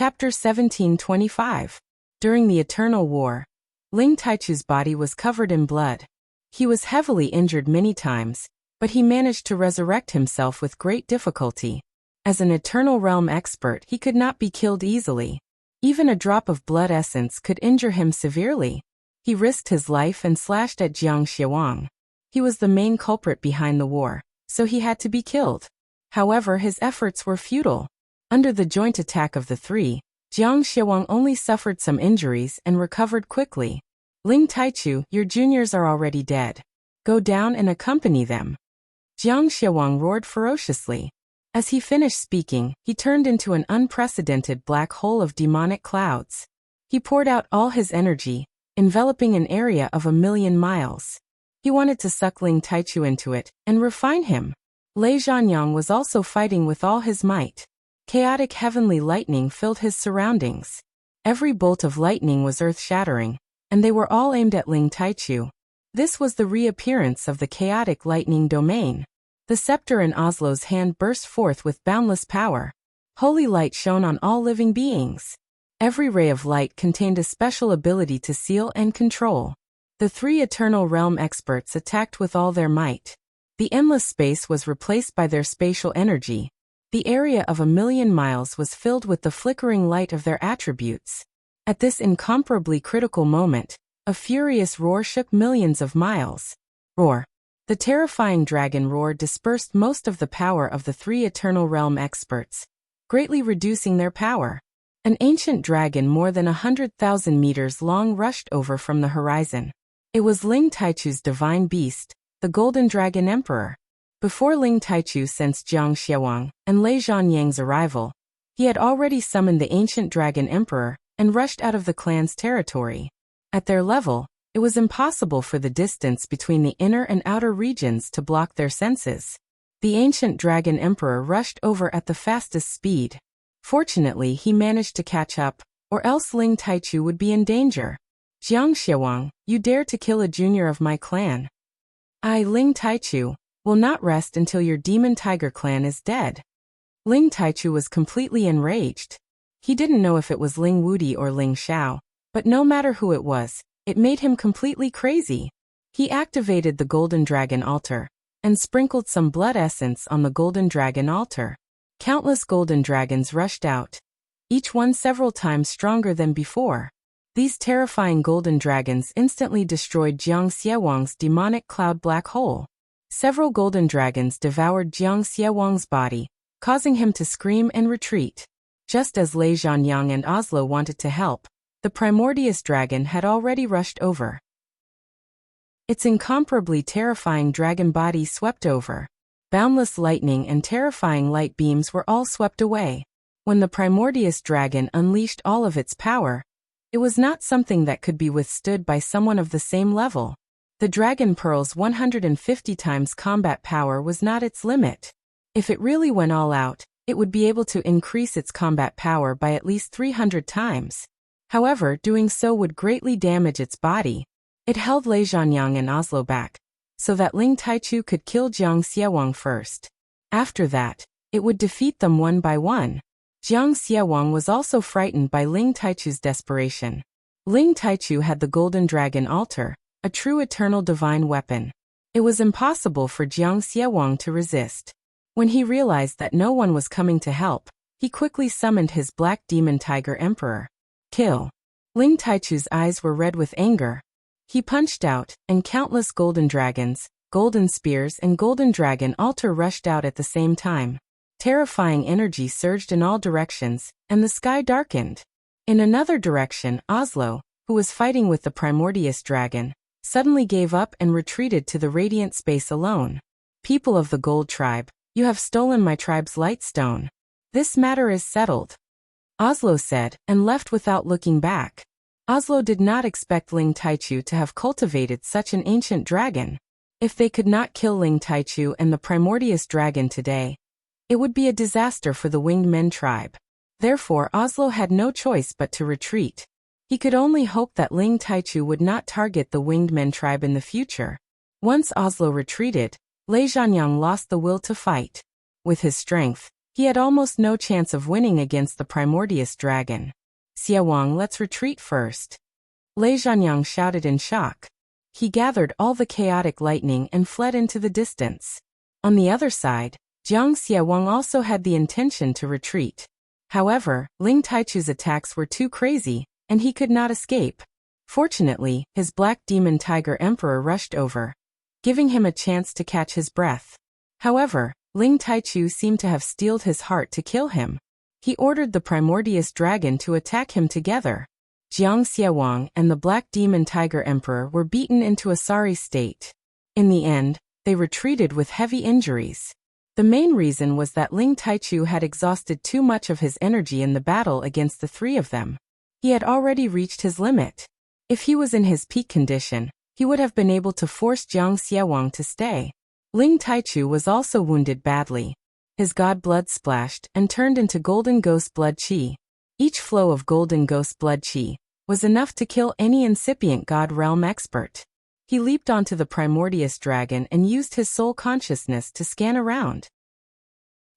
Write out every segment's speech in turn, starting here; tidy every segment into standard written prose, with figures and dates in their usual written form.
Chapter 1725. During the Eternal War, Ling Taichu's body was covered in blood. He was heavily injured many times, but he managed to resurrect himself with great difficulty. As an Eternal Realm expert, he could not be killed easily. Even a drop of blood essence could injure him severely. He risked his life and slashed at Jiang Xiawang. He was the main culprit behind the war, so he had to be killed. However, his efforts were futile. Under the joint attack of the three, Jiang Xiawang only suffered some injuries and recovered quickly. Ling Taichu, your juniors are already dead. Go down and accompany them. Jiang Xiawang roared ferociously. As he finished speaking, he turned into an unprecedented black hole of demonic clouds. He poured out all his energy, enveloping an area of 1,000,000 miles. He wanted to suck Ling Taichu into it and refine him. Lei Zhanyang was also fighting with all his might. Chaotic heavenly lightning filled his surroundings. Every bolt of lightning was earth-shattering, and they were all aimed at Ling Taichu. This was the reappearance of the chaotic lightning domain. The scepter in Oslo's hand burst forth with boundless power. Holy light shone on all living beings. Every ray of light contained a special ability to seal and control. The three Eternal Realm experts attacked with all their might. The endless space was replaced by their spatial energy. The area of 1,000,000 miles was filled with the flickering light of their attributes. At this incomparably critical moment, a furious roar shook millions of miles. Roar. The terrifying dragon roar dispersed most of the power of the three Eternal Realm experts, greatly reducing their power. An ancient dragon more than 100,000 meters long rushed over from the horizon. It was Ling Taichu's divine beast, the Golden Dragon Emperor. Before Ling Taichu sensed Jiang Xiawang and Lei Zhanyang's arrival, he had already summoned the ancient Dragon Emperor and rushed out of the clan's territory. At their level, it was impossible for the distance between the inner and outer regions to block their senses. The ancient Dragon Emperor rushed over at the fastest speed. Fortunately, he managed to catch up, or else Ling Taichu would be in danger. Jiang Xiawang, you dare to kill a junior of my clan. I, Ling Taichu, will not rest until your Demon Tiger clan is dead. Ling Taichu was completely enraged. He didn't know if it was Ling Wudi or Ling Xiao, but no matter who it was, it made him completely crazy. He activated the Golden Dragon altar and sprinkled some blood essence on the Golden Dragon altar. Countless golden dragons rushed out, each one several times stronger than before. These terrifying golden dragons instantly destroyed Jiang Xiawang's demonic cloud black hole. Several golden dragons devoured Jiang Xiawang's body, causing him to scream and retreat. Just as Lei Zhanyang and Oslo wanted to help, the primordious dragon had already rushed over. Its incomparably terrifying dragon body swept over. Boundless lightning and terrifying light beams were all swept away. When the primordious dragon unleashed all of its power, it was not something that could be withstood by someone of the same level. The Dragon Pearl's 150 times combat power was not its limit. If it really went all out, it would be able to increase its combat power by at least 300 times. However, doing so would greatly damage its body. It held Lei Zhanyang and Oslo back, so that Ling Taichu could kill Jiang Xiawang first. After that, it would defeat them one by one. Jiang Xiawang was also frightened by Ling Taichu's desperation. Ling Taichu had the Golden Dragon altar, a true eternal divine weapon. It was impossible for Jiang Xiawang to resist. When he realized that no one was coming to help, he quickly summoned his Black Demon Tiger Emperor. Kill. Ling Taichu's eyes were red with anger. He punched out, and countless golden dragons, golden spears and golden dragon altar rushed out at the same time. Terrifying energy surged in all directions, and the sky darkened. In another direction, Oslo, who was fighting with the primordious dragon, suddenly gave up and retreated to the radiant space alone. People of the Gold Tribe, you have stolen my tribe's light stone. This matter is settled, Oslo said, and left without looking back. Oslo did not expect Ling Taichu to have cultivated such an ancient dragon. If they could not kill Ling Taichu and the primordious dragon today, it would be a disaster for the Winged Men tribe. Therefore, Oslo had no choice but to retreat. He could only hope that Ling Taichu would not target the Winged Men tribe in the future. Once Oslo retreated, Lei Zhanyang lost the will to fight. With his strength, He had almost no chance of winning against the primordious dragon. Xie Wang, let's retreat first. Lei Zhanyang shouted in shock. He gathered all the chaotic lightning and fled into the distance. On the other side, Jiang Xiewang also had the intention to retreat. However, Ling Taichu's attacks were too crazy, and he could not escape. Fortunately, his black demon tiger emperor rushed over, giving him a chance to catch his breath. However, Ling Taichu seemed to have steeled his heart to kill him. He ordered the primordious dragon to attack him together. Jiang Xiewang and the black demon tiger emperor were beaten into a sorry state. In the end, they retreated with heavy injuries. The main reason was that Ling Taichu had exhausted too much of his energy in the battle against the three of them. He had already reached his limit. If he was in his peak condition, he would have been able to force Jiang Xiewang to stay. Ling Taichu was also wounded badly. His god blood splashed and turned into golden ghost blood qi. Each flow of golden ghost blood qi was enough to kill any incipient god realm expert. He leaped onto the primordious dragon and used his soul consciousness to scan around.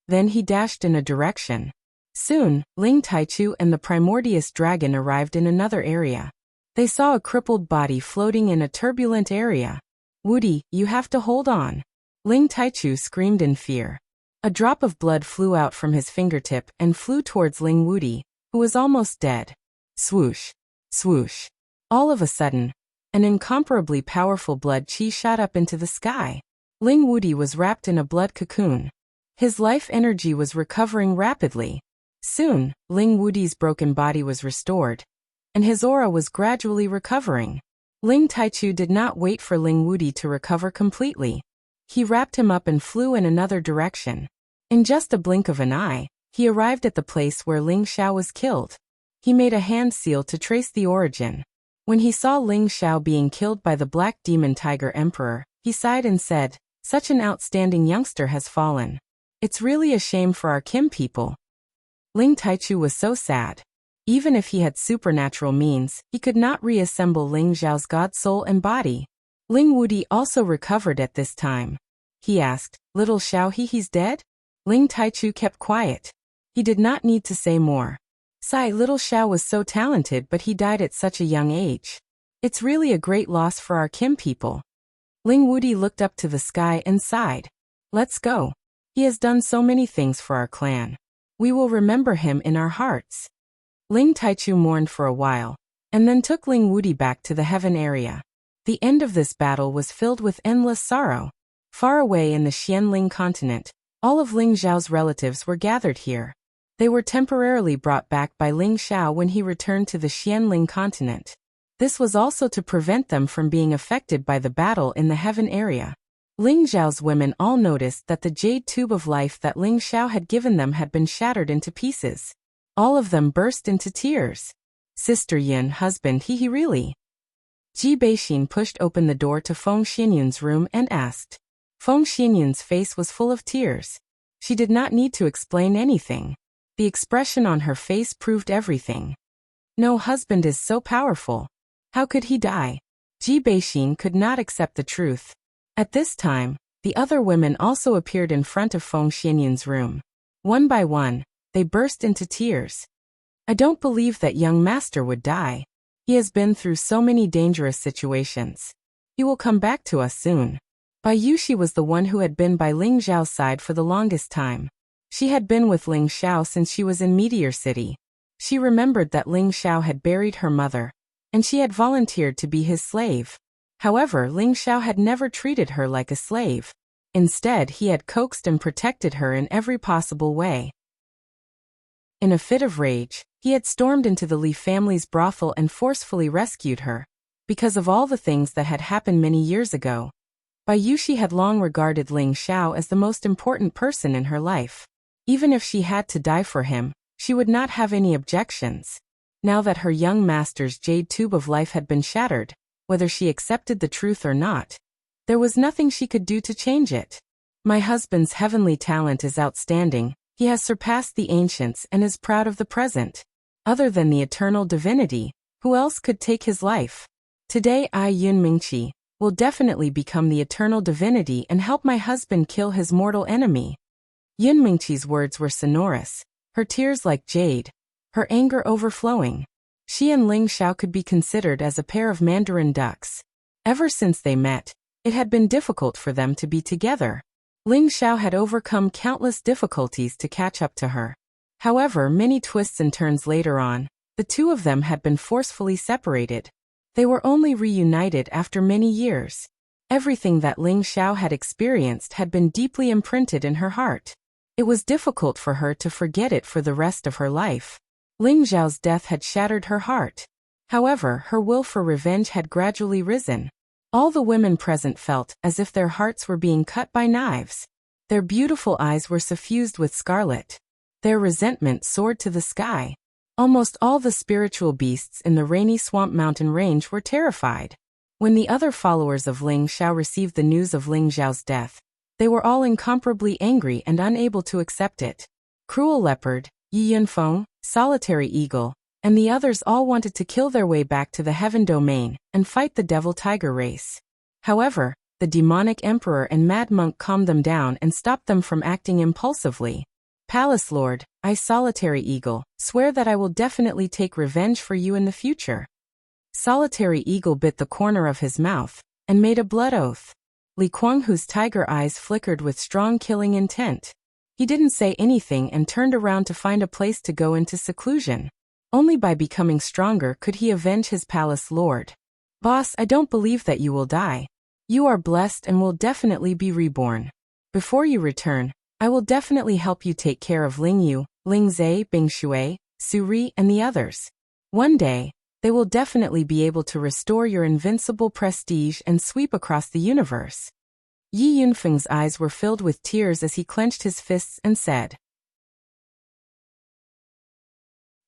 Then he dashed in a direction. Soon, Ling Taichu and the primordious dragon arrived in another area. They saw a crippled body floating in a turbulent area. Woody, you have to hold on. Ling Taichu screamed in fear. A drop of blood flew out from his fingertip and flew towards Ling Woody, who was almost dead. Swoosh. Swoosh. All of a sudden, an incomparably powerful blood qi shot up into the sky. Ling Woody was wrapped in a blood cocoon. His life energy was recovering rapidly. Soon, Ling Woody's broken body was restored, and his aura was gradually recovering. Ling Taichu did not wait for Ling Woody to recover completely. He wrapped him up and flew in another direction. In just a blink of an eye, he arrived at the place where Ling Xiao was killed. He made a hand seal to trace the origin. When he saw Ling Xiao being killed by the Black Demon Tiger Emperor, he sighed and said, "Such an outstanding youngster has fallen. It's really a shame for our Kim people." Ling Taichu was so sad. Even if he had supernatural means, he could not reassemble Ling Xiao's god soul and body. Ling Woody also recovered at this time. He asked, "Little Xiao he's dead?" Ling Taichu kept quiet. He did not need to say more. Sigh, little Xiao was so talented, but he died at such a young age. It's really a great loss for our Kim people. Ling Woody looked up to the sky and sighed. Let's go. He has done so many things for our clan. We will remember him in our hearts. Ling Taichu mourned for a while, and then took Ling Woody back to the heaven area. The end of this battle was filled with endless sorrow. Far away in the Xianling continent, all of Ling Xiao's relatives were gathered here. They were temporarily brought back by Ling Xiao when he returned to the Xianling continent. This was also to prevent them from being affected by the battle in the heaven area. Ling Xiao's women all noticed that the jade tube of life that Ling Xiao had given them had been shattered into pieces. All of them burst into tears. Sister Yin, husband, he really? Ji Beixin pushed open the door to Feng Xianyun's room and asked. Feng Xianyun's face was full of tears. She did not need to explain anything. The expression on her face proved everything. No, husband is so powerful. How could he die? Ji Beixin could not accept the truth. At this time, the other women also appeared in front of Feng Xianyun's room. One by one, they burst into tears. I don't believe that young master would die. He has been through so many dangerous situations. He will come back to us soon. Bai Yushi was the one who had been by Ling Xiao's side for the longest time. She had been with Ling Xiao since she was in Meteor City. She remembered that Ling Xiao had buried her mother, and she had volunteered to be his slave. However, Ling Xiao had never treated her like a slave. Instead, he had coaxed and protected her in every possible way. In a fit of rage, he had stormed into the Li family's brothel and forcefully rescued her. Because of all the things that had happened many years ago, Bai Yushi had long regarded Ling Xiao as the most important person in her life. Even if she had to die for him, she would not have any objections. Now that her young master's jade tube of life had been shattered, whether she accepted the truth or not, there was nothing she could do to change it. My husband's heavenly talent is outstanding. He has surpassed the ancients and is proud of the present. Other than the eternal divinity, who else could take his life? Today I, Yun Mingqi, will definitely become the eternal divinity and help my husband kill his mortal enemy. Yun Mingqi's words were sonorous, her tears like jade, her anger overflowing. She and Ling Xiao could be considered as a pair of Mandarin ducks. Ever since they met, it had been difficult for them to be together. Ling Xiao had overcome countless difficulties to catch up to her. However, many twists and turns later on, the two of them had been forcefully separated. They were only reunited after many years. Everything that Ling Xiao had experienced had been deeply imprinted in her heart. It was difficult for her to forget it for the rest of her life. Ling Xiao's death had shattered her heart. However, her will for revenge had gradually risen. All the women present felt as if their hearts were being cut by knives. Their beautiful eyes were suffused with scarlet. Their resentment soared to the sky. Almost all the spiritual beasts in the rainy swamp mountain range were terrified. When the other followers of Ling Xiao received the news of Ling Xiao's death, they were all incomparably angry and unable to accept it. Cruel Leopard, Yi Yunfeng, Solitary Eagle, and the others all wanted to kill their way back to the Heaven Domain and fight the Devil Tiger race. However, the demonic emperor and mad monk calmed them down and stopped them from acting impulsively. Palace Lord, I Solitary Eagle, swear that I will definitely take revenge for you in the future. Solitary Eagle bit the corner of his mouth and made a blood oath. Li Kuanghu's tiger eyes flickered with strong killing intent. He didn't say anything and turned around to find a place to go into seclusion. Only by becoming stronger could he avenge his palace lord. Boss, I don't believe that you will die. You are blessed and will definitely be reborn. Before you return, I will definitely help you take care of Ling Yu, Ling Zhe, Bing Shui, Su Ri, and the others. One day, they will definitely be able to restore your invincible prestige and sweep across the universe. Yi Yunfeng's eyes were filled with tears as he clenched his fists and said.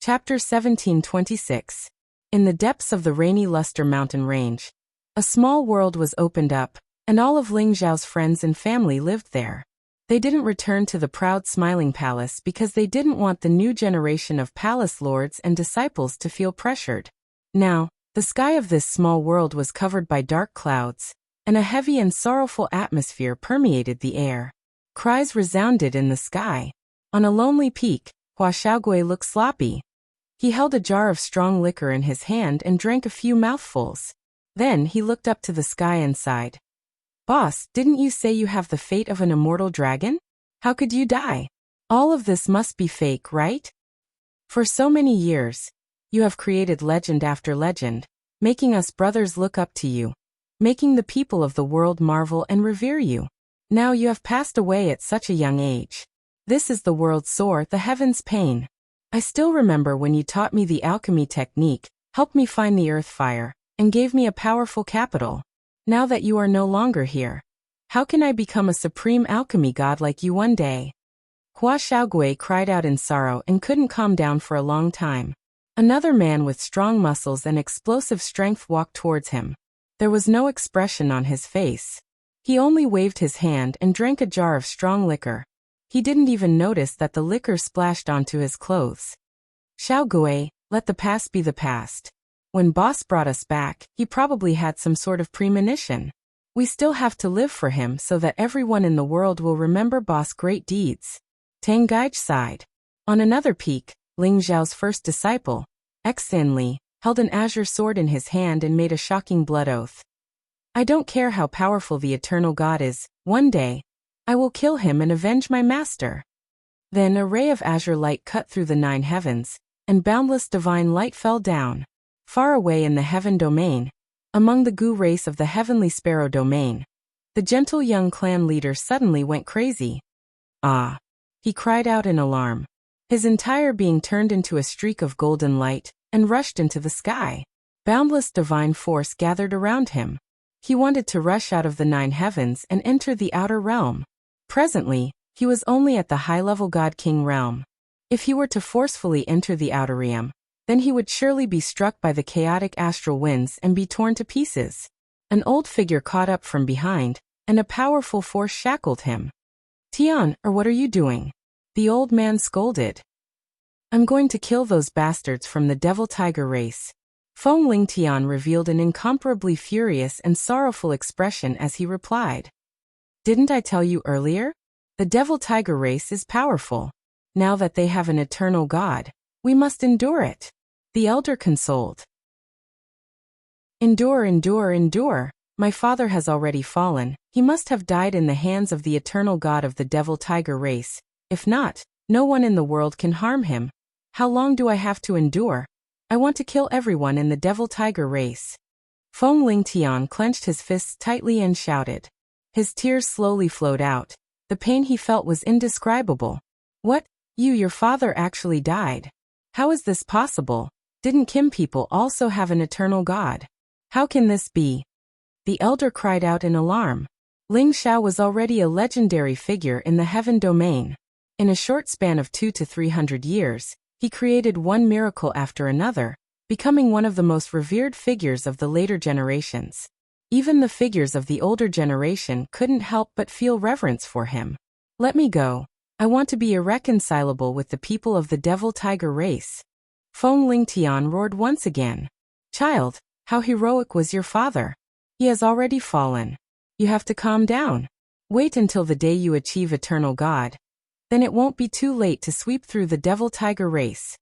Chapter 1726. In the depths of the rainy Luster Mountain Range, a small world was opened up, and all of Ling Xiao's friends and family lived there. They didn't return to the proud smiling palace because they didn't want the new generation of palace lords and disciples to feel pressured. Now, the sky of this small world was covered by dark clouds, and a heavy and sorrowful atmosphere permeated the air. Cries resounded in the sky. On a lonely peak, Hua Xiaogui looked sloppy. He held a jar of strong liquor in his hand and drank a few mouthfuls. Then he looked up to the sky and sighed. Boss, didn't you say you have the fate of an immortal dragon? How could you die? All of this must be fake, right? For so many years, you have created legend after legend, making us brothers look up to you, making the people of the world marvel and revere you. Now you have passed away at such a young age. This is the world's sore, the heavens' pain. I still remember when you taught me the alchemy technique, helped me find the earth fire, and gave me a powerful capital. Now that you are no longer here, how can I become a supreme alchemy god like you one day? Hua Xiaogui cried out in sorrow and couldn't calm down for a long time. Another man with strong muscles and explosive strength walked towards him. There was no expression on his face. He only waved his hand and drank a jar of strong liquor. He didn't even notice that the liquor splashed onto his clothes. Xiaogui, let the past be the past. When boss brought us back, he probably had some sort of premonition. We still have to live for him so that everyone in the world will remember boss' great deeds. Tang Gaij sighed. On another peak, Ling Xiao's first disciple, Xin Li, held an azure sword in his hand and made a shocking blood oath. I don't care how powerful the eternal god is, one day, I will kill him and avenge my master. Then a ray of azure light cut through the 9 heavens, and boundless divine light fell down. Far away in the heaven domain, among the Gu race of the heavenly sparrow domain, the gentle young clan leader suddenly went crazy. Ah! He cried out in alarm. His entire being turned into a streak of golden light and rushed into the sky. Boundless divine force gathered around him. He wanted to rush out of the 9 heavens and enter the outer realm. Presently, he was only at the high-level God-King realm. If he were to forcefully enter the outer realm, then he would surely be struck by the chaotic astral winds and be torn to pieces. An old figure caught up from behind, and a powerful force shackled him. Tian, or what are you doing? The old man scolded. I'm going to kill those bastards from the Devil Tiger race. Feng Ling Tian revealed an incomparably furious and sorrowful expression as he replied. Didn't I tell you earlier? The devil tiger race is powerful. Now that they have an eternal God, we must endure it. The elder consoled. Endure, endure, endure. My father has already fallen. He must have died in the hands of the eternal God of the devil tiger race. If not, no one in the world can harm him. How long do I have to endure? I want to kill everyone in the devil tiger race. Feng Lingtian clenched his fists tightly and shouted. His tears slowly flowed out. The pain he felt was indescribable. What? Your father actually died? How is this possible? Didn't Kim people also have an eternal God? How can this be? The elder cried out in alarm. Ling Xiao was already a legendary figure in the heaven domain. In a short span of 200 to 300 years, he created one miracle after another, becoming one of the most revered figures of the later generations. Even the figures of the older generation couldn't help but feel reverence for him. Let me go. I want to be irreconcilable with the people of the devil tiger race. Feng Lingtian roared once again. Child, how heroic was your father? He has already fallen. You have to calm down. Wait until the day you achieve eternal God. Then it won't be too late to sweep through the devil tiger race.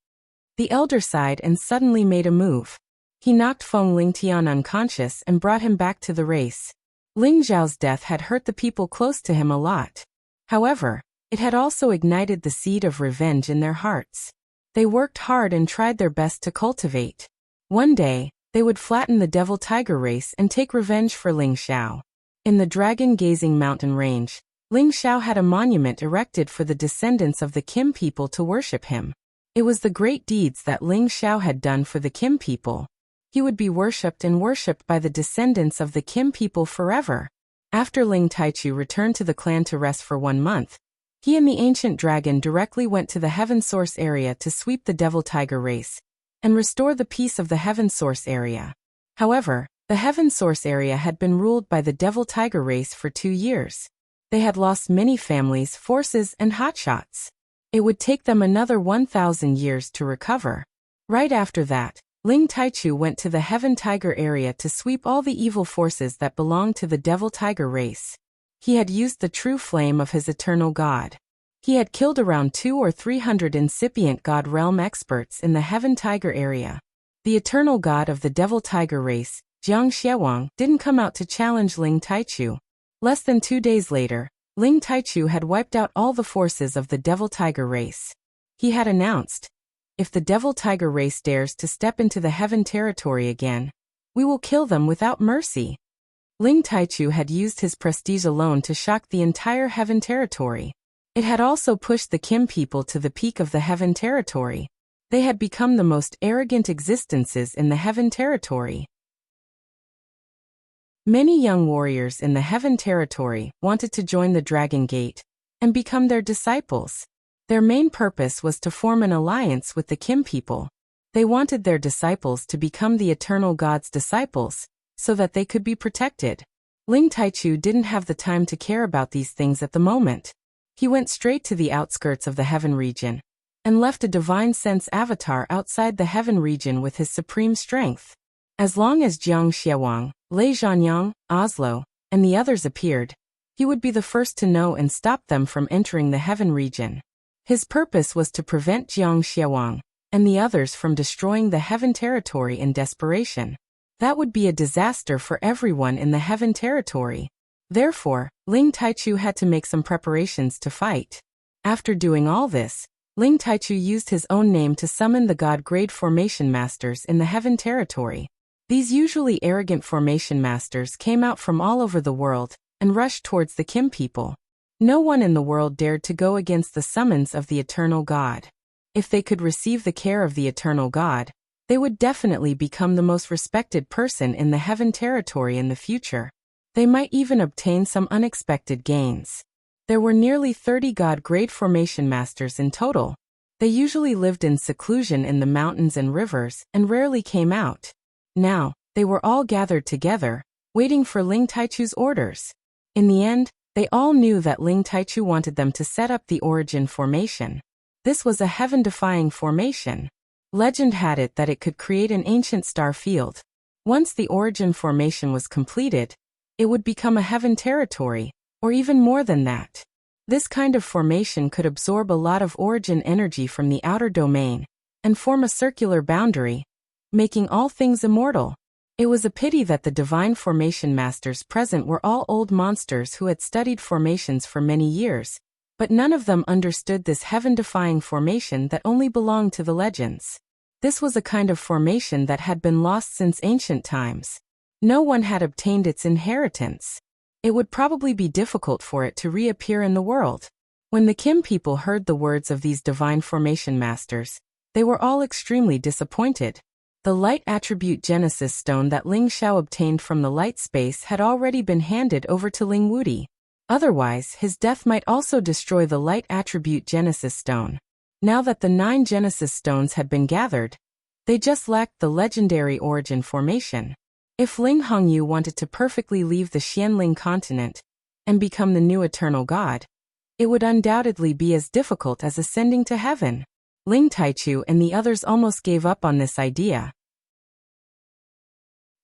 The elder sighed and suddenly made a move. He knocked Feng Lingtian unconscious and brought him back to the race. Ling Zhao's death had hurt the people close to him a lot. However, it had also ignited the seed of revenge in their hearts. They worked hard and tried their best to cultivate. One day, they would flatten the devil tiger race and take revenge for Ling Xiao. In the dragon-gazing mountain range, Ling Xiao had a monument erected for the descendants of the Kim people to worship him. It was the great deeds that Ling Xiao had done for the Kim people. He would be worshipped and worshipped by the descendants of the Kim people forever. After Ling Taichu returned to the clan to rest for 1 month, he and the ancient dragon directly went to the Heaven Source area to sweep the devil tiger race and restore the peace of the Heaven Source area. However, the Heaven Source area had been ruled by the devil tiger race for 2 years. They had lost many families, forces, and hotshots. It would take them another 1,000 years to recover. Right after that, Ling Taichu went to the Heaven Tiger area to sweep all the evil forces that belonged to the devil tiger race. He had used the true flame of his eternal God. He had killed around 200 or 300 incipient God realm experts in the Heaven Tiger area. The eternal God of the devil tiger race, Jiang Xiewang, didn't come out to challenge Ling Taichu. Less than 2 days later, Ling Taichu had wiped out all the forces of the devil tiger race. He had announced, if the devil tiger race dares to step into the heaven territory again, we will kill them without mercy. Ling Taichu had used his prestige alone to shock the entire heaven territory. It had also pushed the Kim people to the peak of the heaven territory. They had become the most arrogant existences in the heaven territory. Many young warriors in the heaven territory wanted to join the Dragon Gate and become their disciples. Their main purpose was to form an alliance with the Kim people. They wanted their disciples to become the eternal God's disciples, so that they could be protected. Ling Taichu didn't have the time to care about these things at the moment. He went straight to the outskirts of the heaven region, and left a divine sense avatar outside the heaven region with his supreme strength. As long as Jiang Xiewang, Lei Zhanyang, Oslo, and the others appeared, he would be the first to know and stop them from entering the heaven region. His purpose was to prevent Jiang Xiewang and the others from destroying the heaven territory in desperation. That would be a disaster for everyone in the heaven territory. Therefore, Ling Taichu had to make some preparations to fight. After doing all this, Ling Taichu used his own name to summon the God-grade formation masters in the heaven territory. These usually arrogant formation masters came out from all over the world and rushed towards the Kim people. No one in the world dared to go against the summons of the eternal God. If they could receive the care of the eternal God, they would definitely become the most respected person in the heaven territory in the future. They might even obtain some unexpected gains. There were nearly 30 God-grade formation masters in total. They usually lived in seclusion in the mountains and rivers and rarely came out. Now, they were all gathered together, waiting for Ling Taichu's orders. In the end, they all knew that Ling Taichu wanted them to set up the origin formation. This was a heaven-defying formation. Legend had it that it could create an ancient star field. Once the origin formation was completed, it would become a heaven territory, or even more than that. This kind of formation could absorb a lot of origin energy from the outer domain and form a circular boundary, making all things immortal. It was a pity that the divine formation masters present were all old monsters who had studied formations for many years, but none of them understood this heaven-defying formation that only belonged to the legends. This was a kind of formation that had been lost since ancient times. No one had obtained its inheritance. It would probably be difficult for it to reappear in the world. When the Kim people heard the words of these divine formation masters, they were all extremely disappointed. The light attribute Genesis stone that Ling Xiao obtained from the light space had already been handed over to Ling Wudi. Otherwise, his death might also destroy the light attribute Genesis stone. Now that the 9 Genesis stones had been gathered, they just lacked the legendary origin formation. If Ling Hongyu wanted to perfectly leave the Xianling continent and become the new eternal god, it would undoubtedly be as difficult as ascending to heaven. Ling Taichu and the others almost gave up on this idea.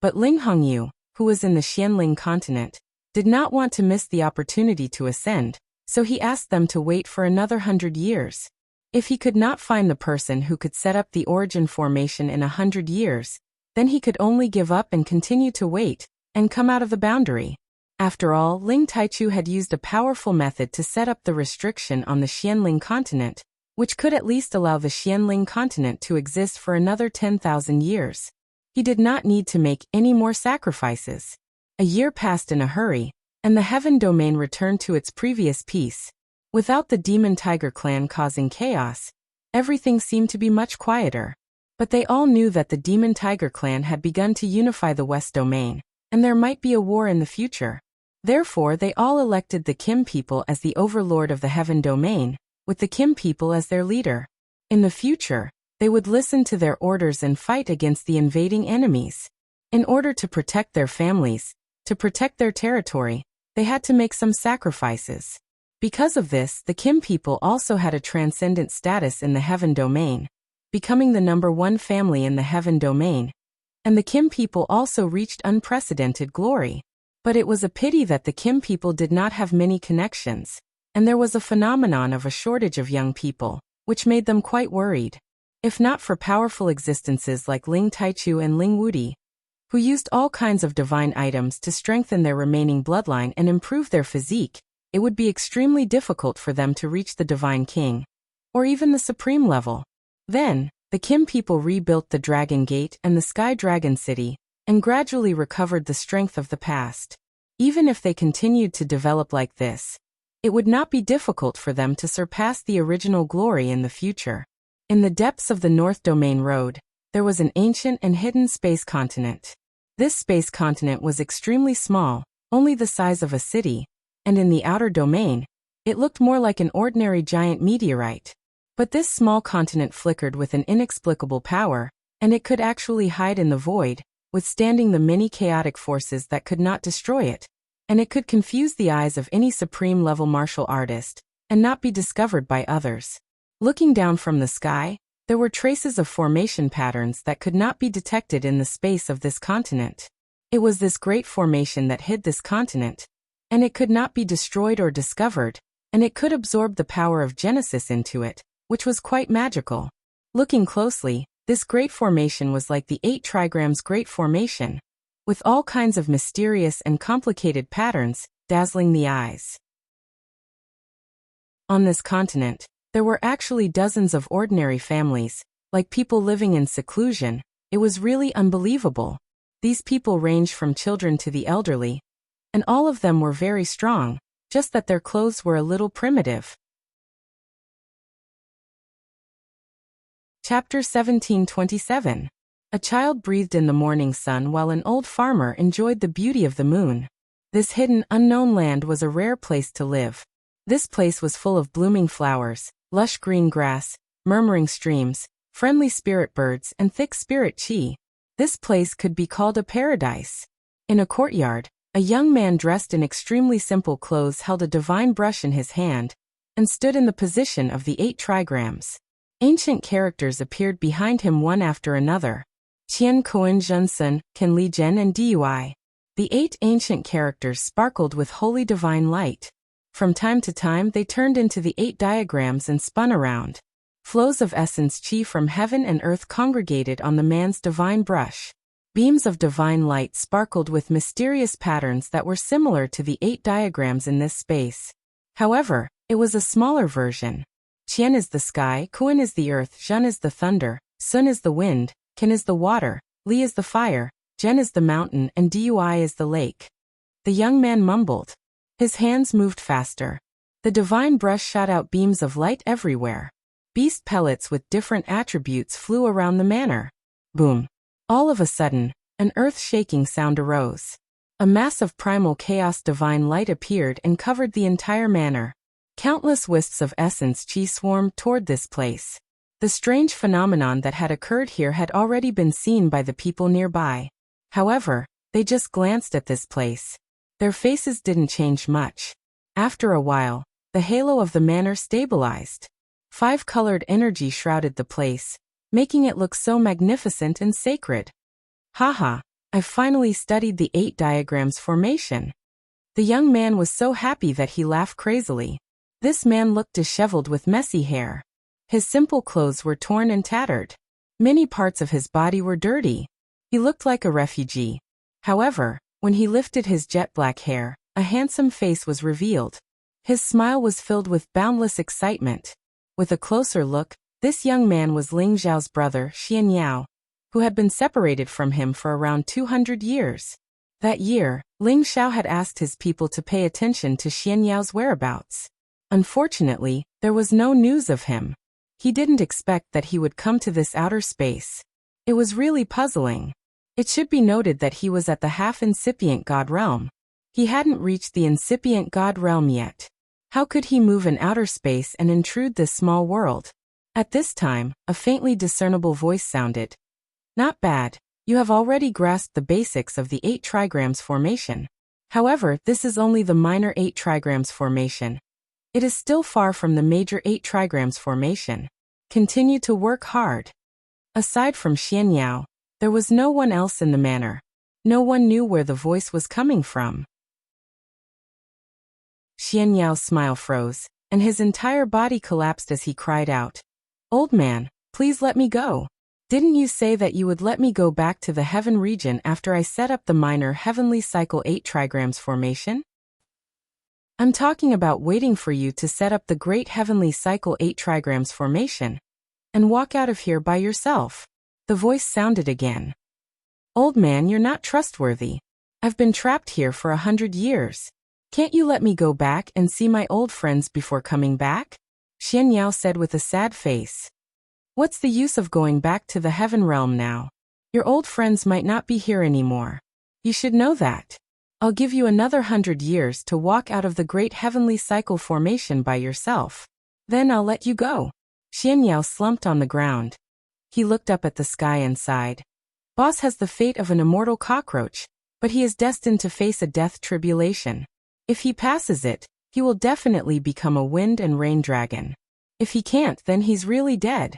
But Ling Hongyu, who was in the Xianling continent, did not want to miss the opportunity to ascend, so he asked them to wait for another 100 years. If he could not find the person who could set up the origin formation in 100 years, then he could only give up and continue to wait, and come out of the boundary. After all, Ling Taichu had used a powerful method to set up the restriction on the Xianling continent, which could at least allow the Xianling continent to exist for another 10,000 years. He did not need to make any more sacrifices. A year passed in a hurry, and the heaven domain returned to its previous peace. Without the Demon Tiger clan causing chaos, everything seemed to be much quieter. But they all knew that the Demon Tiger clan had begun to unify the West domain, and there might be a war in the future. Therefore, they all elected the Kim people as the overlord of the heaven domain, with the Kim people as their leader. In the future, they would listen to their orders and fight against the invading enemies. In order to protect their families, to protect their territory, they had to make some sacrifices. Because of this, the Kim people also had a transcendent status in the heaven domain, becoming the #1 family in the heaven domain, and the Kim people also reached unprecedented glory. But it was a pity that the Kim people did not have many connections, and there was a phenomenon of a shortage of young people, which made them quite worried. If not for powerful existences like Ling Taichu and Ling Wudi, who used all kinds of divine items to strengthen their remaining bloodline and improve their physique, it would be extremely difficult for them to reach the Divine King, or even the Supreme level. Then, the Kim people rebuilt the Dragon Gate and the Sky Dragon City, and gradually recovered the strength of the past. Even if they continued to develop like this, it would not be difficult for them to surpass the original glory in the future. In the depths of the North Domain Road, there was an ancient and hidden space continent. This space continent was extremely small, only the size of a city, and in the outer domain, it looked more like an ordinary giant meteorite. But this small continent flickered with an inexplicable power, and it could actually hide in the void, withstanding the many chaotic forces that could not destroy it, and it could confuse the eyes of any supreme-level martial artist, and not be discovered by others. Looking down from the sky, there were traces of formation patterns that could not be detected in the space of this continent. It was this great formation that hid this continent, and it could not be destroyed or discovered, and it could absorb the power of Genesis into it, which was quite magical. Looking closely, this great formation was like the 8 trigrams great formation, with all kinds of mysterious and complicated patterns, dazzling the eyes. On this continent, there were actually dozens of ordinary families, like people living in seclusion. It was really unbelievable. These people ranged from children to the elderly, and all of them were very strong, just that their clothes were a little primitive. Chapter 1727. A child breathed in the morning sun while an old farmer enjoyed the beauty of the moon. This hidden, unknown land was a rare place to live. This place was full of blooming flowers, lush green grass, murmuring streams, friendly spirit birds, and thick spirit chi. This place could be called a paradise. In a courtyard, a young man dressed in extremely simple clothes held a divine brush in his hand, and stood in the position of the 8 trigrams. Ancient characters appeared behind him one after another. Qian Koan Junsun, Ken Li Zhen and Dui. The 8 ancient characters sparkled with holy divine light. From time to time they turned into the 8 diagrams and spun around. Flows of essence chi from heaven and earth congregated on the man's divine brush. Beams of divine light sparkled with mysterious patterns that were similar to the 8 diagrams in this space. However, it was a smaller version. Qian is the sky, Kuan is the earth, Zhen is the thunder, Sun is the wind, Qin is the water, Li is the fire, Zhen is the mountain, and Dui is the lake. The young man mumbled. His hands moved faster. The divine brush shot out beams of light everywhere. Beast pellets with different attributes flew around the manor. Boom. All of a sudden, an earth-shaking sound arose. A mass of primal chaos divine light appeared and covered the entire manor. Countless wisps of essence chi swarmed toward this place. The strange phenomenon that had occurred here had already been seen by the people nearby. However, they just glanced at this place. Their faces didn't change much. After a while, the halo of the manor stabilized. 5-colored energy shrouded the place, making it look so magnificent and sacred. Haha, I've finally studied the 8 diagrams formation. The young man was so happy that he laughed crazily. This man looked disheveled with messy hair. His simple clothes were torn and tattered. Many parts of his body were dirty. He looked like a refugee. However, when he lifted his jet black hair, a handsome face was revealed. His smile was filled with boundless excitement. With a closer look, this young man was Ling Zhao's brother, Xian Yao, who had been separated from him for around 200 years. That year, Ling Xiao had asked his people to pay attention to Xian Yao's whereabouts. Unfortunately, there was no news of him. He didn't expect that he would come to this outer space. It was really puzzling. It should be noted that he was at the half-incipient God realm. He hadn't reached the incipient God realm yet. How could he move in outer space and intrude this small world? At this time, a faintly discernible voice sounded. Not bad. You have already grasped the basics of the 8 trigrams formation. However, this is only the minor 8 trigrams formation. It is still far from the major 8 trigrams formation. Continue to work hard. Aside from Xian Yao, there was no one else in the manor. No one knew where the voice was coming from. Xian Yao's smile froze, and his entire body collapsed as he cried out, "Old man, please let me go. Didn't you say that you would let me go back to the heaven region after I set up the minor heavenly cycle 8 trigrams formation? I'm talking about waiting for you to set up the great heavenly cycle 8 trigrams formation and walk out of here by yourself." The voice sounded again. "Old man, you're not trustworthy. I've been trapped here for 100 years. Can't you let me go back and see my old friends before coming back?" Xian Yao said with a sad face. "What's the use of going back to the heaven realm now? Your old friends might not be here anymore. You should know that. I'll give you another 100 years to walk out of the great heavenly cycle formation by yourself. Then I'll let you go." Xian Yao slumped on the ground. He looked up at the sky and sighed. Boss has the fate of an immortal cockroach, but he is destined to face a death tribulation. If he passes it, he will definitely become a wind and rain dragon. If he can't, then he's really dead.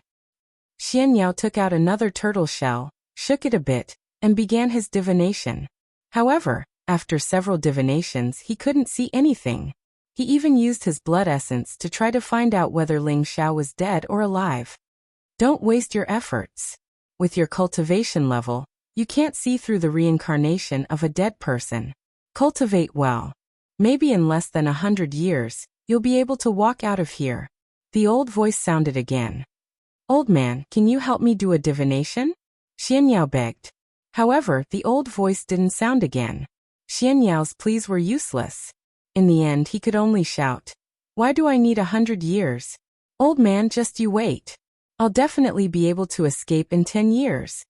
Xian Yao took out another turtle shell, shook it a bit, and began his divination. However, after several divinations, he couldn't see anything. He even used his blood essence to try to find out whether Ling Xiao was dead or alive. Don't waste your efforts. With your cultivation level, you can't see through the reincarnation of a dead person. Cultivate well. Maybe in less than 100 years, you'll be able to walk out of here. The old voice sounded again. "Old man, can you help me do a divination?" Xian Yao begged. However, the old voice didn't sound again. Xian Yao's pleas were useless. In the end, he could only shout, "Why do I need 100 years? Old man, just you wait. I'll definitely be able to escape in 10 years.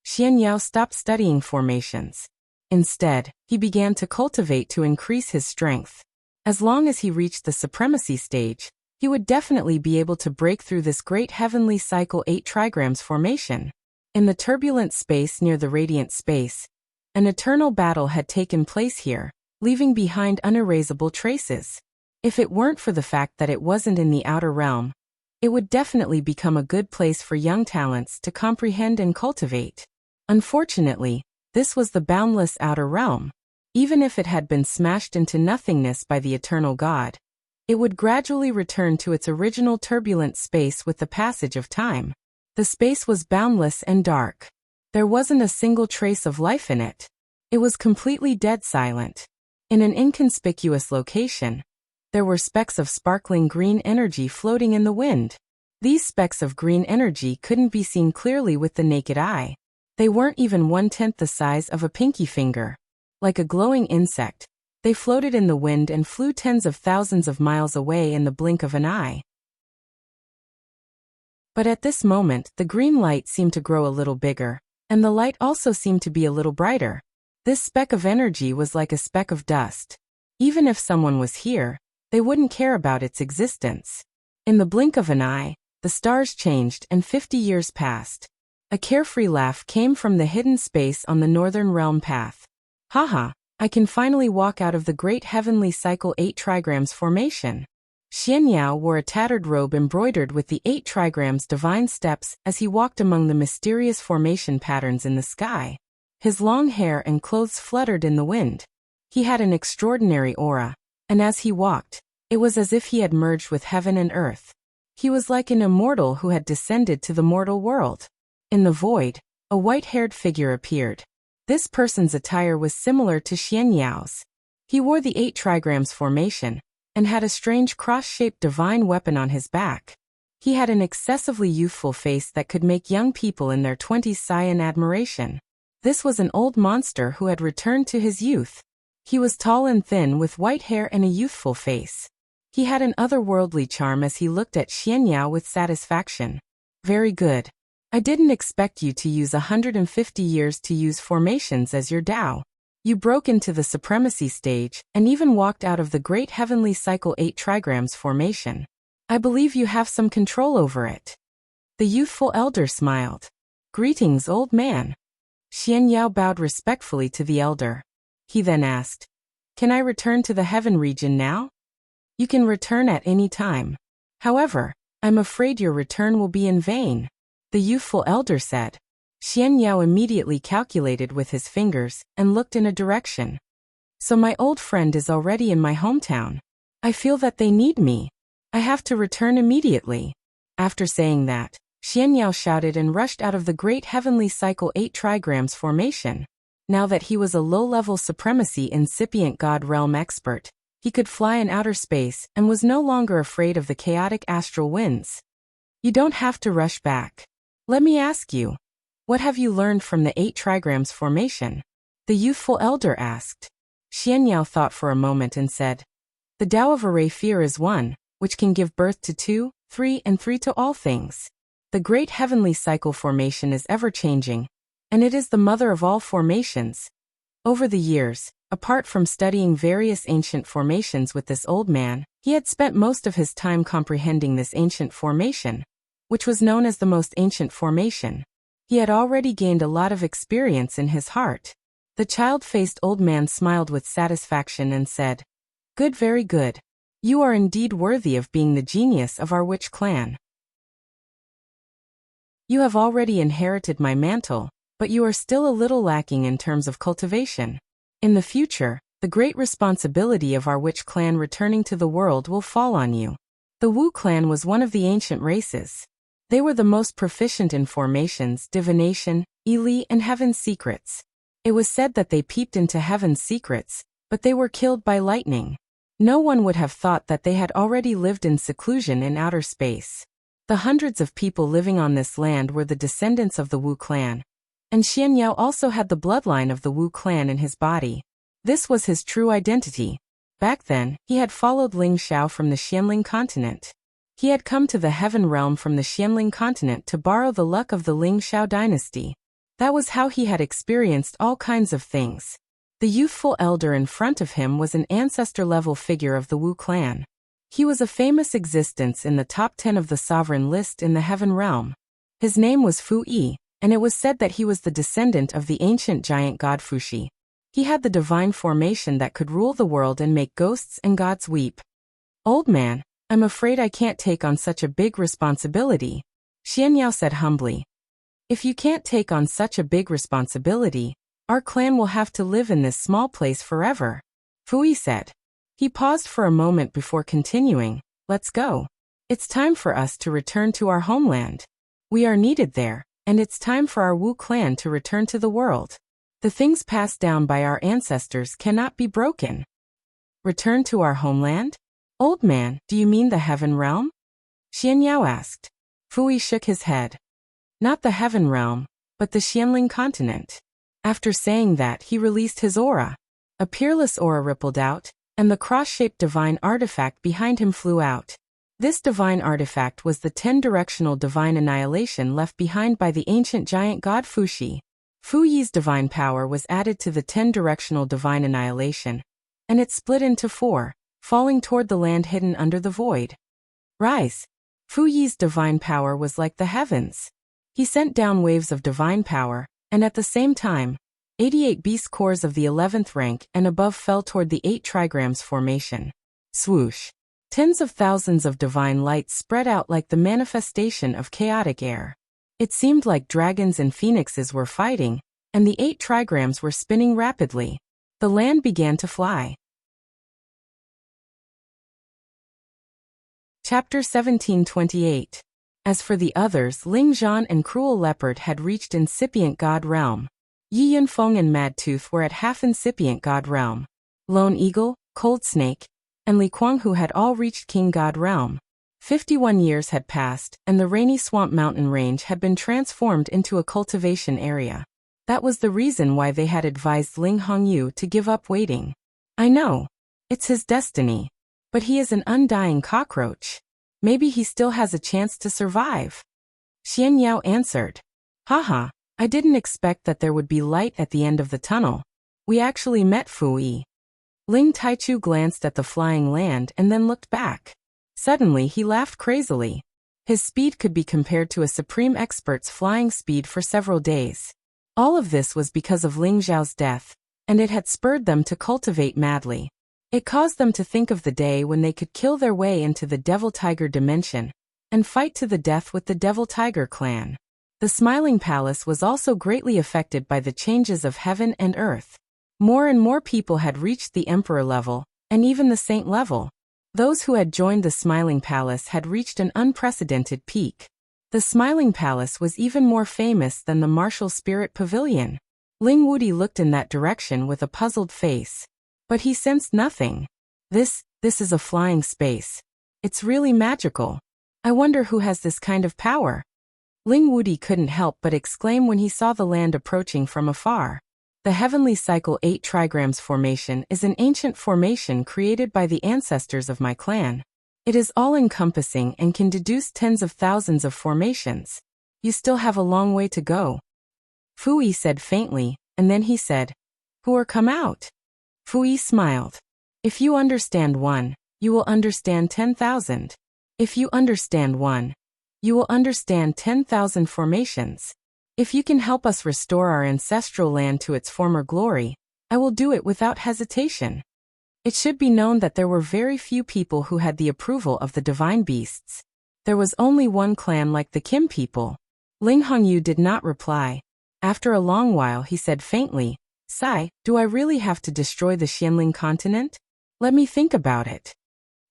Xian Yao stopped studying formations. Instead, he began to cultivate to increase his strength. As long as he reached the supremacy stage, he would definitely be able to break through this great heavenly cycle 8 trigrams formation. In the turbulent space near the radiant space, an eternal battle had taken place here, leaving behind unerasable traces. If it weren't for the fact that it wasn't in the outer realm, it would definitely become a good place for young talents to comprehend and cultivate. Unfortunately, this was the boundless outer realm. Even if it had been smashed into nothingness by the eternal God, it would gradually return to its original turbulent space with the passage of time. The space was boundless and dark. There wasn't a single trace of life in it. It was completely dead silent. In an inconspicuous location, there were specks of sparkling green energy floating in the wind. These specks of green energy couldn't be seen clearly with the naked eye. They weren't even 1/10 the size of a pinky finger. Like a glowing insect, they floated in the wind and flew tens of thousands of miles away in the blink of an eye. But at this moment, the green light seemed to grow a little bigger, and the light also seemed to be a little brighter. This speck of energy was like a speck of dust. Even if someone was here, they wouldn't care about its existence. In the blink of an eye, the stars changed and 50 years passed. A carefree laugh came from the hidden space on the northern realm path. Haha, I can finally walk out of the great heavenly cycle 8 trigrams formation. Xianyao wore a tattered robe embroidered with the 8 trigrams divine steps as he walked among the mysterious formation patterns in the sky. His long hair and clothes fluttered in the wind. He had an extraordinary aura, and as he walked, it was as if he had merged with heaven and earth. He was like an immortal who had descended to the mortal world. In the void, a white-haired figure appeared. This person's attire was similar to Xianyao's. He wore the 8 trigrams formation, and had a strange cross-shaped divine weapon on his back. He had an excessively youthful face that could make young people in their 20s sigh in admiration. This was an old monster who had returned to his youth. He was tall and thin with white hair and a youthful face. He had an otherworldly charm as he looked at Xianyao with satisfaction. Very good. I didn't expect you to use 150 years to use formations as your Tao. You broke into the supremacy stage and even walked out of the great heavenly cycle 8 trigrams formation. I believe you have some control over it. The youthful elder smiled. Greetings, old man. Xianyao bowed respectfully to the elder. He then asked, Can I return to the heaven region now? You can return at any time. However, I'm afraid your return will be in vain. The youthful elder said. Xianyao immediately calculated with his fingers and looked in a direction. So my old friend is already in my hometown. I feel that they need me. I have to return immediately. After saying that, Xianyao shouted and rushed out of the great heavenly cycle 8 trigrams formation. Now that he was a low-level supremacy incipient god realm expert, he could fly in outer space and was no longer afraid of the chaotic astral winds. You don't have to rush back. Let me ask you, what have you learned from the 8 trigrams formation? The youthful elder asked. Xianyao thought for a moment and said, The Tao of array fear is one, which can give birth to 2, 3 and 3 to all things. The great heavenly cycle formation is ever-changing, and it is the mother of all formations. Over the years, apart from studying various ancient formations with this old man, he had spent most of his time comprehending this ancient formation, which was known as the most ancient formation. He had already gained a lot of experience in his heart. The child-faced old man smiled with satisfaction and said, Good, very good. You are indeed worthy of being the genius of our witch clan. You have already inherited my mantle, but you are still a little lacking in terms of cultivation. In the future, the great responsibility of our witch clan returning to the world will fall on you. The Wu clan was one of the ancient races. They were the most proficient in formations, divination, Ili, and heaven's secrets. It was said that they peeped into heaven's secrets, but they were killed by lightning. No one would have thought that they had already lived in seclusion in outer space. The hundreds of people living on this land were the descendants of the Wu clan, and Xianyao also had the bloodline of the Wu clan in his body. This was his true identity. Back then, he had followed Ling Xiao from the Xianling continent. He had come to the heaven realm from the Xianling continent to borrow the luck of the Ling Xiao dynasty. That was how he had experienced all kinds of things. The youthful elder in front of him was an ancestor-level figure of the Wu clan. He was a famous existence in the top 10 of the sovereign list in the heaven realm. His name was Fu Yi, and it was said that he was the descendant of the ancient giant god Fuxi. He had the divine formation that could rule the world and make ghosts and gods weep. Old man, I'm afraid I can't take on such a big responsibility, Xianyao said humbly. If you can't take on such a big responsibility, our clan will have to live in this small place forever, Fu Yi said. He paused for a moment before continuing, "Let's go. It's time for us to return to our homeland. We are needed there, and it's time for our Wu clan to return to the world. The things passed down by our ancestors cannot be broken." "Return to our homeland? Old man, do you mean the heaven realm?" Xianyao asked. Fu Yi shook his head. "Not the heaven realm, but the Xianling continent." After saying that, he released his aura. A peerless aura rippled out, and the cross-shaped divine artifact behind him flew out. This divine artifact was the 10-directional divine annihilation left behind by the ancient giant god Fuxi. Fu Yi's divine power was added to the 10-directional divine annihilation, and it split into 4, falling toward the land hidden under the void. Rise! Fu Yi's divine power was like the heavens. He sent down waves of divine power, and at the same time, 88 beast cores of the 11th rank and above fell toward the 8 trigrams formation. Swoosh! Tens of thousands of divine lights spread out like the manifestation of chaotic air. It seemed like dragons and phoenixes were fighting, and the 8 trigrams were spinning rapidly. The land began to fly. Chapter 1728. As for the others, Ling Zhan and Cruel Leopard had reached incipient god realm. Yi Yunfeng and Mad Tooth were at half incipient god realm. Lone Eagle, Cold Snake, and Li Kuanghu had all reached king god realm. 51 years had passed, and the rainy swamp mountain range had been transformed into a cultivation area. That was the reason why they had advised Ling Hongyu to give up waiting. "I know. It's his destiny. But he is an undying cockroach. Maybe he still has a chance to survive." Xianyao answered. "Haha, I didn't expect that there would be light at the end of the tunnel. We actually met Fu Yi." Ling Taichu glanced at the flying land and then looked back. Suddenly he laughed crazily. His speed could be compared to a supreme expert's flying speed for several days. All of this was because of Ling Zhao's death, and it had spurred them to cultivate madly. It caused them to think of the day when they could kill their way into the Devil-Tiger dimension and fight to the death with the Devil-Tiger clan. The Smiling Palace was also greatly affected by the changes of heaven and earth. More and more people had reached the Emperor level, and even the Saint level. Those who had joined the Smiling Palace had reached an unprecedented peak. The Smiling Palace was even more famous than the Martial Spirit Pavilion. Ling Wudi looked in that direction with a puzzled face. But he sensed nothing. This is a flying space. It's really magical. I wonder who has this kind of power." Ling Wudi couldn't help but exclaim when he saw the land approaching from afar. The Heavenly Cycle 8 Trigrams formation is an ancient formation created by the ancestors of my clan. It is all-encompassing and can deduce tens of thousands of formations. You still have a long way to go. Fu Yi said faintly, and then he said, "Who are come out?" Fu Yi smiled. "If you understand one, you will understand 10,000. If you understand one, you will understand 10,000 formations. If you can help us restore our ancestral land to its former glory, I will do it without hesitation." It should be known that there were very few people who had the approval of the divine beasts. There was only one clan like the Kim people. Ling Hongyu did not reply. After a long while he said faintly, "Sai, do I really have to destroy the Xianling continent? Let me think about it."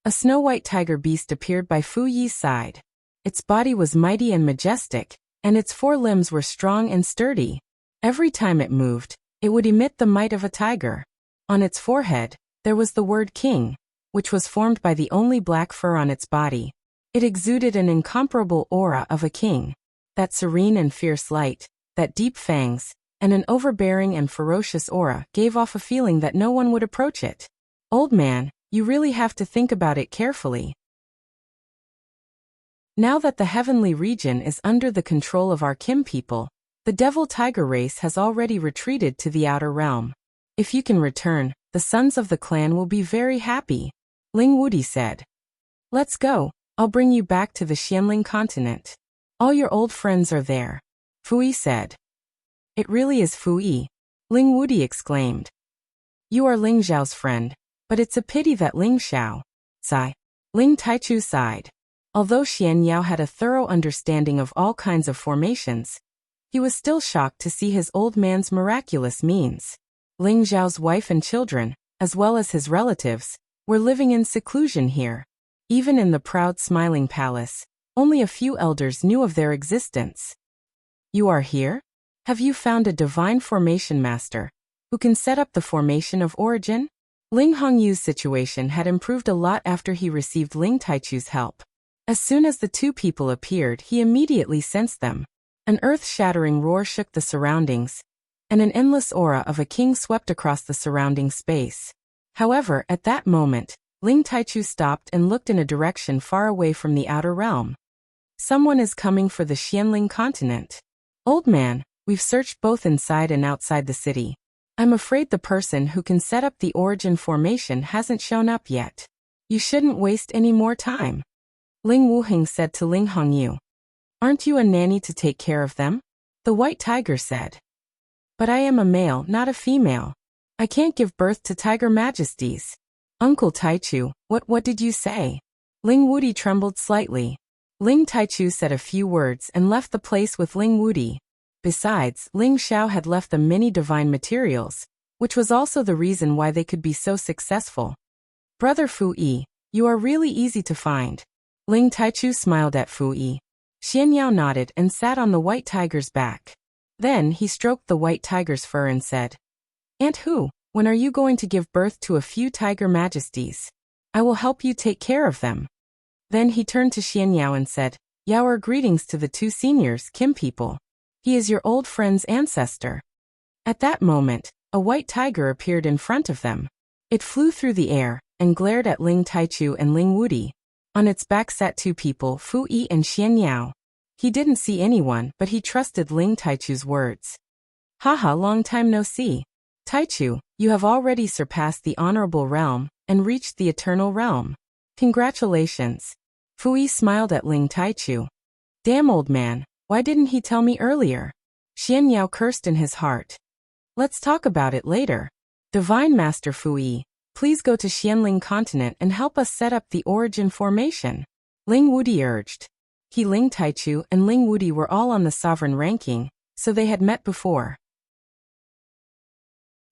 A snow-white tiger beast appeared by Fu Yi's side. Its body was mighty and majestic, and its 4 limbs were strong and sturdy. Every time it moved, it would emit the might of a tiger. On its forehead, there was the word king, which was formed by the only black fur on its body. It exuded an incomparable aura of a king. That serene and fierce light, that deep fangs, and an overbearing and ferocious aura gave off a feeling that no one would approach it. "Old man, you really have to think about it carefully. Now that the heavenly region is under the control of our Kim people, the Devil Tiger race has already retreated to the outer realm. If you can return, the sons of the clan will be very happy," Ling Wudi said. "Let's go, I'll bring you back to the Xianling continent. All your old friends are there," Fu Yi said. "It really is Fu Yi," Ling Wudi exclaimed. "You are Ling Zhao's friend, but it's a pity that Ling Xiao." Sigh. Ling Taichu sighed. Although Xianyao had a thorough understanding of all kinds of formations, he was still shocked to see his old man's miraculous means. Ling Zhao's wife and children, as well as his relatives, We're living in seclusion here. Even in the proud smiling palace, only a few elders knew of their existence. You are here? Have you found a divine formation master who can set up the formation of origin? Ling Hongyu's situation had improved a lot after he received Ling Taichu's help. As soon as the two people appeared, he immediately sensed them. An earth-shattering roar shook the surroundings, and an endless aura of a king swept across the surrounding space. However, at that moment, Ling Taichu stopped and looked in a direction far away from the outer realm. Someone is coming for the Xianling continent. Old man, we've searched both inside and outside the city. I'm afraid the person who can set up the origin formation hasn't shown up yet. You shouldn't waste any more time. Ling Wuheng said to Ling Hongyu. Aren't you a nanny to take care of them? The white tiger said. But I am a male, not a female. I can't give birth to tiger majesties. Uncle Taichu, what did you say? Ling Wudi trembled slightly. Ling Taichu said a few words and left the place with Ling Wudi. Besides, Ling Xiao had left them many divine materials, which was also the reason why they could be so successful. Brother Fu Yi, you are really easy to find. Ling Taichu smiled at Fu Yi. Xian Yao nodded and sat on the white tiger's back. Then he stroked the white tiger's fur and said, Aunt Hu, when are you going to give birth to a few tiger majesties? I will help you take care of them. Then he turned to Xian Yao and said, Yaoer greetings to the two seniors, Kim people. He is your old friend's ancestor. At that moment, a white tiger appeared in front of them. It flew through the air and glared at Ling Taichu and Ling Wudi. On its back sat two people, Fu Yi and Xian Yao. He didn't see anyone, but he trusted Ling Taichu's words. Haha, long time no see. Taichu, you have already surpassed the honorable realm and reached the eternal realm. Congratulations. Fu Yi smiled at Ling Taichu. Damn old man. Why didn't he tell me earlier? Xian Yao cursed in his heart. Let's talk about it later. Divine Master Fu Yi, please go to Xianling continent and help us set up the origin formation. Ling Wudi urged. Ling Taichu and Ling Wudi were all on the sovereign ranking, so they had met before.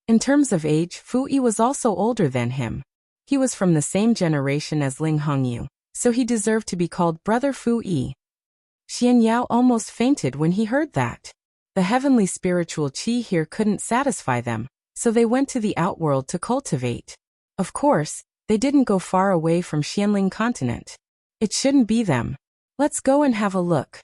In terms of age, Fu Yi was also older than him. He was from the same generation as Ling Hongyu, so he deserved to be called Brother Fu Yi. Xian Yao almost fainted when he heard that. The heavenly spiritual qi here couldn't satisfy them, so they went to the outworld to cultivate. Of course, they didn't go far away from Xianling continent. It shouldn't be them. Let's go and have a look.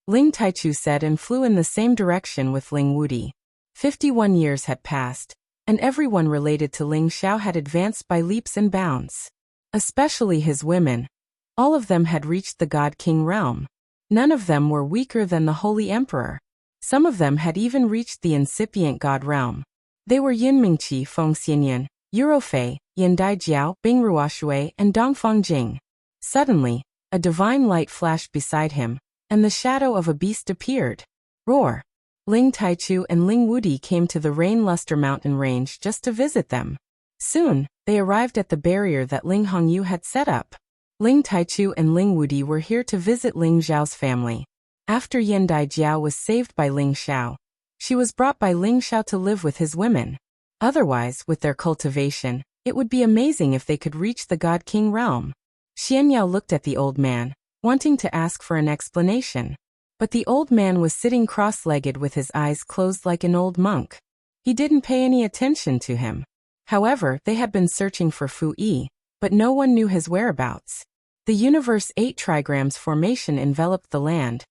Ling Taichu said and flew in the same direction with Ling Wudi. 51 years had passed, and everyone related to Ling Xiao had advanced by leaps and bounds. Especially his women. All of them had reached the God King realm. None of them were weaker than the Holy Emperor. Some of them had even reached the incipient God realm. They were Yin Mingqi, Feng Xianyan, Eurofei, Yin Daijiao, Bing Ruoshui, and Dongfang Jing. Suddenly, a divine light flashed beside him, and the shadow of a beast appeared. Roar! Ling Taichu and Ling Wudi came to the Rain Luster mountain range just to visit them. Soon, they arrived at the barrier that Ling Hongyu had set up. Ling Taichu and Ling Wudi were here to visit Ling Zhao's family. After Yin Daijiao was saved by Ling Xiao, she was brought by Ling Xiao to live with his women. Otherwise, with their cultivation, it would be amazing if they could reach the God King realm. Xian Yao looked at the old man, wanting to ask for an explanation. But the old man was sitting cross-legged with his eyes closed like an old monk. He didn't pay any attention to him. However, they had been searching for Fu Yi, but no one knew his whereabouts. The universe 8 trigrams formation enveloped the land,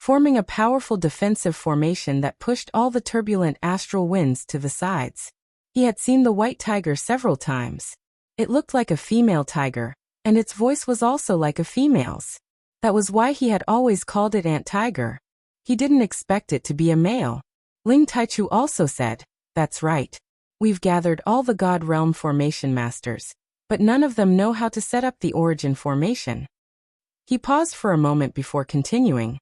forming a powerful defensive formation that pushed all the turbulent astral winds to the sides. He had seen the white tiger several times. It looked like a female tiger, and its voice was also like a female's. That was why he had always called it Aunt Tiger. He didn't expect it to be a male. Ling Taichu also said, That's right. We've gathered all the God Realm formation masters, but none of them know how to set up the origin formation. He paused for a moment before continuing.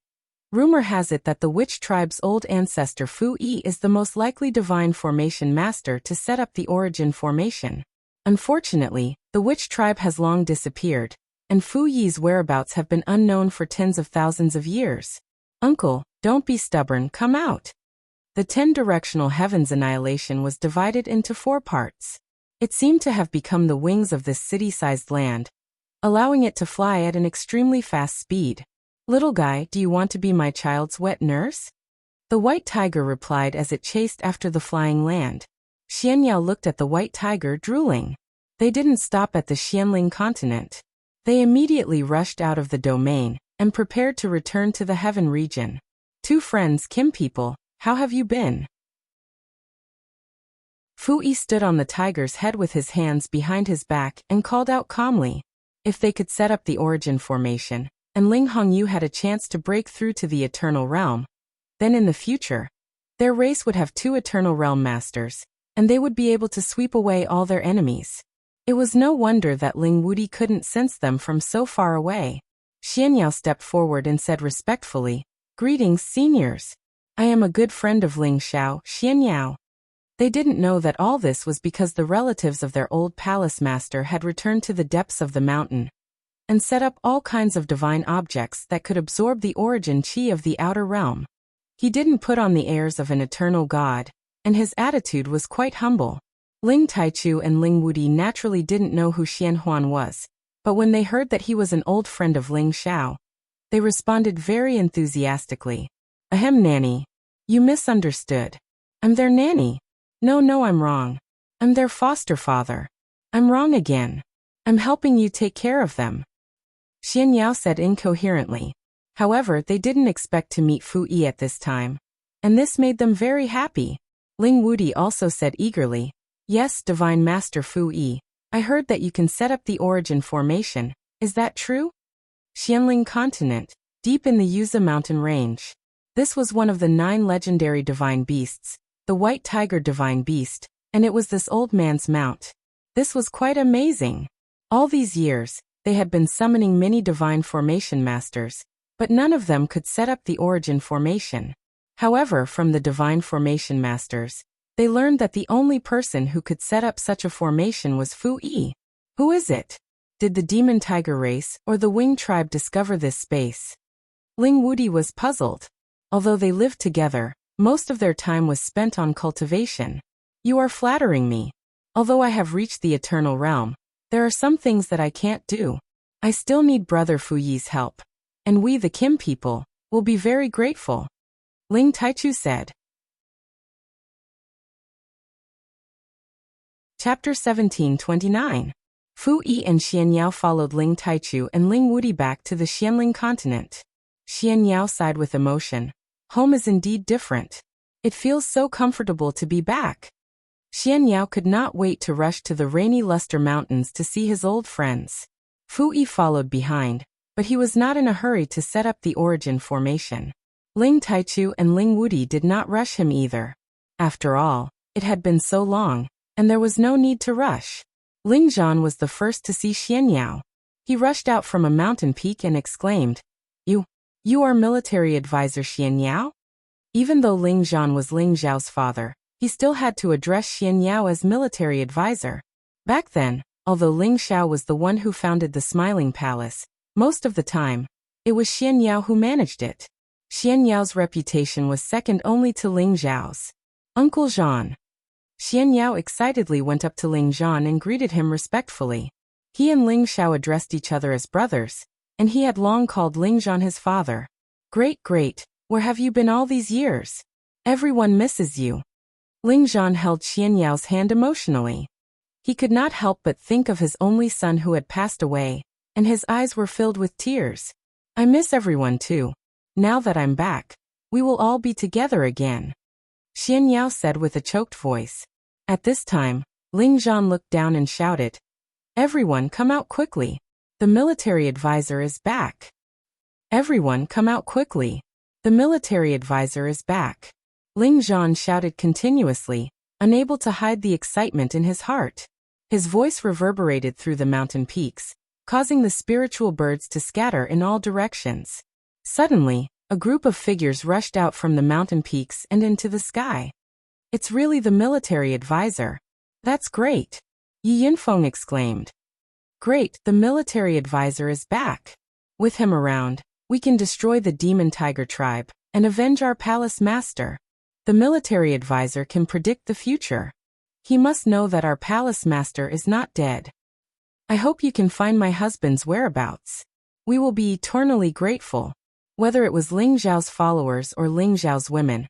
Rumor has it that the witch tribe's old ancestor Fu Yi is the most likely divine formation master to set up the origin formation. Unfortunately, the witch tribe has long disappeared, and Fu Yi's whereabouts have been unknown for tens of thousands of years. Uncle, don't be stubborn, come out. The 10-directional heavens annihilation was divided into 4 parts. It seemed to have become the wings of this city-sized land, allowing it to fly at an extremely fast speed. "Little guy, do you want to be my child's wet nurse?" The white tiger replied as it chased after the flying land. Xianyao looked at the white tiger, drooling. They didn't stop at the Xianling continent. They immediately rushed out of the domain and prepared to return to the heaven region. "Two friends, Kim people, how have you been?" Fu Yi stood on the tiger's head with his hands behind his back and called out calmly. If they could set up the origin formation, and Ling Hongyu had a chance to break through to the Eternal Realm, then in the future, their race would have 2 Eternal Realm Masters, and they would be able to sweep away all their enemies. It was no wonder that Ling Wudi couldn't sense them from so far away. Xianyao stepped forward and said respectfully, "Greetings, seniors. I am a good friend of Ling Xiao, Xianyao." They didn't know that all this was because the relatives of their old palace master had returned to the depths of the mountain and set up all kinds of divine objects that could absorb the origin chi of the outer realm. He didn't put on the airs of an eternal god, and his attitude was quite humble. Ling Taichu and Ling Wudi naturally didn't know who Xianhuan was, but when they heard that he was an old friend of Ling Xiao, they responded very enthusiastically. "Ahem, nanny. You misunderstood. I'm their nanny." No, I'm wrong. I'm their foster father." "I'm wrong again. I'm helping you take care of them," Xianyao said incoherently. However, they didn't expect to meet Fu Yi at this time, and this made them very happy. Ling Wudi also said eagerly, "Yes, Divine Master Fu Yi, I heard that you can set up the origin formation. Is that true?" Xianling Continent, deep in the Yuza mountain range. This was one of the 9 legendary divine beasts, the white tiger divine beast, and it was this old man's mount. This was quite amazing. All these years, they had been summoning many divine formation masters, but none of them could set up the origin formation. However, from the divine formation masters, they learned that the only person who could set up such a formation was Fu Yi. Who is it? Did the demon tiger race or the winged tribe discover this space? Ling Wudi was puzzled. Although they lived together, most of their time was spent on cultivation. "You are flattering me. Although I have reached the eternal realm, there are some things that I can't do. I still need Brother Fu Yi's help, and we the Kim people will be very grateful," Ling Taichu said. Chapter 1729. Fu Yi and Xianyao followed Ling Taichu and Ling Wudi back to the Xianling continent. Xianyao sighed with emotion. Home is indeed different. It feels so comfortable to be back. Xianyao could not wait to rush to the rainy Luster Mountains to see his old friends. Fu Yi followed behind, but he was not in a hurry to set up the origin formation. Ling Taichu and Ling Wudi did not rush him either. After all, it had been so long, and there was no need to rush. Ling Zhan was the first to see Xianyao. He rushed out from a mountain peak and exclaimed, You are military advisor Xianyao?" Even though Ling Zhan was Ling Zhao's father, he still had to address Xianyao as military advisor. Back then, although Ling Xiao was the one who founded the Smiling Palace, most of the time, it was Xianyao who managed it. Xianyao's reputation was second only to Ling Zhao's. "Uncle Zhan." Xianyao excitedly went up to Ling Zhan and greeted him respectfully. He and Ling Xiao addressed each other as brothers, and he had long called Ling Zhan his father. Great, where have you been all these years? Everyone misses you." Ling Zhan held Xianyao's hand emotionally. He could not help but think of his only son who had passed away, and his eyes were filled with tears. "I miss everyone too. Now that I'm back, we will all be together again," Xianyao said with a choked voice. At this time, Ling Zhan looked down and shouted, "Everyone come out quickly. The military advisor is back. Everyone come out quickly. The military advisor is back." Ling Zhan shouted continuously, unable to hide the excitement in his heart. His voice reverberated through the mountain peaks, causing the spiritual birds to scatter in all directions. Suddenly, a group of figures rushed out from the mountain peaks and into the sky. "It's really the military advisor. That's great," Yi Yinfeng exclaimed. "Great, the military advisor is back. With him around, we can destroy the demon tiger tribe and avenge our palace master. The military advisor can predict the future. He must know that our palace master is not dead. I hope you can find my husband's whereabouts. We will be eternally grateful." Whether it was Ling Zhao's followers or Ling Zhao's women,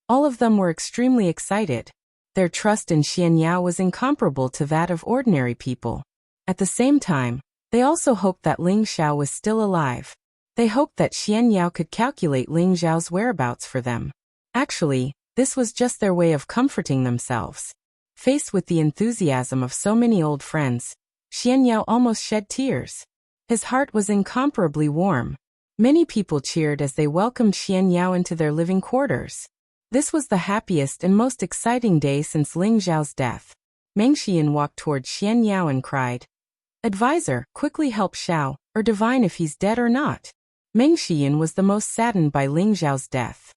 all of them were extremely excited. Their trust in Xian Yao was incomparable to that of ordinary people. At the same time, they also hoped that Ling Xiao was still alive. They hoped that Xian Yao could calculate Ling Zhao's whereabouts for them. Actually, this was just their way of comforting themselves. Faced with the enthusiasm of so many old friends, Xian Yao almost shed tears. His heart was incomparably warm. Many people cheered as they welcomed Xian Yao into their living quarters. This was the happiest and most exciting day since Ling Zhao's death. Meng Xian walked toward Xian Yao and cried, "Advisor, quickly help Xiao, or divine if he's dead or not." Meng Xian was the most saddened by Ling Zhao's death.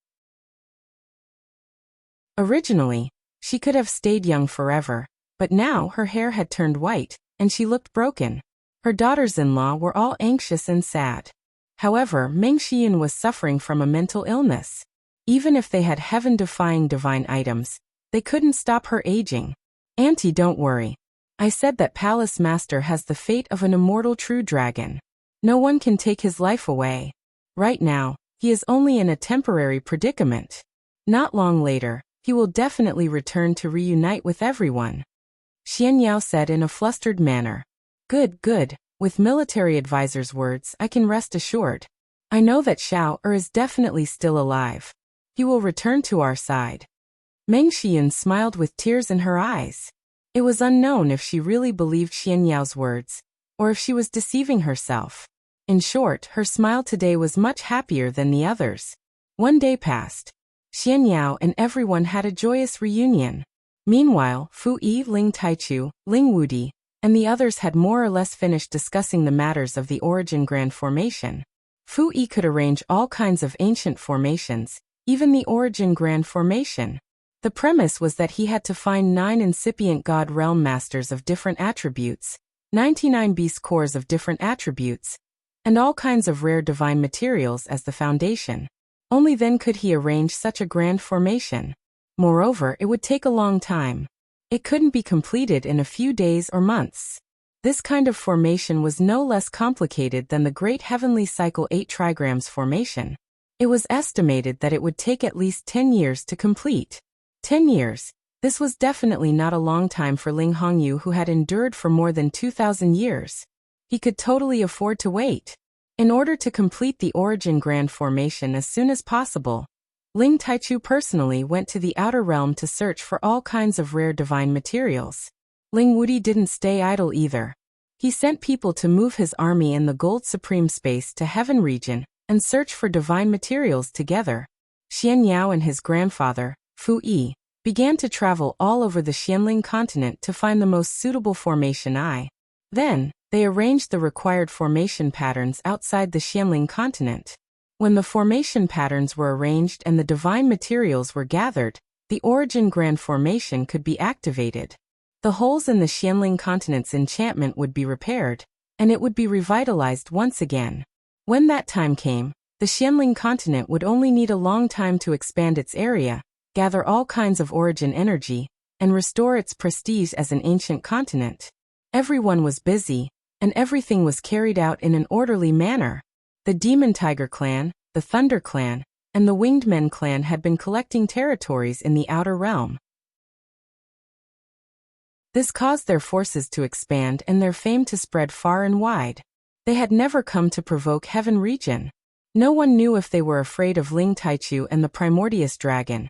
Originally, she could have stayed young forever, but now her hair had turned white, and she looked broken. Her daughters-in-law were all anxious and sad. However, Meng Xian was suffering from a mental illness. Even if they had heaven-defying divine items, they couldn't stop her aging. "Auntie, don't worry. I said that Palace Master has the fate of an immortal true dragon. No one can take his life away. Right now, he is only in a temporary predicament. Not long later, he will definitely return to reunite with everyone," Xian Yao said in a flustered manner. Good, good. With military advisor's words, I can rest assured. I know that Xiao is definitely still alive. He will return to our side." Meng Xian smiled with tears in her eyes. It was unknown if she really believed Xian Yao's words, or if she was deceiving herself. In short, her smile today was much happier than the others. One day passed. Xian Yao and everyone had a joyous reunion. Meanwhile, Fu Yi, Ling Taichu, Ling Wudi, and the others had more or less finished discussing the matters of the Origin Grand Formation. Fu Yi could arrange all kinds of ancient formations, even the Origin Grand Formation. The premise was that he had to find 9 incipient God Realm Masters of different attributes, 99 beast cores of different attributes, and all kinds of rare divine materials as the foundation. Only then could he arrange such a grand formation. Moreover, it would take a long time. It couldn't be completed in a few days or months. This kind of formation was no less complicated than the Great Heavenly Cycle 8 Trigrams formation. It was estimated that it would take at least 10 years to complete. 10 years. This was definitely not a long time for Ling Hongyu, who had endured for more than 2,000 years. He could totally afford to wait. In order to complete the Origin Grand Formation as soon as possible, Ling Taichu personally went to the outer realm to search for all kinds of rare divine materials. Ling Wudi didn't stay idle either. He sent people to move his army in the Gold Supreme Space to Heaven region and search for divine materials together. Xian Yao and his grandfather, Fu Yi, began to travel all over the Xianling continent to find the most suitable formation. Then, they arranged the required formation patterns outside the Xianling continent. When the formation patterns were arranged and the divine materials were gathered, the Origin Grand Formation could be activated. The holes in the Xianling continent's enchantment would be repaired, and it would be revitalized once again. When that time came, the Xianling continent would only need a long time to expand its area, gather all kinds of origin energy, and restore its prestige as an ancient continent. Everyone was busy, and everything was carried out in an orderly manner. The Demon Tiger clan, the Thunder clan, and the Winged Men clan had been collecting territories in the outer realm. This caused their forces to expand and their fame to spread far and wide. They had never come to provoke Heaven region. No one knew if they were afraid of Ling Taichu and the Primordius dragon,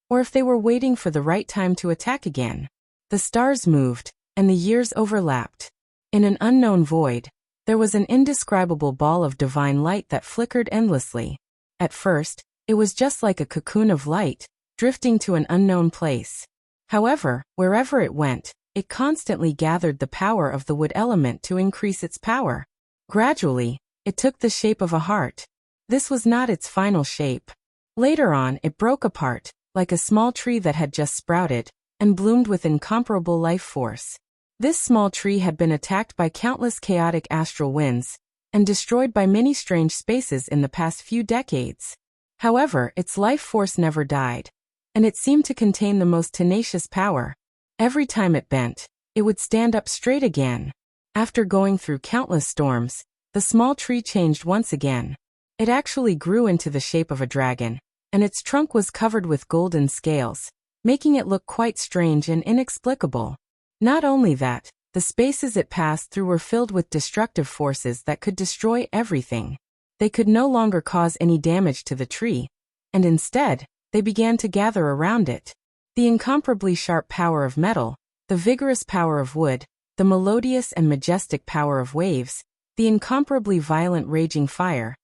or if they were waiting for the right time to attack again. The stars moved, and the years overlapped. In an unknown void, there was an indescribable ball of divine light that flickered endlessly. At first, it was just like a cocoon of light, drifting to an unknown place. However, wherever it went, it constantly gathered the power of the wood element to increase its power. Gradually, it took the shape of a heart. This was not its final shape. Later on, it broke apart, like a small tree that had just sprouted, and bloomed with incomparable life force. This small tree had been attacked by countless chaotic astral winds, and destroyed by many strange spaces in the past few decades. However, its life force never died, and it seemed to contain the most tenacious power. Every time it bent, it would stand up straight again. After going through countless storms, the small tree changed once again. It actually grew into the shape of a dragon, and its trunk was covered with golden scales, making it look quite strange and inexplicable. Not only that, the spaces it passed through were filled with destructive forces that could destroy everything. They could no longer cause any damage to the tree, and instead, they began to gather around it. The incomparably sharp power of metal, the vigorous power of wood, the melodious and majestic power of waves, the incomparably violent raging fire,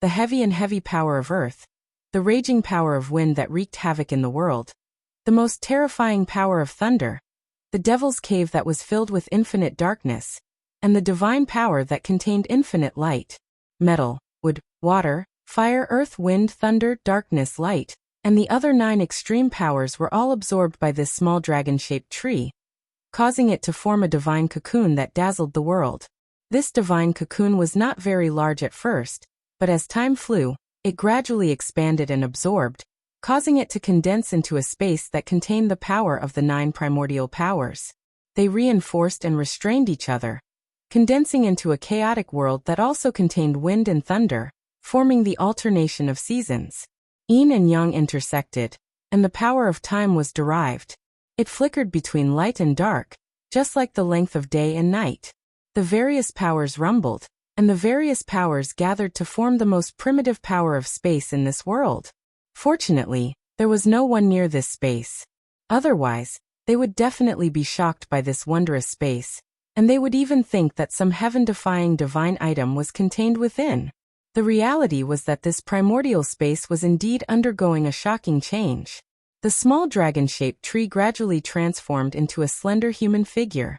the heavy power of earth, the raging power of wind that wreaked havoc in the world, the most terrifying power of thunder, the devil's cave that was filled with infinite darkness, and the divine power that contained infinite light. Metal, wood, water, fire, earth, wind, thunder, darkness, light, and the other 9 extreme powers were all absorbed by this small dragon-shaped tree, causing it to form a divine cocoon that dazzled the world. This divine cocoon was not very large at first, but as time flew, it gradually expanded and absorbed, causing it to condense into a space that contained the power of the 9 primordial powers. They reinforced and restrained each other, condensing into a chaotic world that also contained wind and thunder, forming the alternation of seasons. Yin and yang intersected, and the power of time was derived. It flickered between light and dark, just like the length of day and night. The various powers rumbled, and the various powers gathered to form the most primitive power of space in this world. Fortunately, there was no one near this space. Otherwise, they would definitely be shocked by this wondrous space, and they would even think that some heaven-defying divine item was contained within. The reality was that this primordial space was indeed undergoing a shocking change. The small dragon-shaped tree gradually transformed into a slender human figure.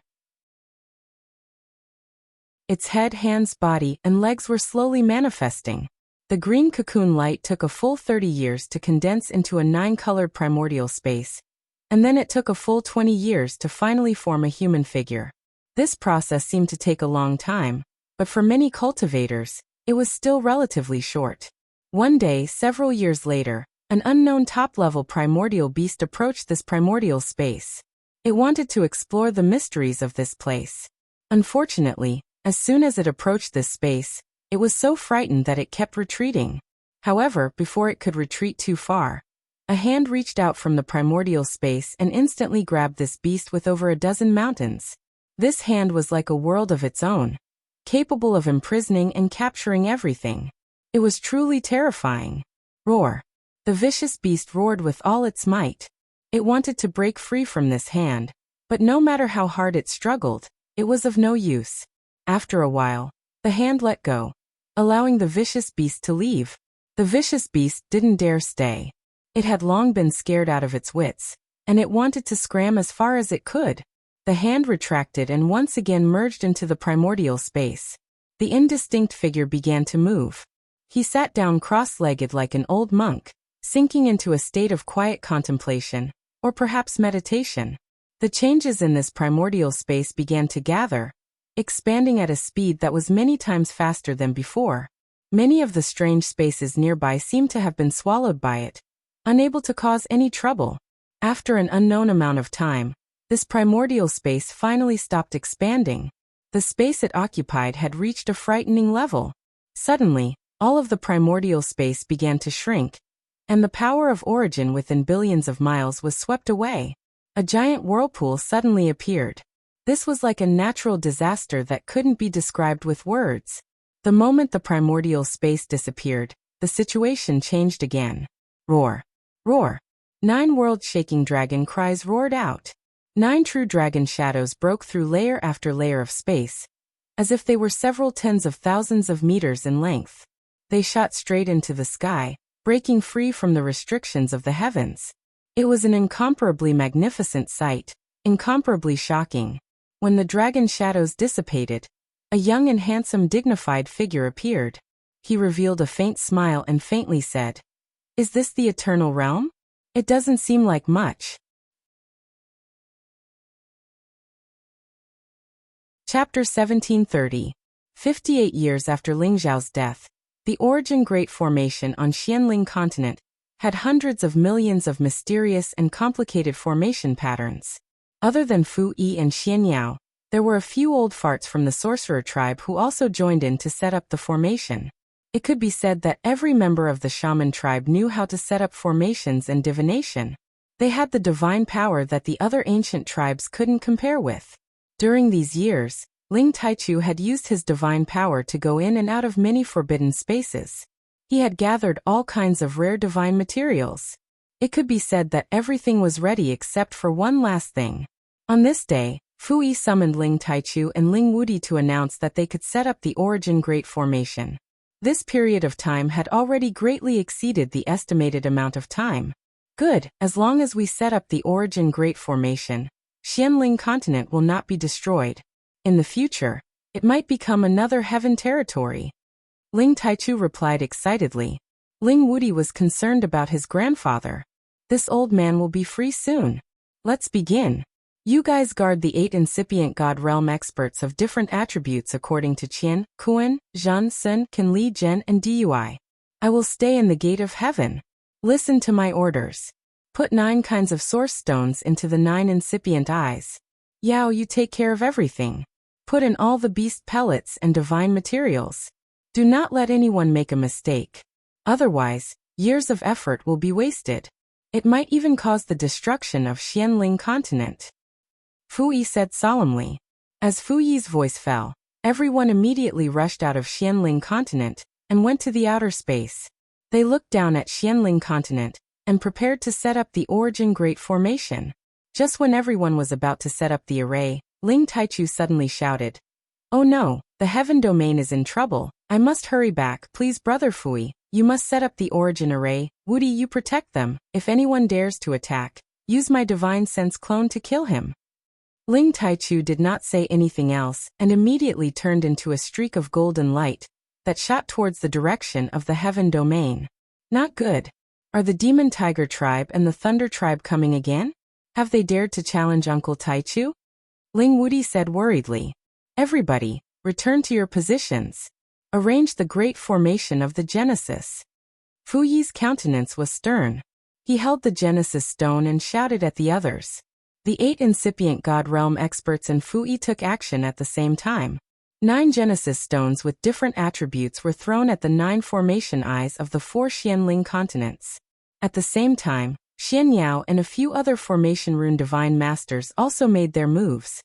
Its head, hands, body, and legs were slowly manifesting. The green cocoon light took a full 30 years to condense into a 9-colored primordial space, and then it took a full 20 years to finally form a human figure. This process seemed to take a long time, but for many cultivators, it was still relatively short. One day, several years later, an unknown top-level primordial beast approached this primordial space. It wanted to explore the mysteries of this place. Unfortunately, as soon as it approached this space, it was so frightened that it kept retreating. However, before it could retreat too far, a hand reached out from the primordial space and instantly grabbed this beast with over a dozen mountains. This hand was like a world of its own, capable of imprisoning and capturing everything. It was truly terrifying. Roar! The vicious beast roared with all its might. It wanted to break free from this hand, but no matter how hard it struggled, it was of no use. After a while, the hand let go, allowing the vicious beast to leave. The vicious beast didn't dare stay. It had long been scared out of its wits, and it wanted to scram as far as it could. The hand retracted and once again merged into the primordial space. The indistinct figure began to move. He sat down cross-legged like an old monk, sinking into a state of quiet contemplation, or perhaps meditation. The changes in this primordial space began to gather, expanding at a speed that was many times faster than before. Many of the strange spaces nearby seemed to have been swallowed by it, unable to cause any trouble. After an unknown amount of time, this primordial space finally stopped expanding. The space it occupied had reached a frightening level. Suddenly, all of the primordial space began to shrink, and the power of origin within billions of miles was swept away. A giant whirlpool suddenly appeared. This was like a natural disaster that couldn't be described with words. The moment the primordial space disappeared, the situation changed again. Roar! Roar! 9 world-shaking dragon cries roared out. 9 true dragon shadows broke through layer after layer of space, as if they were several tens of thousands of meters in length. They shot straight into the sky, breaking free from the restrictions of the heavens. It was an incomparably magnificent sight, incomparably shocking. When the dragon shadows dissipated, a young and handsome dignified figure appeared. He revealed a faint smile and faintly said, "Is this the eternal realm? It doesn't seem like much." Chapter 1730. 58 years after Lingzhao's death, the Origin Great Formation on Xianling continent had hundreds of millions of mysterious and complicated formation patterns. Other than Fu Yi and Xian Yao, there were a few old farts from the sorcerer tribe who also joined in to set up the formation. It could be said that every member of the shaman tribe knew how to set up formations and divination. They had the divine power that the other ancient tribes couldn't compare with. During these years, Ling Taichu had used his divine power to go in and out of many forbidden spaces. He had gathered all kinds of rare divine materials. It could be said that everything was ready except for one last thing. On this day, Fu Yi summoned Ling Taichu and Ling Wudi to announce that they could set up the Origin Great Formation. This period of time had already greatly exceeded the estimated amount of time. Good, as long as we set up the Origin Great Formation, Xianling continent will not be destroyed. In the future, it might become another heaven territory. Ling Taichu replied excitedly. Ling Wudi was concerned about his grandfather. This old man will be free soon. Let's begin. You guys guard the 8 incipient God realm experts of different attributes according to Qian, Kuan, Zhan, Sun, Kan Li, Zhen, and Dui. I will stay in the gate of heaven. Listen to my orders. Put 9 kinds of source stones into the 9 incipient eyes. Yao, you take care of everything. Put in all the beast pellets and divine materials. Do not let anyone make a mistake. Otherwise, years of effort will be wasted. It might even cause the destruction of Xianling continent. Fu Yi said solemnly. As Fu Yi's voice fell, everyone immediately rushed out of Xianling continent and went to the outer space. They looked down at Xianling continent and prepared to set up the Origin Great Formation. Just when everyone was about to set up the array, Ling Taichu suddenly shouted, "Oh no, the heaven domain is in trouble. I must hurry back. Please, Brother Fu Yi, you must set up the Origin array. Wudi, you protect them. If anyone dares to attack, use my divine sense clone to kill him." Ling Taichu did not say anything else and immediately turned into a streak of golden light that shot towards the direction of the heaven domain. Not good. Are the Demon Tiger tribe and the Thunder tribe coming again? Have they dared to challenge Uncle Taichu? Ling Wudi said worriedly. Everybody, return to your positions. Arrange the great formation of the Genesis. Fu Yi's countenance was stern. He held the Genesis stone and shouted at the others. The 8 incipient God realm experts and Fu Yi took action at the same time. 9 Genesis stones with different attributes were thrown at the 9 formation eyes of the 4 Xianling continents. At the same time, Xian Yao and a few other formation rune divine masters also made their moves.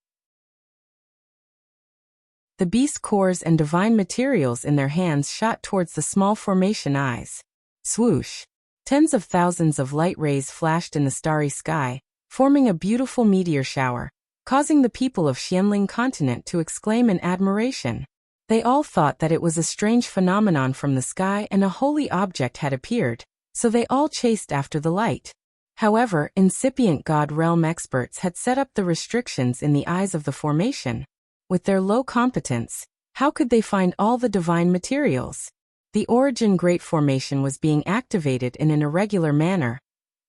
The beast cores and divine materials in their hands shot towards the small formation eyes. Swoosh! Tens of thousands of light rays flashed in the starry sky, forming a beautiful meteor shower, causing the people of Xianling continent to exclaim in admiration. They all thought that it was a strange phenomenon from the sky and a holy object had appeared, so they all chased after the light. However, incipient God realm experts had set up the restrictions in the eyes of the formation. With their low competence, how could they find all the divine materials? The Origin Great Formation was being activated in an irregular manner,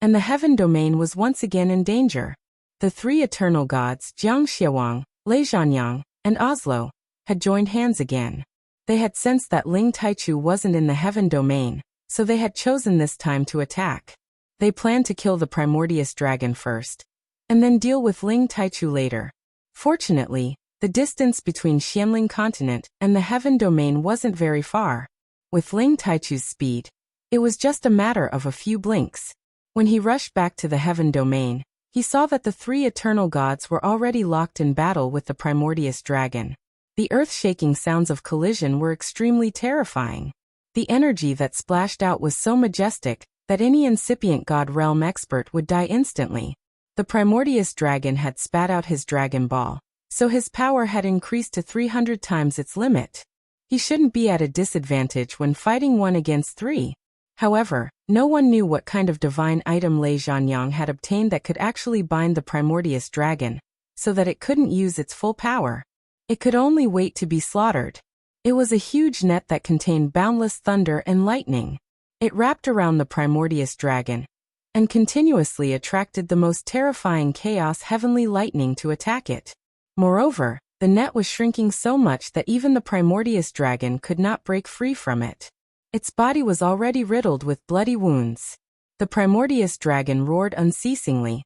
and the heaven domain was once again in danger. The 3 eternal gods, Jiang Xiawang, Lei Zhanyang, and Oslo, had joined hands again. They had sensed that Ling Taichu wasn't in the heaven domain, so they had chosen this time to attack. They planned to kill the primordious dragon first, and then deal with Ling Taichu later. Fortunately, the distance between Xianling continent and the heaven domain wasn't very far. With Ling Taichu's speed, it was just a matter of a few blinks. When he rushed back to the heaven domain, he saw that the 3 eternal gods were already locked in battle with the primordious dragon. The earth-shaking sounds of collision were extremely terrifying. The energy that splashed out was so majestic that any incipient God realm expert would die instantly. The primordious dragon had spat out his dragon ball, so his power had increased to 300 times its limit. He shouldn't be at a disadvantage when fighting 1 against 3. However, no one knew what kind of divine item Lei Zhanyang had obtained that could actually bind the primordious dragon, so that it couldn't use its full power. It could only wait to be slaughtered. It was a huge net that contained boundless thunder and lightning. It wrapped around the primordious dragon, and continuously attracted the most terrifying chaos heavenly lightning to attack it. Moreover, the net was shrinking so much that even the primordious dragon could not break free from it. Its body was already riddled with bloody wounds. The primordious dragon roared unceasingly.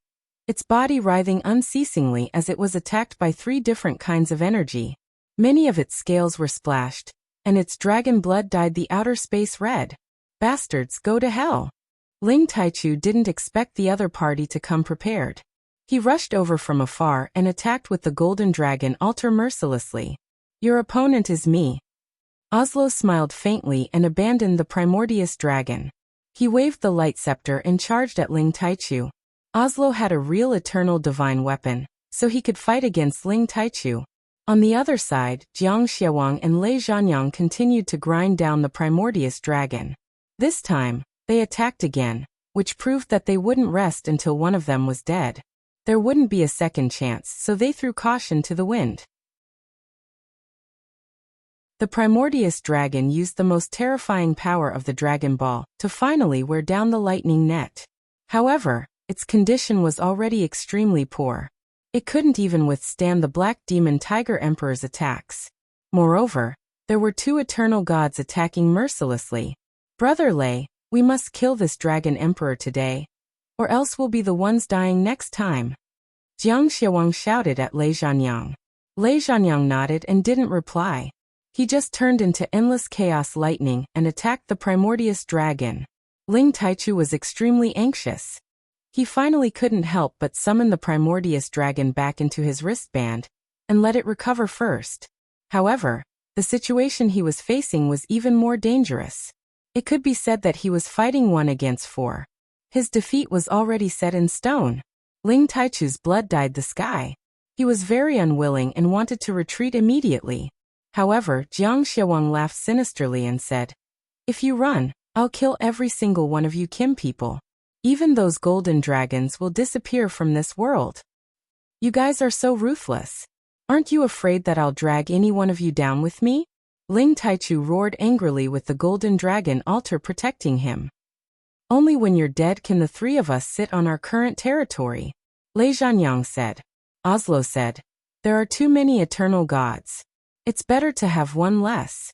its body writhing unceasingly as it was attacked by 3 different kinds of energy. Many of its scales were splashed, and its dragon blood dyed the outer space red. Bastards, go to hell! Ling Taichu didn't expect the other party to come prepared. He rushed over from afar and attacked with the golden dragon altar mercilessly. Your opponent is me. Oslo smiled faintly and abandoned the primordious dragon. He waved the light scepter and charged at Ling Taichu. Oslo had a real eternal divine weapon, so he could fight against Ling Taichu. On the other side, Jiang Xiaowang and Lei Zhanyang continued to grind down the primordious dragon. This time, they attacked again, which proved that they wouldn't rest until one of them was dead. There wouldn't be a second chance, so they threw caution to the wind. The primordious dragon used the most terrifying power of the Dragon Ball to finally wear down the lightning net. However, its condition was already extremely poor. It couldn't even withstand the Black Demon Tiger Emperor's attacks. Moreover, there were 2 eternal gods attacking mercilessly. Brother Lei, we must kill this Dragon Emperor today, or else we'll be the ones dying next time. Jiang Xiaowang shouted at Lei Zhanyang. Lei Zhanyang nodded and didn't reply. He just turned into endless chaos lightning and attacked the primordious dragon. Ling Taichu was extremely anxious. He finally couldn't help but summon the primordious dragon back into his wristband and let it recover first. However, the situation he was facing was even more dangerous. It could be said that he was fighting 1 against 4. His defeat was already set in stone. Ling Taichu's blood dyed the sky. He was very unwilling and wanted to retreat immediately. However, Jiang Xiaowang laughed sinisterly and said, "If you run, I'll kill every single one of you Kim people. Even those golden dragons will disappear from this world. You guys are so ruthless. Aren't you afraid that I'll drag any one of you down with me?" Ling Taichu roared angrily with the golden dragon altar protecting him. "Only when you're dead can the 3 of us sit on our current territory," Lei Zhanyang said. Oslo said, "There are too many eternal gods. It's better to have 1 less."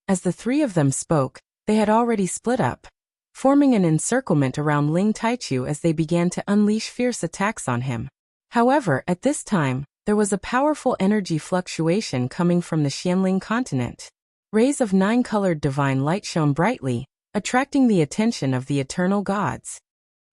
As the 3 of them spoke, they had already split up, forming an encirclement around Ling Taichu as they began to unleash fierce attacks on him. However, at this time, there was a powerful energy fluctuation coming from the Xianling continent. Rays of 9-colored divine light shone brightly, attracting the attention of the eternal gods.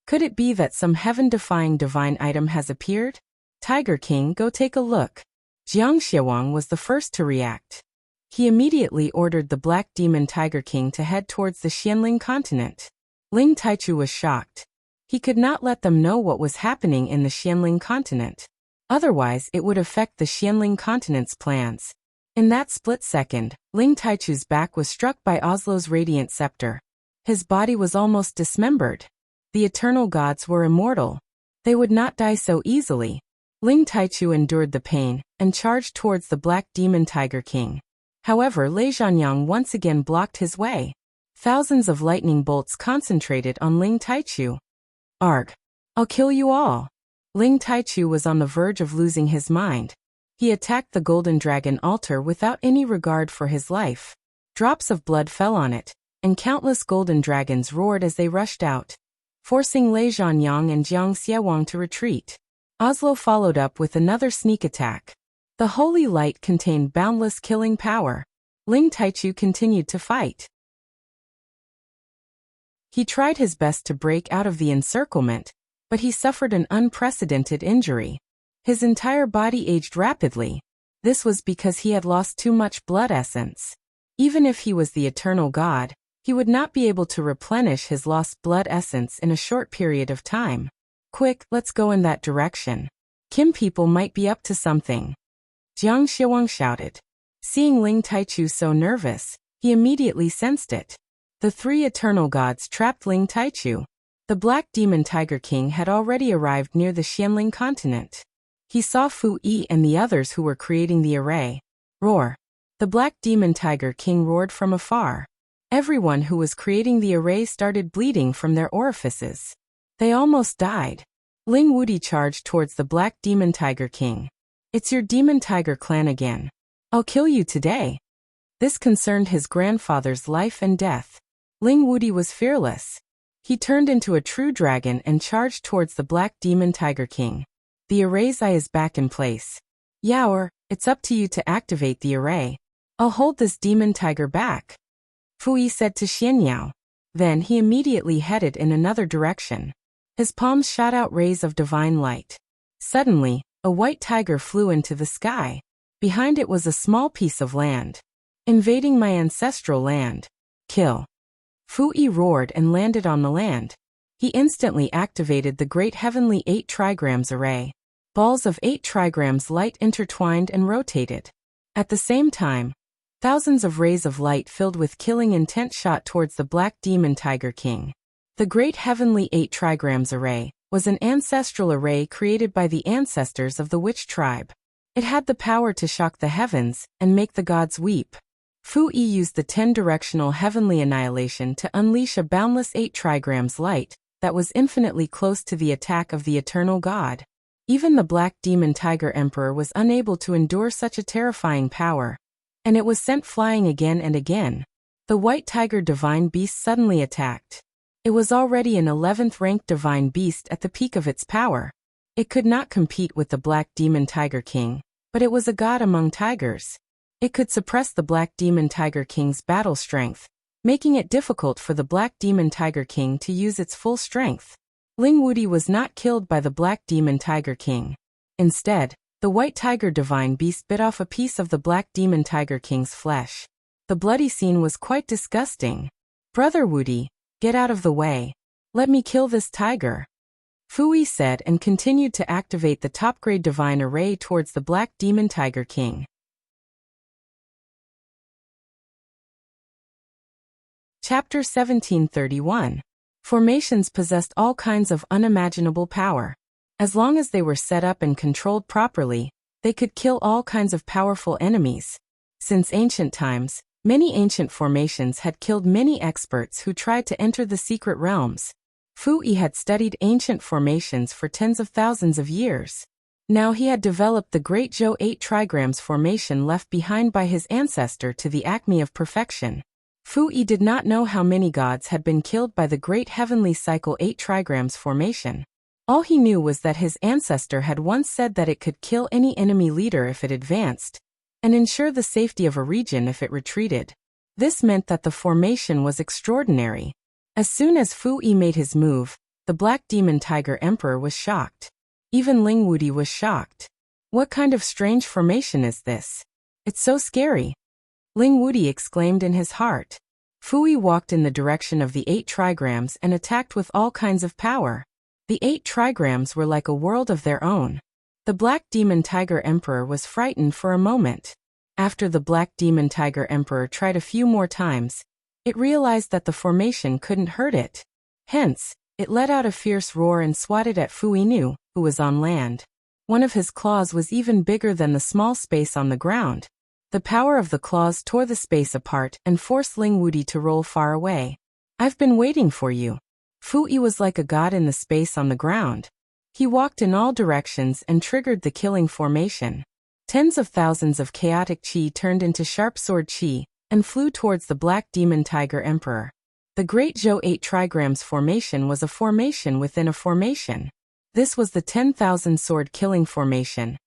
Could it be that some heaven-defying divine item has appeared? Tiger King, go take a look. Jiang Xiaowang was the first to react. He immediately ordered the Black Demon Tiger King to head towards the Xianling continent. Ling Taichu was shocked. He could not let them know what was happening in the Xianling continent. Otherwise, it would affect the Xianling continent's plans. In that split second, Ling Taichu's back was struck by Oslo's radiant scepter. His body was almost dismembered. The eternal gods were immortal. They would not die so easily. Ling Taichu endured the pain and charged towards the Black Demon Tiger King. However, Lei Zhanyang once again blocked his way. Thousands of lightning bolts concentrated on Ling Taichu. "Arg! I'll kill you all!" Ling Taichu was on the verge of losing his mind. He attacked the golden dragon altar without any regard for his life. Drops of blood fell on it, and countless golden dragons roared as they rushed out, forcing Lei Zhanyang and Jiang Xiaowang to retreat. Oslo followed up with another sneak attack. The holy light contained boundless killing power. Ling Taichu continued to fight. He tried his best to break out of the encirclement, but he suffered an unprecedented injury. His entire body aged rapidly. This was because he had lost too much blood essence. Even if he was the eternal god, he would not be able to replenish his lost blood essence in a short period of time. "Quick, let's go in that direction. Kim people might be up to something," Jiang Xiaowang shouted. Seeing Ling Taichu so nervous, he immediately sensed it. The 3 eternal gods trapped Ling Taichu. The Black Demon Tiger King had already arrived near the Xianling continent. He saw Fu Yi and the others who were creating the array. Roar! The Black Demon Tiger King roared from afar. Everyone who was creating the array started bleeding from their orifices. They almost died. Ling Wudi charged towards the Black Demon Tiger King. "It's your Demon Tiger clan again. I'll kill you today." This concerned his grandfather's life and death. Ling Wudi was fearless. He turned into a true dragon and charged towards the Black Demon Tiger King. The array's eye is back in place. Yaoer, it's up to you to activate the array. I'll hold this demon tiger back, Fu Yi said to Xianyao. Then he immediately headed in another direction. His palms shot out rays of divine light. Suddenly, a white tiger flew into the sky. Behind it was a small piece of land. Invading my ancestral land. Kill. Fu Yi roared and landed on the land. He instantly activated the great heavenly 8 trigrams array. Balls of 8 trigrams light intertwined and rotated. At the same time, thousands of rays of light filled with killing intent shot towards the Black Demon Tiger King. The great heavenly 8 trigrams array was an ancestral array created by the ancestors of the witch tribe. It had the power to shock the heavens and make the gods weep. Fu Yi used the 10-directional heavenly annihilation to unleash a boundless 8 trigrams light that was infinitely close to the attack of the eternal god. Even the Black Demon Tiger Emperor was unable to endure such a terrifying power, and it was sent flying again and again. The White Tiger Divine Beast suddenly attacked. It was already an 11th-ranked Divine Beast at the peak of its power. It could not compete with the Black Demon Tiger King, but it was a god among tigers. It could suppress the Black Demon Tiger King's battle strength, making it difficult for the Black Demon Tiger King to use its full strength. Ling Wuti was not killed by the Black Demon Tiger King. Instead, the White Tiger Divine Beast bit off a piece of the Black Demon Tiger King's flesh. The bloody scene was quite disgusting. Brother Wuti, get out of the way. Let me kill this tiger, Fu Yi said and continued to activate the top-grade divine array towards the Black Demon Tiger King. Chapter 1731. Formations possessed all kinds of unimaginable power. As long as they were set up and controlled properly, they could kill all kinds of powerful enemies. Since ancient times, many ancient formations had killed many experts who tried to enter the secret realms. Fu Yi had studied ancient formations for tens of thousands of years. Now he had developed the Great Zhou 8 trigrams formation left behind by his ancestor to the acme of perfection. Fu Yi did not know how many gods had been killed by the Great Heavenly Cycle 8 trigrams formation. All he knew was that his ancestor had once said that it could kill any enemy leader if it advanced, and ensure the safety of a region if it retreated. This meant that the formation was extraordinary. As soon as Fu Yi made his move, the Black Demon Tiger Emperor was shocked. Even Ling Wuti was shocked. What kind of strange formation is this? It's so scary, Ling Wuti exclaimed in his heart. Fu Yi walked in the direction of the 8 trigrams and attacked with all kinds of power. The 8 trigrams were like a world of their own. The Black Demon Tiger Emperor was frightened for a moment. After the Black Demon Tiger Emperor tried a few more times, it realized that the formation couldn't hurt it. Hence, it let out a fierce roar and swatted at Fu Yi, who was on land. One of his claws was even bigger than the small space on the ground. The power of the claws tore the space apart and forced Ling Wuti to roll far away. I've been waiting for you. Fu Yi was like a god in the space on the ground. He walked in all directions and triggered the killing formation. Tens of thousands of chaotic chi turned into sharp sword chi and flew towards the Black Demon Tiger Emperor. The Great Zhou 8 trigrams formation was a formation within a formation. This was the 10,000 sword killing formation,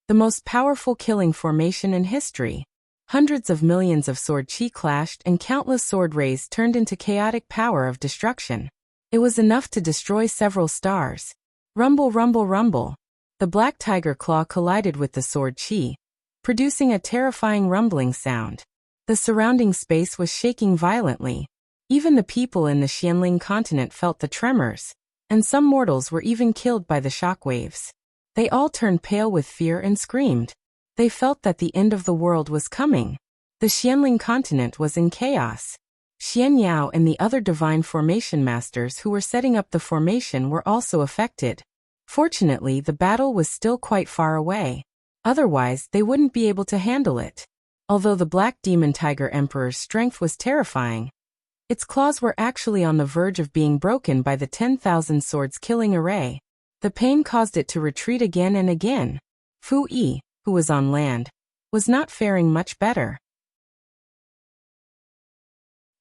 the most powerful killing formation in history. Hundreds of millions of sword chi clashed and countless sword rays turned into chaotic power of destruction. It was enough to destroy several stars. Rumble, rumble, rumble. The black tiger claw collided with the sword chi, producing a terrifying rumbling sound. The surrounding space was shaking violently. Even the people in the Xianling continent felt the tremors, and some mortals were even killed by the shockwaves. They all turned pale with fear and screamed. They felt that the end of the world was coming. The Xianling continent was in chaos. Xian Yao and the other divine formation masters who were setting up the formation were also affected. Fortunately, the battle was still quite far away. Otherwise, they wouldn't be able to handle it. Although the Black Demon Tiger Emperor's strength was terrifying, its claws were actually on the verge of being broken by the 10,000 swords killing array. The pain caused it to retreat again and again. Fu Yi, who was on land, was not faring much better.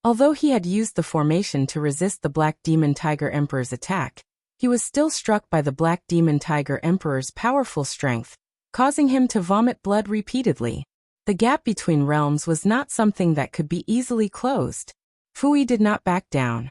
Although he had used the formation to resist the Black Demon Tiger Emperor's attack, he was still struck by the Black Demon Tiger Emperor's powerful strength, causing him to vomit blood repeatedly. The gap between realms was not something that could be easily closed. Fui did not back down.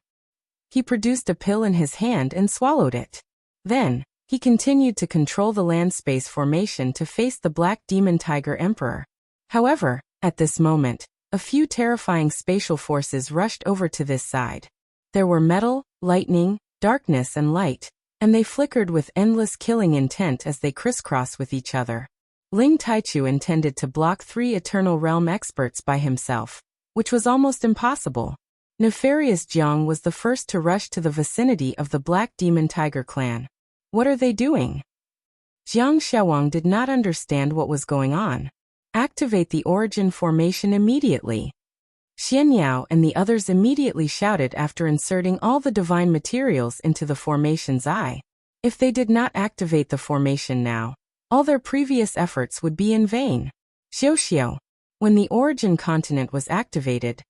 He produced a pill in his hand and swallowed it. Then, he continued to control the land space formation to face the Black Demon Tiger Emperor. However, at this moment, a few terrifying spatial forces rushed over to this side. There were metal, lightning, darkness and light, and they flickered with endless killing intent as they crisscrossed with each other. Ling Taichu intended to block 3 Eternal Realm experts by himself, which was almost impossible. Nefarious Jiang was the first to rush to the vicinity of the Black Demon Tiger clan. What are they doing? Jiang Xiaowang did not understand what was going on. Activate the origin formation immediately. Xian Yao and the others immediately shouted after inserting all the divine materials into the formation's eye. If they did not activate the formation now, all their previous efforts would be in vain. Xiao. When the origin continent was activated,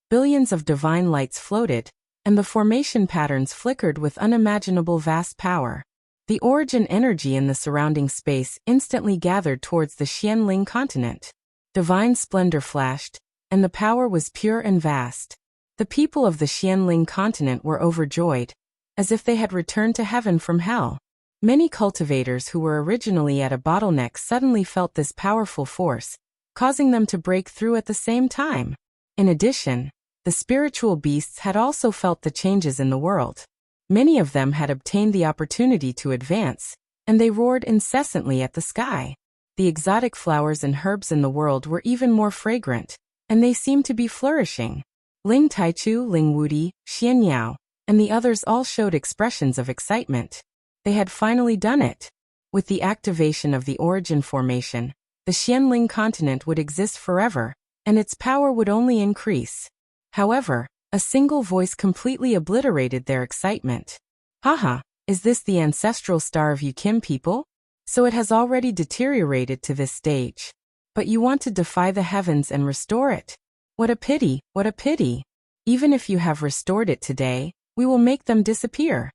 billions of divine lights floated, and the formation patterns flickered with unimaginable vast power. The origin energy in the surrounding space instantly gathered towards the Xianling continent. Divine splendor flashed, and the power was pure and vast. The people of the Xianling continent were overjoyed, as if they had returned to heaven from hell. Many cultivators who were originally at a bottleneck suddenly felt this powerful force, causing them to break through at the same time. In addition, the spiritual beasts had also felt the changes in the world. Many of them had obtained the opportunity to advance, and they roared incessantly at the sky. The exotic flowers and herbs in the world were even more fragrant, and they seemed to be flourishing. Ling Taichu, Ling Wudi, Xian Yao, and the others all showed expressions of excitement. They had finally done it. With the activation of the origin formation, the Xianling continent would exist forever, and its power would only increase. However, a single voice completely obliterated their excitement. Haha, is this the ancestral star of Yukim people? So it has already deteriorated to this stage. But you want to defy the heavens and restore it. What a pity, what a pity. Even if you have restored it today, we will make them disappear.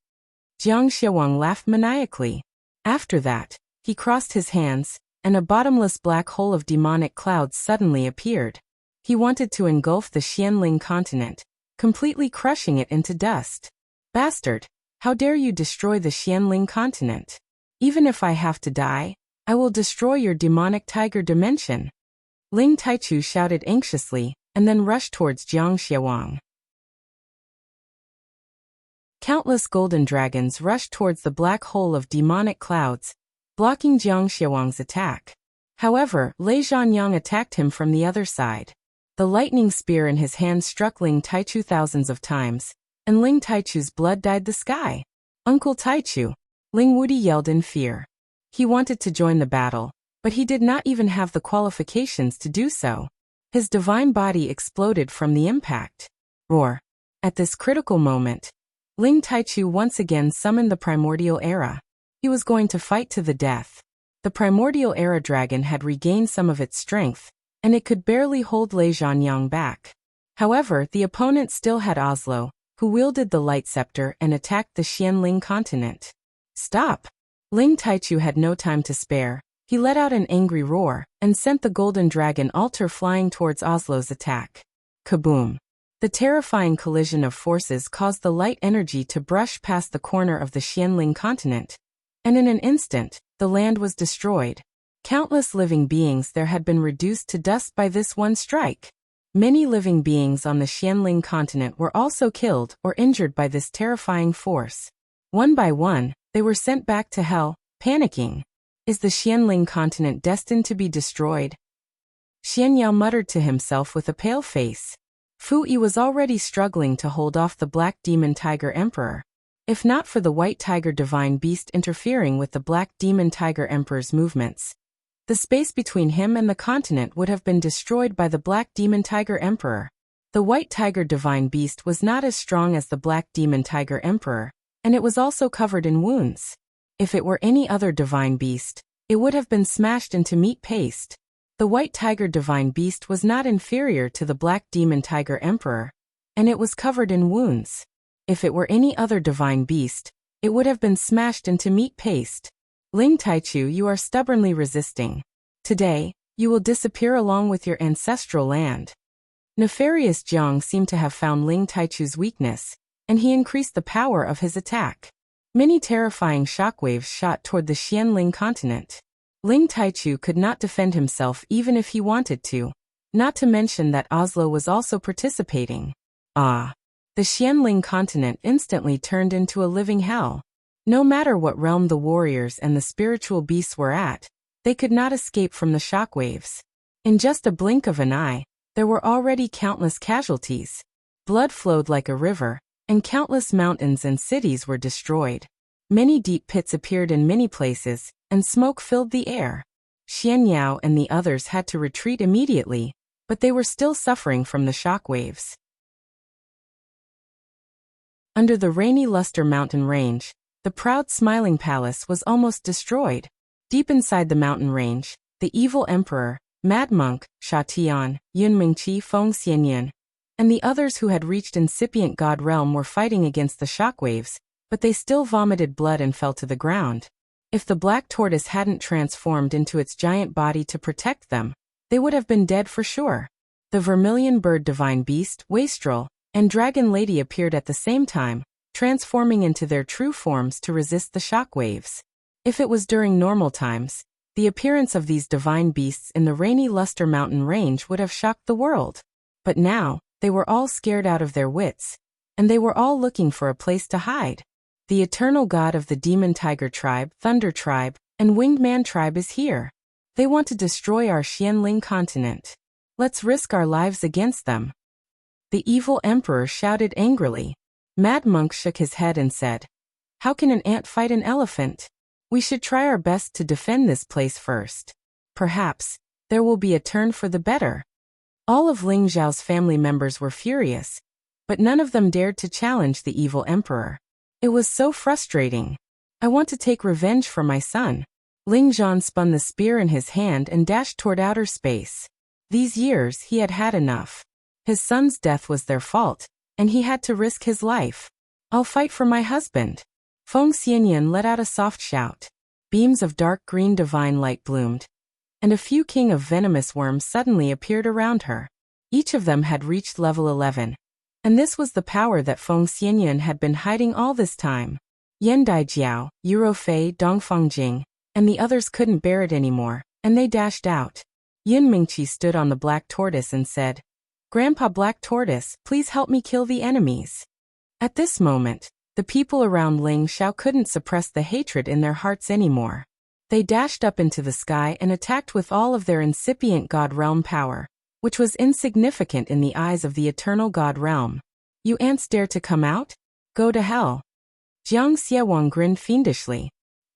Jiang Xiaowang laughed maniacally. After that, he crossed his hands, and a bottomless black hole of demonic clouds suddenly appeared. He wanted to engulf the Xianling continent, completely crushing it into dust. Bastard, how dare you destroy the Xianling continent? Even if I have to die, I will destroy your demonic tiger dimension. Ling Taichu shouted anxiously, and then rushed towards Jiang Xiaowang. Countless golden dragons rushed towards the black hole of demonic clouds, blocking Jiang Xiaowang's attack. However, Lei Zhanyang attacked him from the other side. The lightning spear in his hand struck Ling Taichu thousands of times, and Ling Taichu's blood dyed the sky. Uncle Taichu! Ling Wudi yelled in fear. He wanted to join the battle, but he did not even have the qualifications to do so. His divine body exploded from the impact. Roar! At this critical moment, Ling Taichu once again summoned the primordial era. He was going to fight to the death. The primordial era dragon had regained some of its strength, and it could barely hold Lei Zhanyang back. However, the opponent still had Oslo, who wielded the light scepter and attacked the Xianling continent. Stop! Ling Taichu had no time to spare. He let out an angry roar, and sent the golden dragon altar flying towards Oslo's attack. Kaboom! The terrifying collision of forces caused the light energy to brush past the corner of the Xianling continent, and in an instant, the land was destroyed. Countless living beings there had been reduced to dust by this one strike. Many living beings on the Xianling continent were also killed or injured by this terrifying force. One by one, they were sent back to hell, panicking. Is the Xianling continent destined to be destroyed? Xian Yao muttered to himself with a pale face. Fu Yi was already struggling to hold off the Black Demon Tiger Emperor. If not for the White Tiger Divine Beast interfering with the Black Demon Tiger Emperor's movements, the space between him and the continent would have been destroyed by the Black Demon Tiger Emperor. The White Tiger Divine Beast was not as strong as the Black Demon Tiger Emperor, and it was also covered in wounds. If it were any other divine beast, it would have been smashed into meat paste. The White Tiger Divine Beast was not inferior to the Black Demon Tiger Emperor, and it was covered in wounds. If it were any other divine beast, it would have been smashed into meat paste. Ling Taichu, you are stubbornly resisting. Today, you will disappear along with your ancestral land. Nefarious Jiang seemed to have found Ling Taichu's weakness, and he increased the power of his attack. Many terrifying shockwaves shot toward the Xianling continent. Ling Taichu could not defend himself even if he wanted to, not to mention that Oslo was also participating. The Xianling continent instantly turned into a living hell. No matter what realm the warriors and the spiritual beasts were at, they could not escape from the shockwaves. In just a blink of an eye, there were already countless casualties. Blood flowed like a river, and countless mountains and cities were destroyed. Many deep pits appeared in many places, and smoke filled the air. Xian Yao and the others had to retreat immediately, but they were still suffering from the shockwaves. Under the rainy Luster mountain range, the proud smiling palace was almost destroyed. Deep inside the mountain range, the evil emperor, Mad Monk, Sha Tian, Yun Mingqi, Feng Xianyan, and the others who had reached incipient god realm were fighting against the shockwaves, but they still vomited blood and fell to the ground. If the black tortoise hadn't transformed into its giant body to protect them, they would have been dead for sure. The vermilion bird divine beast, Wastrel, and dragon lady appeared at the same time, transforming into their true forms to resist the shockwaves. If it was during normal times, the appearance of these divine beasts in the rainy Luster mountain range would have shocked the world. But now, they were all scared out of their wits, and they were all looking for a place to hide. The eternal god of the demon tiger tribe, thunder tribe, and winged man tribe is here. They want to destroy our Xianling continent. Let's risk our lives against them. The evil emperor shouted angrily. Mad Monk shook his head and said, "How can an ant fight an elephant? We should try our best to defend this place first. Perhaps there will be a turn for the better." All of Ling Zhao's family members were furious, but none of them dared to challenge the evil emperor. It was so frustrating. I want to take revenge for my son. Ling Zhan spun the spear in his hand and dashed toward outer space. These years he had had enough. His son's death was their fault, and he had to risk his life. I'll fight for my husband. Feng Xianyan let out a soft shout. Beams of dark green divine light bloomed, and a few king of venomous worms suddenly appeared around her. Each of them had reached level 11. And this was the power that Feng Xianyan had been hiding all this time. Yan Daijiao, Yuro Fei, Dongfang Jing, and the others couldn't bear it anymore, and they dashed out. Yun Mingqi stood on the black tortoise and said, "Grandpa Black Tortoise, please help me kill the enemies." At this moment, the people around Ling Xiao couldn't suppress the hatred in their hearts anymore. They dashed up into the sky and attacked with all of their incipient god realm power, which was insignificant in the eyes of the eternal god realm. "You ants dare to come out? Go to hell." Jiang Xiewang grinned fiendishly.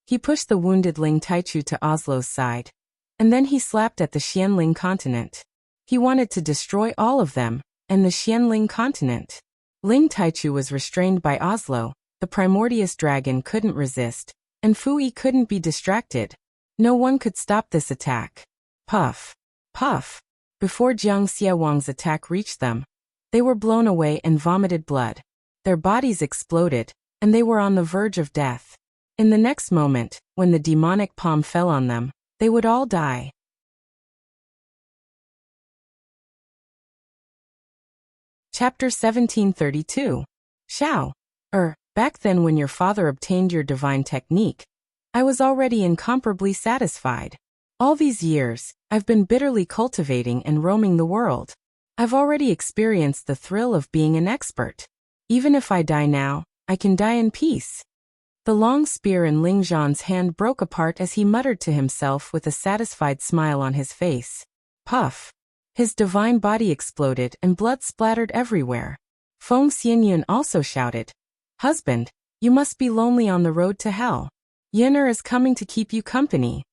He pushed the wounded Ling Taichu to Oslo's side, and then he slapped at the Xianling continent. He wanted to destroy all of them, and the Xianling continent. Ling Taichu was restrained by Oslo, the primordious dragon couldn't resist, and Fui couldn't be distracted. No one could stop this attack. Puff. Puff. Before Jiang Xiewang's attack reached them, they were blown away and vomited blood. Their bodies exploded, and they were on the verge of death. In the next moment, when the demonic palm fell on them, they would all die. Chapter 1732. Shao. Back then when your father obtained your divine technique, I was already incomparably satisfied. All these years, I've been bitterly cultivating and roaming the world. I've already experienced the thrill of being an expert. Even if I die now, I can die in peace. The long spear in Ling Zhan's hand broke apart as he muttered to himself with a satisfied smile on his face. Puff. His divine body exploded and blood splattered everywhere. Feng Xianyun also shouted, "Husband, you must be lonely on the road to hell. Yen'er is coming to keep you company."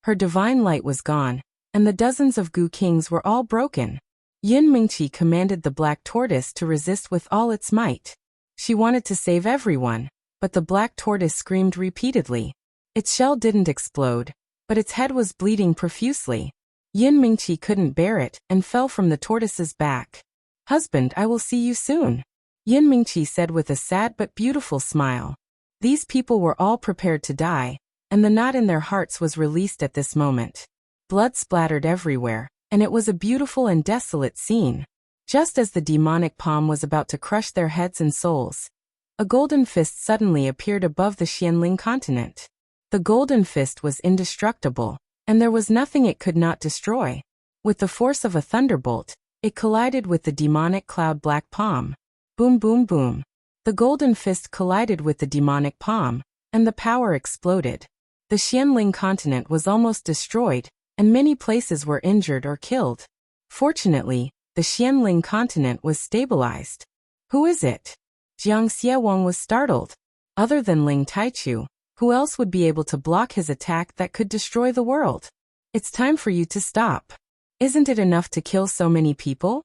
Her divine light was gone, and the dozens of Gu kings were all broken. Yun Mingqi commanded the black tortoise to resist with all its might. She wanted to save everyone, but the black tortoise screamed repeatedly. Its shell didn't explode, but its head was bleeding profusely. Yun Mingqi couldn't bear it and fell from the tortoise's back. Husband, I will see you soon, Yin Mingqi said with a sad but beautiful smile. These people were all prepared to die, and the knot in their hearts was released at this moment. Blood splattered everywhere, and it was a beautiful and desolate scene. Just as the demonic palm was about to crush their heads and souls, a golden fist suddenly appeared above the Xianling continent. The golden fist was indestructible, and there was nothing it could not destroy. With the force of a thunderbolt, it collided with the demonic cloud black palm. Boom boom boom. The golden fist collided with the demonic palm, and the power exploded. The Xianling continent was almost destroyed, and many places were injured or killed. Fortunately, the Xianling continent was stabilized. Who is it? Jiang Xiewang was startled. Other than Ling Taichu, who else would be able to block his attack that could destroy the world? It's time for you to stop. Isn't it enough to kill so many people?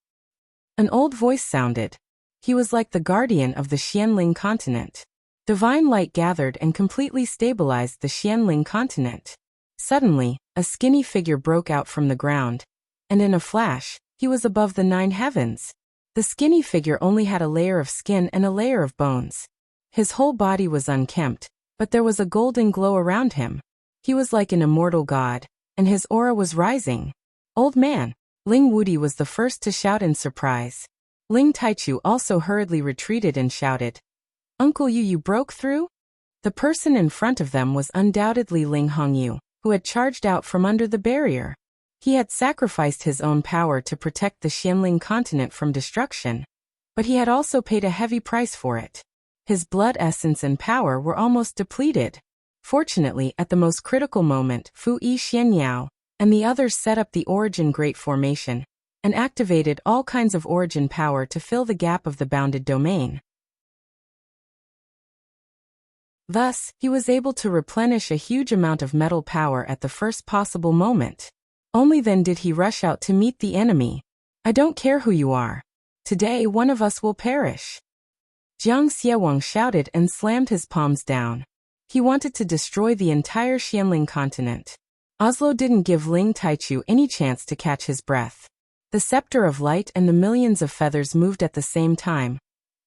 An old voice sounded. He was like the guardian of the Xianling continent. Divine light gathered and completely stabilized the Xianling continent. Suddenly, a skinny figure broke out from the ground, and in a flash, he was above the 9 heavens. The skinny figure only had a layer of skin and a layer of bones. His whole body was unkempt, but there was a golden glow around him. He was like an immortal god, and his aura was rising. Old man, Ling Wudi was the first to shout in surprise. Ling Taichu also hurriedly retreated and shouted, Uncle Yu, you broke through? The person in front of them was undoubtedly Ling Hongyu, who had charged out from under the barrier. He had sacrificed his own power to protect the Xianling continent from destruction, but he had also paid a heavy price for it. His blood essence and power were almost depleted. Fortunately, at the most critical moment, Fu Yi Xianyao and the others set up the Origin Great Formation and activated all kinds of origin power to fill the gap of the bounded domain. Thus, he was able to replenish a huge amount of metal power at the first possible moment. Only then did he rush out to meet the enemy. I don't care who you are. Today one of us will perish. Jiang Xiewang shouted and slammed his palms down. He wanted to destroy the entire Xianling continent. Oslo didn't give Ling Taichu any chance to catch his breath. The scepter of light and the millions of feathers moved at the same time,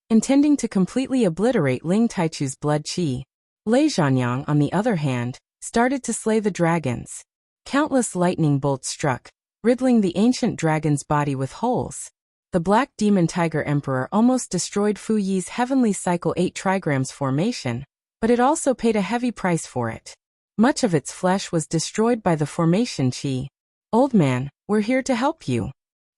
intending to completely obliterate Ling Taichu's blood qi. Lei Zhanyang, on the other hand, started to slay the dragons. Countless lightning bolts struck, riddling the ancient dragon's body with holes. The Black Demon Tiger Emperor almost destroyed Fu Yi's Heavenly Cycle 8 trigrams formation, but it also paid a heavy price for it. Much of its flesh was destroyed by the formation qi. Old man, we're here to help you.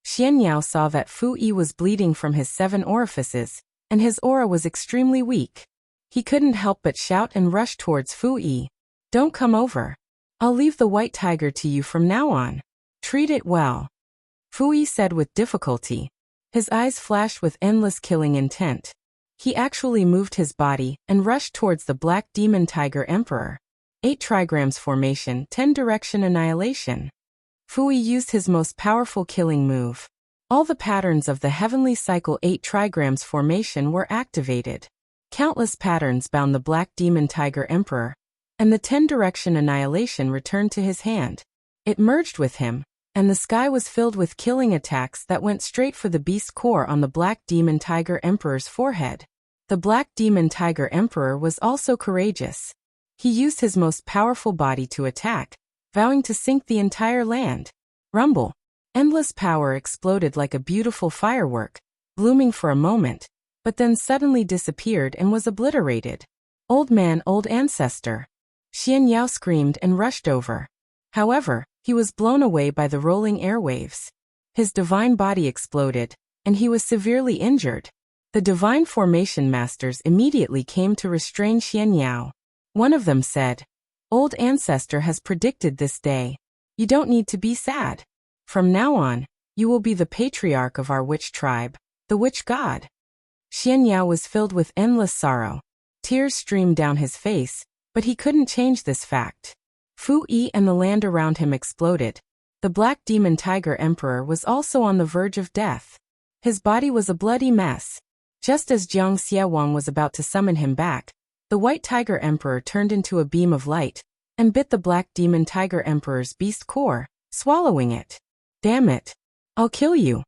Xianyao saw that Fu Yi was bleeding from his 7 orifices, and his aura was extremely weak. He couldn't help but shout and rush towards Fu Yi. Don't come over. I'll leave the white tiger to you from now on. Treat it well. Fu Yi said with difficulty. His eyes flashed with endless killing intent. He actually moved his body and rushed towards the Black Demon Tiger Emperor. 8 trigrams formation, 10 direction annihilation. Fu Yi used his most powerful killing move. All the patterns of the Heavenly Cycle 8 trigrams formation were activated. Countless patterns bound the Black Demon Tiger Emperor, and the 10 direction annihilation returned to his hand. It merged with him, and the sky was filled with killing attacks that went straight for the beast core on the Black Demon Tiger Emperor's forehead. The Black Demon Tiger Emperor was also courageous. He used his most powerful body to attack, vowing to sink the entire land. Rumble. Endless power exploded like a beautiful firework, blooming for a moment, but then suddenly disappeared and was obliterated. Old man, old ancestor. Xianyao screamed and rushed over. However, he was blown away by the rolling airwaves. His divine body exploded, and he was severely injured. The divine formation masters immediately came to restrain Xianyao. One of them said, Old ancestor has predicted this day. You don't need to be sad. From now on, you will be the patriarch of our witch tribe, the witch god. Xianyao was filled with endless sorrow. Tears streamed down his face, but he couldn't change this fact. Fu Yi and the land around him exploded. The Black Demon Tiger Emperor was also on the verge of death. His body was a bloody mess. Just as Jiang Xiewang was about to summon him back, the White Tiger Emperor turned into a beam of light and bit the Black Demon Tiger Emperor's beast core, swallowing it. Damn it. I'll kill you.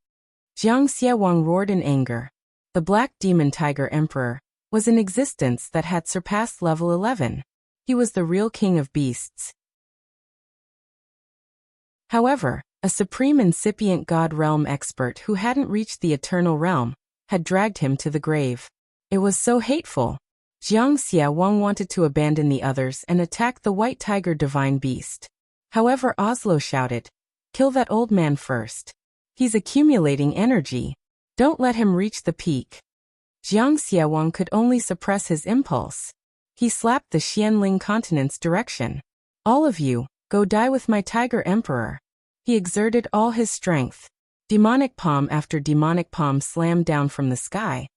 Jiang Xiaowang roared in anger. The Black Demon Tiger Emperor was in existence that had surpassed level 11. He was the real king of beasts. However, a supreme incipient god realm expert who hadn't reached the eternal realm had dragged him to the grave. It was so hateful. Jiang Xiaowang wanted to abandon the others and attack the white tiger divine beast. However, Oslo shouted, "Kill that old man first. He's accumulating energy. Don't let him reach the peak." Jiang Xiaowang could only suppress his impulse. He slapped the Xianling continent's direction. "All of you, go die with my tiger emperor." He exerted all his strength. Demonic palm after demonic palm slammed down from the sky,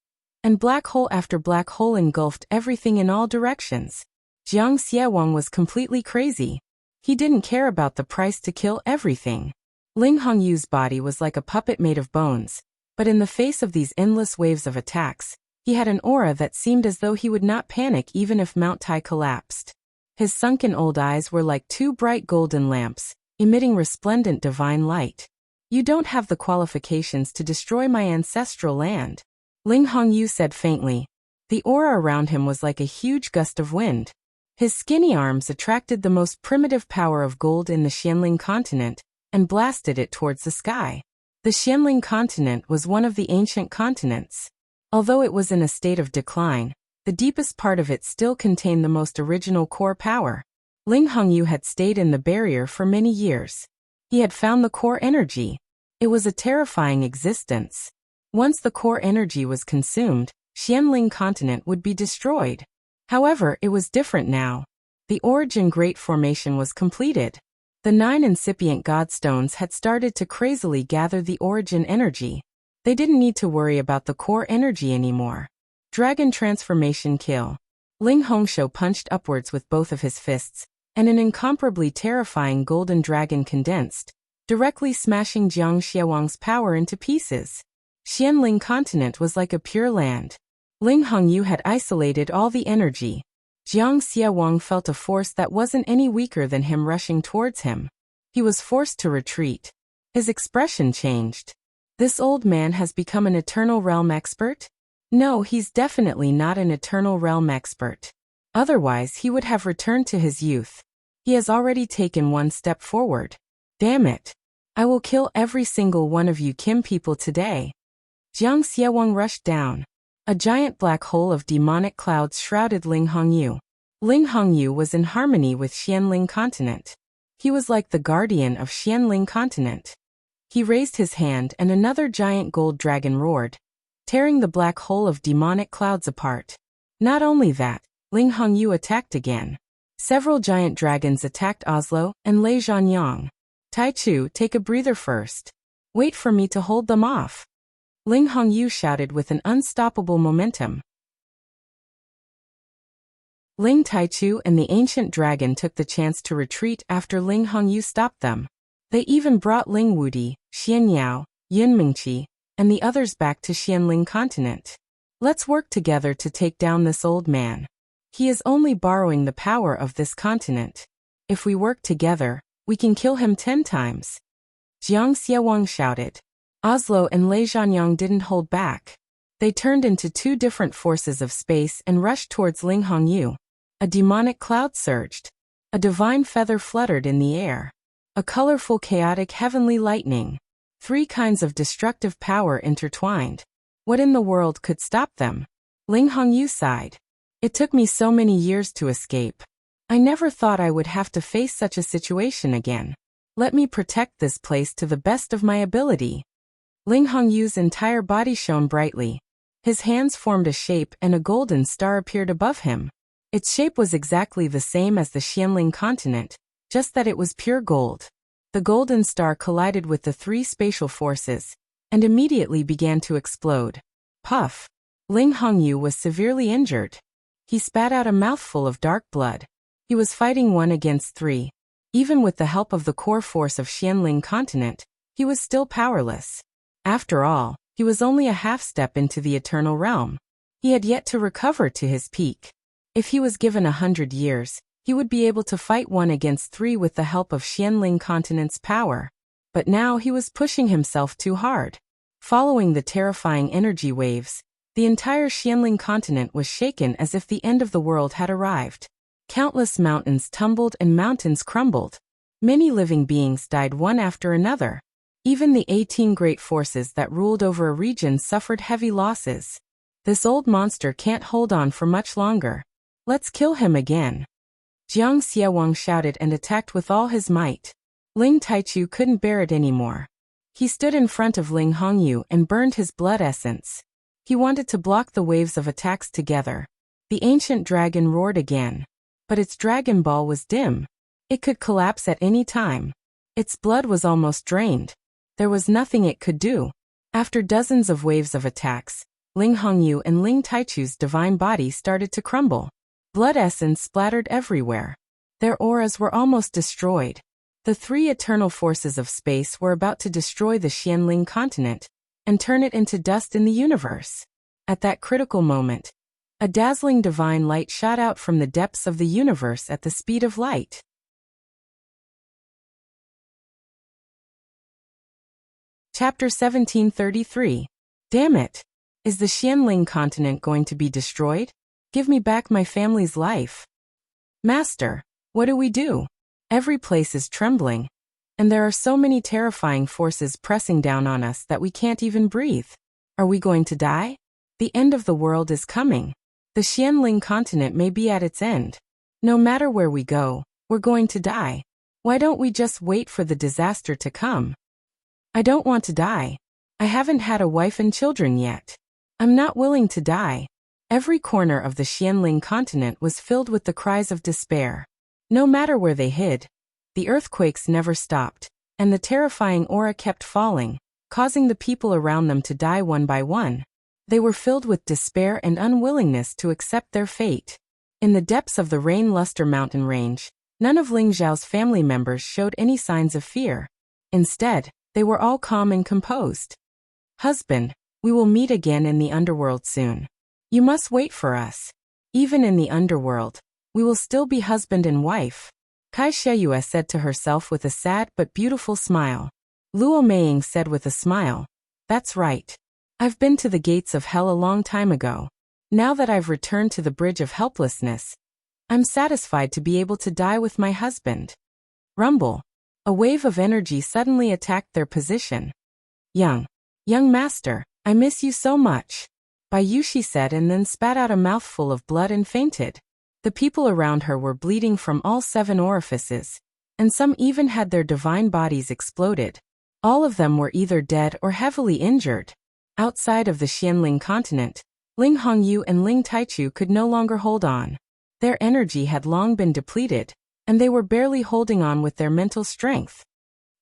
and black hole after black hole engulfed everything in all directions. Jiang Xiaowang was completely crazy. He didn't care about the price to kill everything. Ling Hongyu's body was like a puppet made of bones, but in the face of these endless waves of attacks, he had an aura that seemed as though he would not panic even if Mount Tai collapsed. His sunken old eyes were like two bright golden lamps, emitting resplendent divine light. "You don't have the qualifications to destroy my ancestral land," Ling Hongyu said faintly. The aura around him was like a huge gust of wind. His skinny arms attracted the most primitive power of gold in the Xianling continent and blasted it towards the sky. The Xianling continent was one of the ancient continents. Although it was in a state of decline, the deepest part of it still contained the most original core power. Ling Hongyu had stayed in the barrier for many years. He had found the core energy. It was a terrifying existence. Once the core energy was consumed, Xianling continent would be destroyed. However, it was different now. The Origin Great Formation was completed. The 9 incipient godstones had started to crazily gather the origin energy. They didn't need to worry about the core energy anymore. Dragon transformation kill. Ling Hongshou punched upwards with both of his fists, and an incomparably terrifying golden dragon condensed, directly smashing Jiang Xiaowang's power into pieces. Xianling continent was like a pure land. Ling Hongyu had isolated all the energy. Jiang Xiaowang felt a force that wasn't any weaker than him rushing towards him. He was forced to retreat. His expression changed. This old man has become an Eternal Realm expert? No, he's definitely not an Eternal Realm expert. Otherwise, he would have returned to his youth. He has already taken one step forward. Damn it. I will kill every single one of you Kim people today. Jiang Xiaowang rushed down. A giant black hole of demonic clouds shrouded Ling Hongyu. Ling Hongyu was in harmony with Xianling continent. He was like the guardian of Xianling continent. He raised his hand and another giant gold dragon roared, tearing the black hole of demonic clouds apart. Not only that, Ling Hongyu attacked again. Several giant dragons attacked Oslo and Lei Zhanyang. "Taichu, take a breather first. Wait for me to hold them off," Ling Hongyu shouted with an unstoppable momentum. Ling Taichu and the ancient dragon took the chance to retreat after Ling Hongyu stopped them. They even brought Ling Wudi, Xian Yao, Yun Mingqi, and the others back to Xianling continent. "Let's work together to take down this old man. He is only borrowing the power of this continent. If we work together, we can kill him 10 times. Jiang Xiaowang shouted. Oslo and Lei Zhanyang didn't hold back. They turned into 2 different forces of space and rushed towards Ling Hongyu. A demonic cloud surged. A divine feather fluttered in the air. A colorful chaotic heavenly lightning. 3 kinds of destructive power intertwined. What in the world could stop them? Ling Hongyu sighed. It took me so many years to escape. I never thought I would have to face such a situation again. Let me protect this place to the best of my ability. Ling Hongyu's entire body shone brightly. His hands formed a shape and a golden star appeared above him. Its shape was exactly the same as the Xianling continent, just that it was pure gold. The golden star collided with the 3 spatial forces, and immediately began to explode. Puff! Ling Hongyu was severely injured. He spat out a mouthful of dark blood. He was fighting 1 against 3. Even with the help of the core force of Xianling continent, he was still powerless. After all, he was only a half step into the eternal realm. He had yet to recover to his peak. If he was given 100 years, he would be able to fight 1 against 3 with the help of Xianling continent's power. But now he was pushing himself too hard. Following the terrifying energy waves, the entire Xianling continent was shaken as if the end of the world had arrived. Countless mountains tumbled and mountains crumbled. Many living beings died one after another. Even the 18 great forces that ruled over a region suffered heavy losses. This old monster can't hold on for much longer. Let's kill him again. Jiang Xiaowang shouted and attacked with all his might. Ling Taichu couldn't bear it anymore. He stood in front of Ling Hongyu and burned his blood essence. He wanted to block the waves of attacks together. The ancient dragon roared again. But its dragon ball was dim. It could collapse at any time. Its blood was almost drained. There was nothing it could do. After dozens of waves of attacks, Ling Hongyu and Ling Taichu's divine body started to crumble. Blood essence splattered everywhere. Their auras were almost destroyed. The three eternal forces of space were about to destroy the Xianling continent and turn it into dust in the universe. At that critical moment, a dazzling divine light shot out from the depths of the universe at the speed of light. Chapter 1733. Damn it! Is the Xianling continent going to be destroyed? Give me back my family's life. Master, what do we do? Every place is trembling, and there are so many terrifying forces pressing down on us that we can't even breathe. Are we going to die? The end of the world is coming. The Xianling continent may be at its end. No matter where we go, we're going to die. Why don't we just wait for the disaster to come? I don't want to die. I haven't had a wife and children yet. I'm not willing to die. Every corner of the Xianling continent was filled with the cries of despair. No matter where they hid, the earthquakes never stopped, and the terrifying aura kept falling, causing the people around them to die one by one. They were filled with despair and unwillingness to accept their fate. In the depths of the Rain-Luster mountain range, none of Ling Zhao's family members showed any signs of fear. Instead, they were all calm and composed. Husband, we will meet again in the underworld soon. You must wait for us. Even in the underworld, we will still be husband and wife. Kai Sheyue said to herself with a sad but beautiful smile. Luo Meiying said with a smile, that's right. I've been to the gates of hell a long time ago. Now that I've returned to the bridge of helplessness, I'm satisfied to be able to die with my husband. Rumble. A wave of energy suddenly attacked their position. Young master, I miss you so much. Bai Yushi said and then spat out a mouthful of blood and fainted. The people around her were bleeding from all 7 orifices, and some even had their divine bodies exploded. All of them were either dead or heavily injured. Outside of the Xianling continent, Ling Hongyu and Ling Taichu could no longer hold on. Their energy had long been depleted, and they were barely holding on with their mental strength.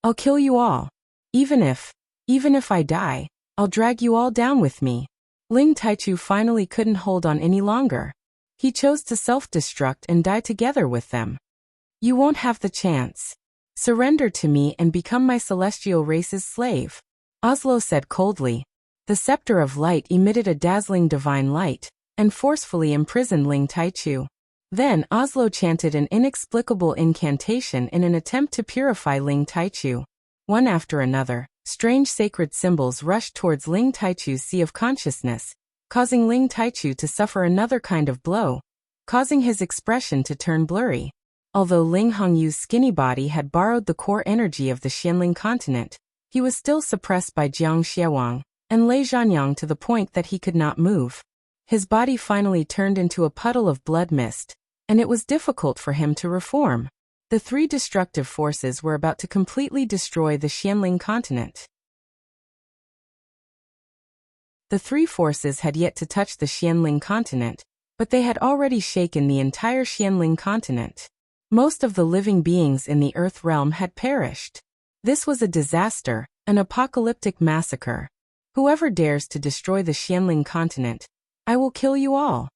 I'll kill you all. Even if I die, I'll drag you all down with me. Ling Taichu finally couldn't hold on any longer. He chose to self-destruct and die together with them. You won't have the chance. Surrender to me and become my celestial race's slave. Oslo said coldly. The scepter of light emitted a dazzling divine light, and forcefully imprisoned Ling Taichu. Then Oslo chanted an inexplicable incantation in an attempt to purify Ling Taichu. One after another, strange sacred symbols rushed towards Ling Taichu's sea of consciousness, causing Ling Taichu to suffer another kind of blow, causing his expression to turn blurry. Although Ling Hongyu's skinny body had borrowed the core energy of the Xianling continent, he was still suppressed by Jiang Xiaowang and Lei Zhanyang to the point that he could not move. His body finally turned into a puddle of blood mist, and it was difficult for him to reform. The 3 destructive forces were about to completely destroy the Xianling continent. The 3 forces had yet to touch the Xianling continent, but they had already shaken the entire Xianling continent. Most of the living beings in the Earth realm had perished. This was a disaster, an apocalyptic massacre. Whoever dares to destroy the Xianling continent, I will kill you all.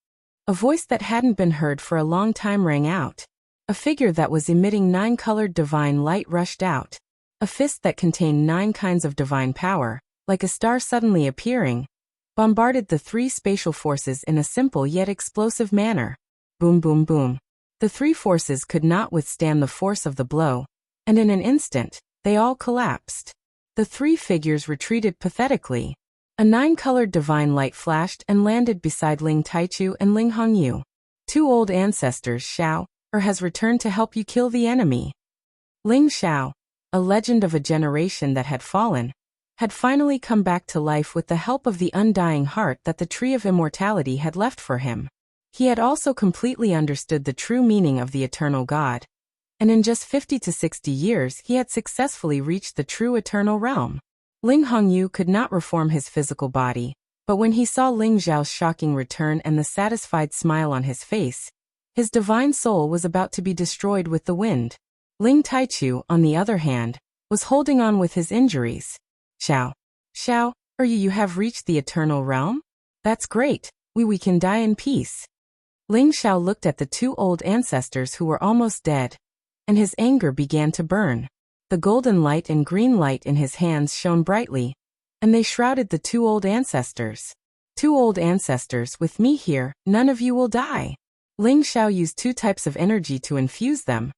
A voice that hadn't been heard for a long time rang out. A figure that was emitting 9-colored divine light rushed out. A fist that contained 9 kinds of divine power, like a star suddenly appearing, bombarded the 3 spatial forces in a simple yet explosive manner. Boom, boom, boom. The 3 forces could not withstand the force of the blow, and in an instant, they all collapsed. The 3 figures retreated pathetically, A 9-colored divine light flashed and landed beside Ling Taichu and Ling Hongyu. Two old ancestors, Xiao, has returned to help you kill the enemy. Ling Xiao, a legend of a generation that had fallen, had finally come back to life with the help of the undying heart that the Tree of Immortality had left for him. He had also completely understood the true meaning of the eternal God, and in just 50 to 60 years he had successfully reached the true eternal realm. Ling Hongyu could not reform his physical body, but when he saw Ling Xiao's shocking return and the satisfied smile on his face, his divine soul was about to be destroyed with the wind. Ling Taichu, on the other hand, was holding on with his injuries. Xiao, you have reached the eternal realm? That's great, we can die in peace. Ling Xiao looked at the two old ancestors who were almost dead, and his anger began to burn. The golden light and green light in his hands shone brightly, and they shrouded the two old ancestors. Two old ancestors, with me here, none of you will die. Ling Xiao used two types of energy to infuse them,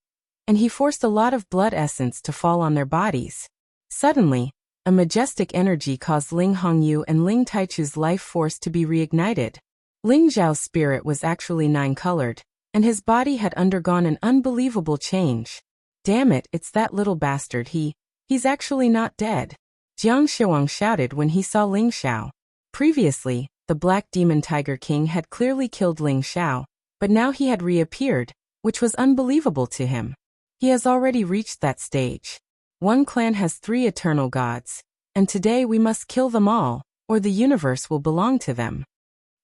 and he forced a lot of blood essence to fall on their bodies. Suddenly, a majestic energy caused Ling Hongyu and Ling Taichu's life force to be reignited. Ling Xiao's spirit was actually 9-colored, and his body had undergone an unbelievable change. Damn it, it's that little bastard, he's actually not dead. Jiang Xiaowang shouted when he saw Ling Xiao. Previously, the Black Demon Tiger King had clearly killed Ling Xiao, but now he had reappeared, which was unbelievable to him. He has already reached that stage. One clan has 3 eternal gods, and today we must kill them all, or the universe will belong to them.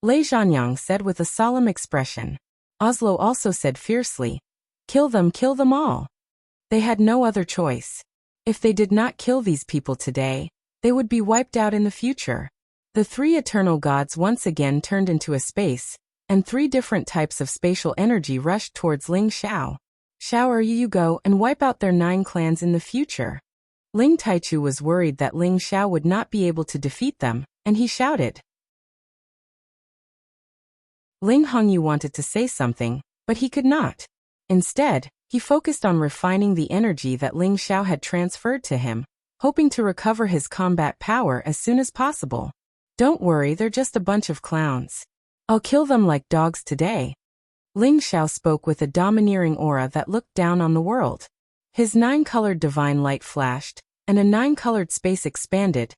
Lei Zhanyang said with a solemn expression. Oslo also said fiercely, kill them all. They had no other choice. If they did not kill these people today, they would be wiped out in the future. The 3 eternal gods once again turned into a space, and 3 different types of spatial energy rushed towards Ling Xiao. Xiao, you go and wipe out their 9 clans in the future. Ling Taichu was worried that Ling Xiao would not be able to defeat them, and he shouted. Ling Hongyu wanted to say something, but he could not. Instead, he focused on refining the energy that Ling Xiao had transferred to him, hoping to recover his combat power as soon as possible. Don't worry, they're just a bunch of clowns. I'll kill them like dogs today. Ling Xiao spoke with a domineering aura that looked down on the world. His 9-colored divine light flashed, and a 9-colored space expanded,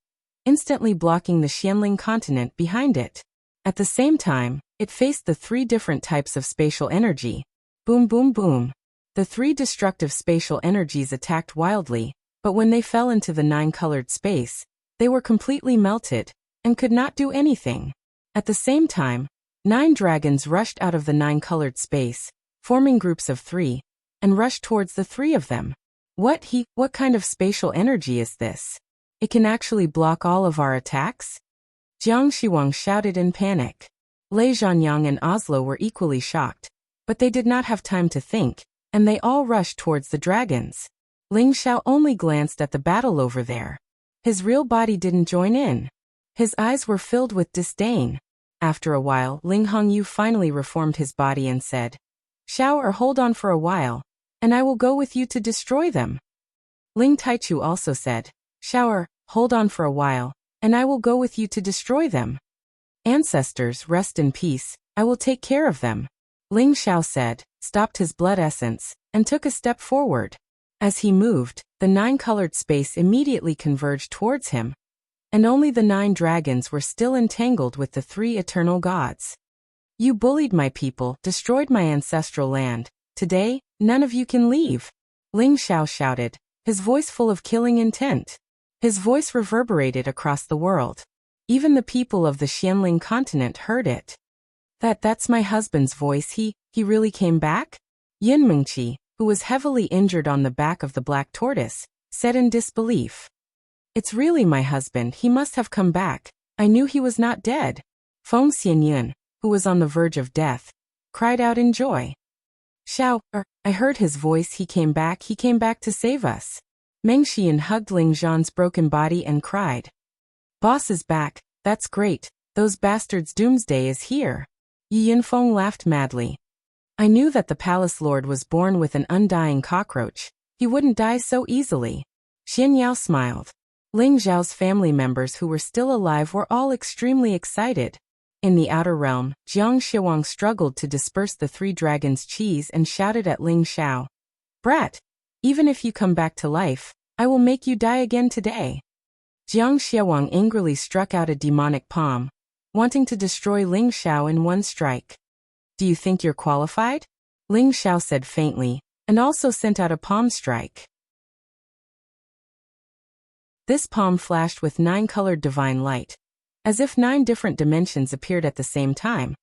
instantly blocking the Xianling continent behind it. At the same time, it faced the 3 different types of spatial energy. Boom, boom, boom. The 3 destructive spatial energies attacked wildly, but when they fell into the 9-colored space, they were completely melted, and could not do anything. At the same time, 9 dragons rushed out of the 9-colored space, forming groups of 3, and rushed towards the 3 of them. What kind of spatial energy is this? It can actually block all of our attacks? Jiang Xiwang shouted in panic. Lei Zhanyang and Oslo were equally shocked, but they did not have time to think, and they all rushed towards the dragons. Ling Xiao only glanced at the battle over there. His real body didn't join in. His eyes were filled with disdain. After a while, Ling Hongyu finally reformed his body and said, Xiao, hold on for a while, and I will go with you to destroy them. Ling Taichu also said, Xiao, hold on for a while, and I will go with you to destroy them. Ancestors, rest in peace, I will take care of them. Ling Xiao said, stopped his blood essence, and took a step forward. As he moved, the 9-colored space immediately converged towards him, and only the 9 dragons were still entangled with the 3 eternal gods. You bullied my people, destroyed my ancestral land. Today, none of you can leave. Ling Xiao shouted, his voice full of killing intent. His voice reverberated across the world. Even the people of the Xianling continent heard it. That's my husband's voice. He really came back? Yin Mengqi, who was heavily injured on the back of the black tortoise, said in disbelief. It's really my husband, he must have come back. I knew he was not dead. Feng Xianyun, who was on the verge of death, cried out in joy. Xiao, I heard his voice, he came back to save us. Meng Xian hugged Ling Zhan's broken body and cried. Boss is back, that's great, those bastards' doomsday is here. Yi Yinfeng laughed madly. I knew that the palace lord was born with an undying cockroach. He wouldn't die so easily. Xian Yao smiled. Ling Zhao's family members who were still alive were all extremely excited. In the outer realm, Jiang Xiawang struggled to disperse the three dragons' cheese and shouted at Ling Xiao. "Brat! Even if you come back to life, I will make you die again today." Jiang Xiawang angrily struck out a demonic palm, wanting to destroy Ling Xiao in one strike. "Do you think you're qualified?" Ling Xiao said faintly, and also sent out a palm strike. This palm flashed with 9-colored divine light, as if 9 different dimensions appeared at the same time.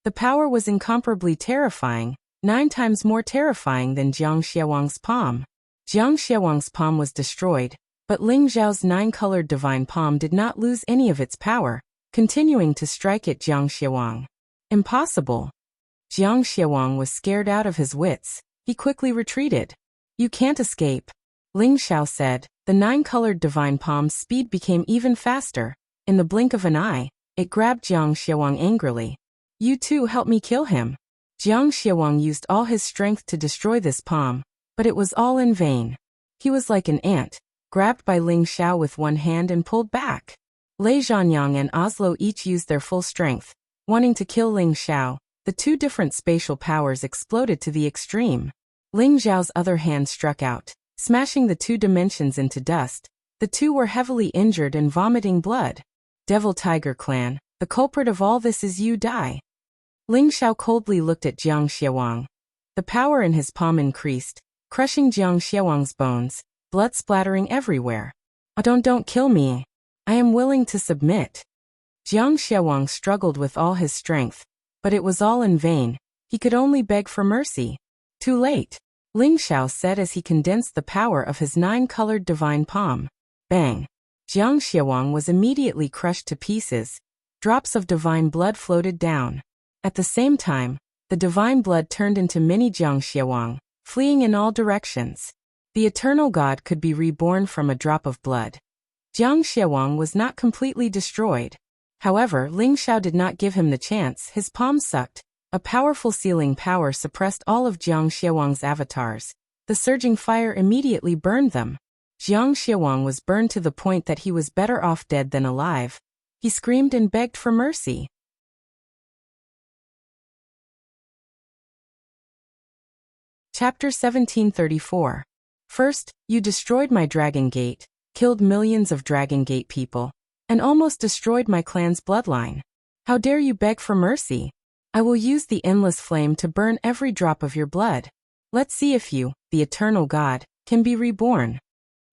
The power was incomparably terrifying, 9 times more terrifying than Jiang Xiawang's palm. Jiang Xiawang's palm was destroyed, but Ling Zhao's 9-colored divine palm did not lose any of its power, continuing to strike at Jiang Xiawang. Impossible. Jiang Xiawang was scared out of his wits. He quickly retreated. "You can't escape," Ling Xiao said. The 9-colored divine palm's speed became even faster. In the blink of an eye, it grabbed Jiang Xiawang angrily. "You too help me kill him." Jiang Xiawang used all his strength to destroy this palm, but it was all in vain. He was like an ant, grabbed by Ling Xiao with one hand and pulled back. Lei Zhanyang and Oslo each used their full strength, wanting to kill Ling Xiao. The 2 different spatial powers exploded to the extreme. Ling Zhao's other hand struck out, smashing the 2 dimensions into dust. The 2 were heavily injured and vomiting blood. "Devil Tiger Clan, the culprit of all this is you, die." Ling Xiao coldly looked at Jiang Xiawang. The power in his palm increased, crushing Jiang Xiawang's bones, blood splattering everywhere. Don't kill me. I am willing to submit." Jiang Xiawang struggled with all his strength, but it was all in vain. He could only beg for mercy. "Too late," Ling Xiao said as he condensed the power of his 9-colored divine palm. Bang! Jiang Xiawang was immediately crushed to pieces. Drops of divine blood floated down. At the same time, the divine blood turned into mini Jiang Xiawang, fleeing in all directions. The eternal god could be reborn from a drop of blood. Jiang Xiawang was not completely destroyed. However, Ling Xiao did not give him the chance. His palm sucked. A powerful sealing power suppressed all of Jiang Xiawang's avatars. The surging fire immediately burned them. Jiang Xiawang was burned to the point that he was better off dead than alive. He screamed and begged for mercy. Chapter 1734. First, you destroyed my Dragon Gate, killed millions of Dragon Gate people, and almost destroyed my clan's bloodline. How dare you beg for mercy? I will use the endless flame to burn every drop of your blood. Let's see if you, the eternal god, can be reborn.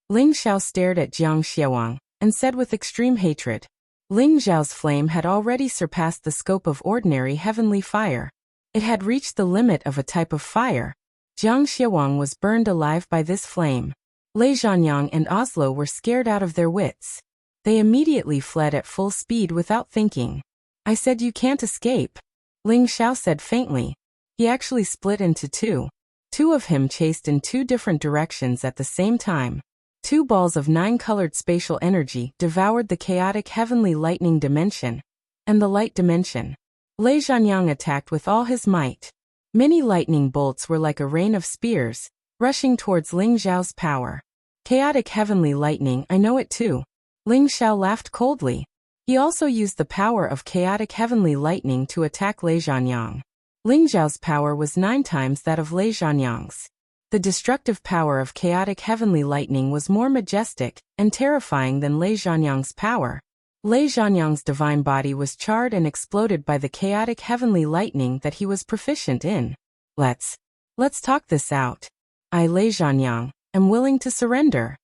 Ling Xiao stared at Jiang Xiawang and said with extreme hatred. Ling Xiao's flame had already surpassed the scope of ordinary heavenly fire. It had reached the limit of a type of fire. Jiang Xiawang was burned alive by this flame. Lei Zhanyang and Oslo were scared out of their wits. They immediately fled at full speed without thinking. "I said you can't escape," Ling Xiao said faintly. He actually split into 2. 2 of him chased in 2 different directions at the same time. 2 balls of 9-colored spatial energy devoured the chaotic heavenly lightning dimension and the light dimension. Lei Zhanyang attacked with all his might. Many lightning bolts were like a rain of spears, rushing towards Ling Xiao's power. "Chaotic heavenly lightning, I know it too." Ling Xiao laughed coldly. He also used the power of chaotic heavenly lightning to attack Lei Zhanyang. Ling Xiao's power was 9 times that of Lei Zhanyang's. The destructive power of chaotic heavenly lightning was more majestic and terrifying than Lei Zhanyang's power. Lei Zhanyang's divine body was charred and exploded by the chaotic heavenly lightning that he was proficient in. Let's talk this out. I, Lei Zhanyang, am willing to surrender."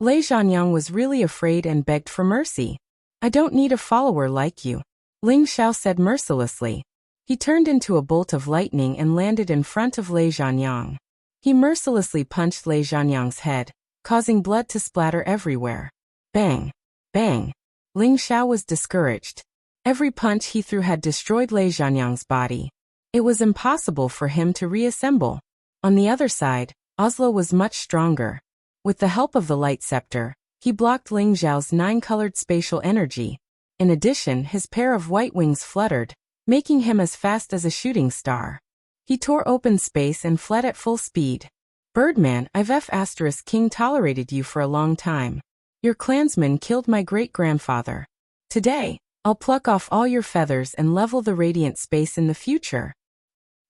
Lei Zhanyang was really afraid and begged for mercy. "I don't need a follower like you," Ling Xiao said mercilessly. He turned into a bolt of lightning and landed in front of Lei Zhanyang. He mercilessly punched Lei Zhanyang's head, causing blood to splatter everywhere. Bang! Bang! Ling Xiao was discouraged. Every punch he threw had destroyed Lei Zhanyang's body. It was impossible for him to reassemble. On the other side, Oslo was much stronger. With the help of the light scepter, he blocked Ling Xiao's 9-colored spatial energy. In addition, his pair of white wings fluttered, making him as fast as a shooting star. He tore open space and fled at full speed. "Birdman, I've King tolerated you for a long time. Your clansmen killed my great-grandfather. Today, I'll pluck off all your feathers and level the radiant space in the future."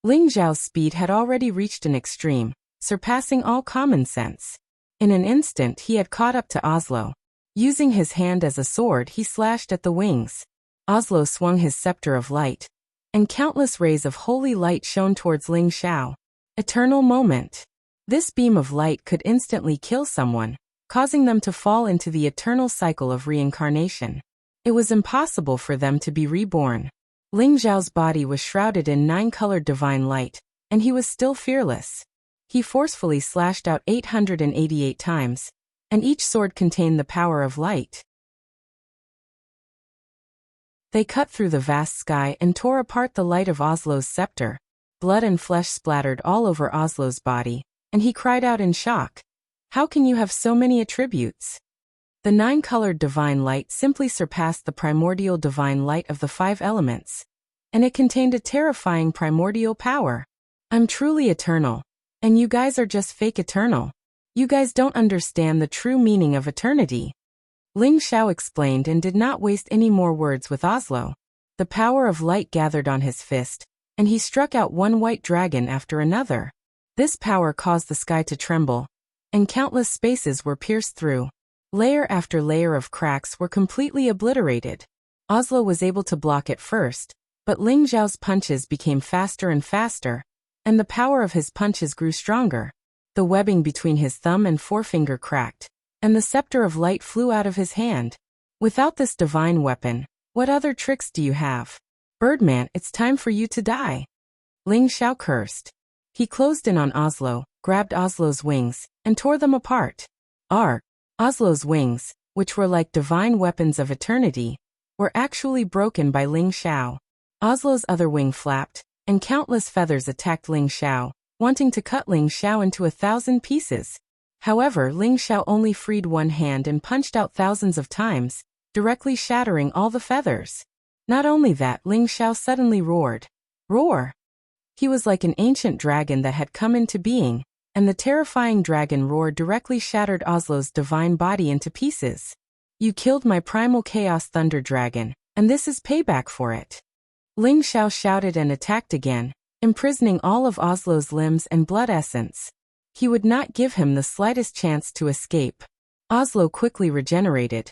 Ling Zhao's speed had already reached an extreme, surpassing all common sense. In an instant he had caught up to Oslo. Using his hand as a sword, he slashed at the wings. Oslo swung his scepter of light, and countless rays of holy light shone towards Ling Zhao. Eternal moment. This beam of light could instantly kill someone, causing them to fall into the eternal cycle of reincarnation. It was impossible for them to be reborn. Ling Zhao's body was shrouded in 9-colored divine light, and he was still fearless. He forcefully slashed out 888 times, and each sword contained the power of light. They cut through the vast sky and tore apart the light of Oslo's scepter. Blood and flesh splattered all over Oslo's body, and he cried out in shock. "How can you have so many attributes?" The 9-colored divine light simply surpassed the primordial divine light of the 5 elements, and it contained a terrifying primordial power. "I'm truly eternal, and you guys are just fake eternal. You guys don't understand the true meaning of eternity." Ling Zhao explained and did not waste any more words with Oslo. The power of light gathered on his fist, and he struck out one white dragon after another. This power caused the sky to tremble, and countless spaces were pierced through. Layer after layer of cracks were completely obliterated. Oslo was able to block at first, but Ling Zhao's punches became faster and faster, and the power of his punches grew stronger. The webbing between his thumb and forefinger cracked, and the scepter of light flew out of his hand. "Without this divine weapon, what other tricks do you have? Birdman, it's time for you to die." Ling Zhao cursed. He closed in on Oslo, grabbed Oslo's wings, and tore them apart. Oslo's wings, which were like divine weapons of eternity, were actually broken by Ling Zhao. Oslo's other wing flapped, and countless feathers attacked Ling Zhao, wanting to cut Ling Zhao into 1,000 pieces. However, Ling Zhao only freed one hand and punched out thousands of times, directly shattering all the feathers. Not only that, Ling Zhao suddenly roared. Roar! He was like an ancient dragon that had come into being, and the terrifying dragon roar directly shattered Oslo's divine body into pieces. "You killed my primal chaos thunder dragon, and this is payback for it." Ling Zhao shouted and attacked again, imprisoning all of Oslo's limbs and blood essence. He would not give him the slightest chance to escape. Oslo quickly regenerated,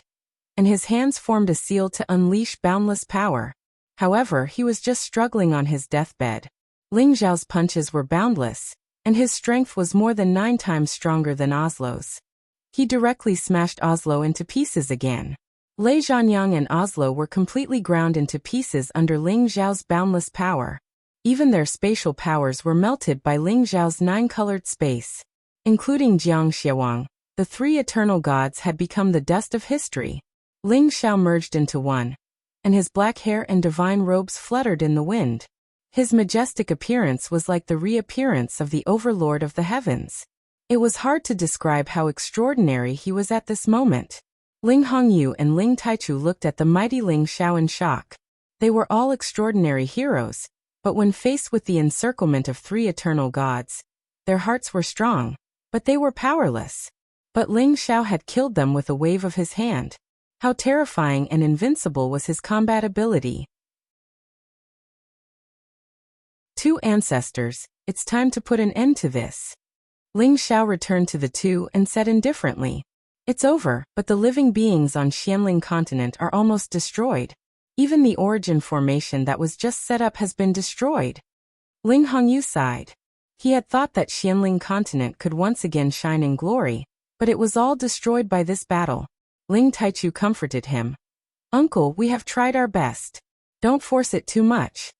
and his hands formed a seal to unleash boundless power. However, he was just struggling on his deathbed. Ling Zhao's punches were boundless, and his strength was more than 9 times stronger than Oslo's. He directly smashed Oslo into pieces again. Lei Zhanyang and Oslo were completely ground into pieces under Ling Zhao's boundless power. Even their spatial powers were melted by Ling Zhao's 9-colored space. Including Jiang Xiawang, the 3 eternal gods had become the dust of history. Ling Zhao merged into one, and his black hair and divine robes fluttered in the wind. His majestic appearance was like the reappearance of the overlord of the heavens. It was hard to describe how extraordinary he was at this moment. Ling Hongyu and Ling Taichu looked at the mighty Ling Zhao in shock. They were all extraordinary heroes, but when faced with the encirclement of 3 eternal gods, their hearts were strong, but they were powerless. But Ling Zhao had killed them with a wave of his hand. How terrifying and invincible was his combat ability. 2 ancestors, it's time to put an end to this. Ling Zhao returned to the 2 and said indifferently. It's over, but the living beings on Xianling continent are almost destroyed. Even the origin formation that was just set up has been destroyed. Ling Hongyu sighed. He had thought that Xianling continent could once again shine in glory, but it was all destroyed by this battle. Ling Taichu comforted him. Uncle, we have tried our best. Don't force it too much.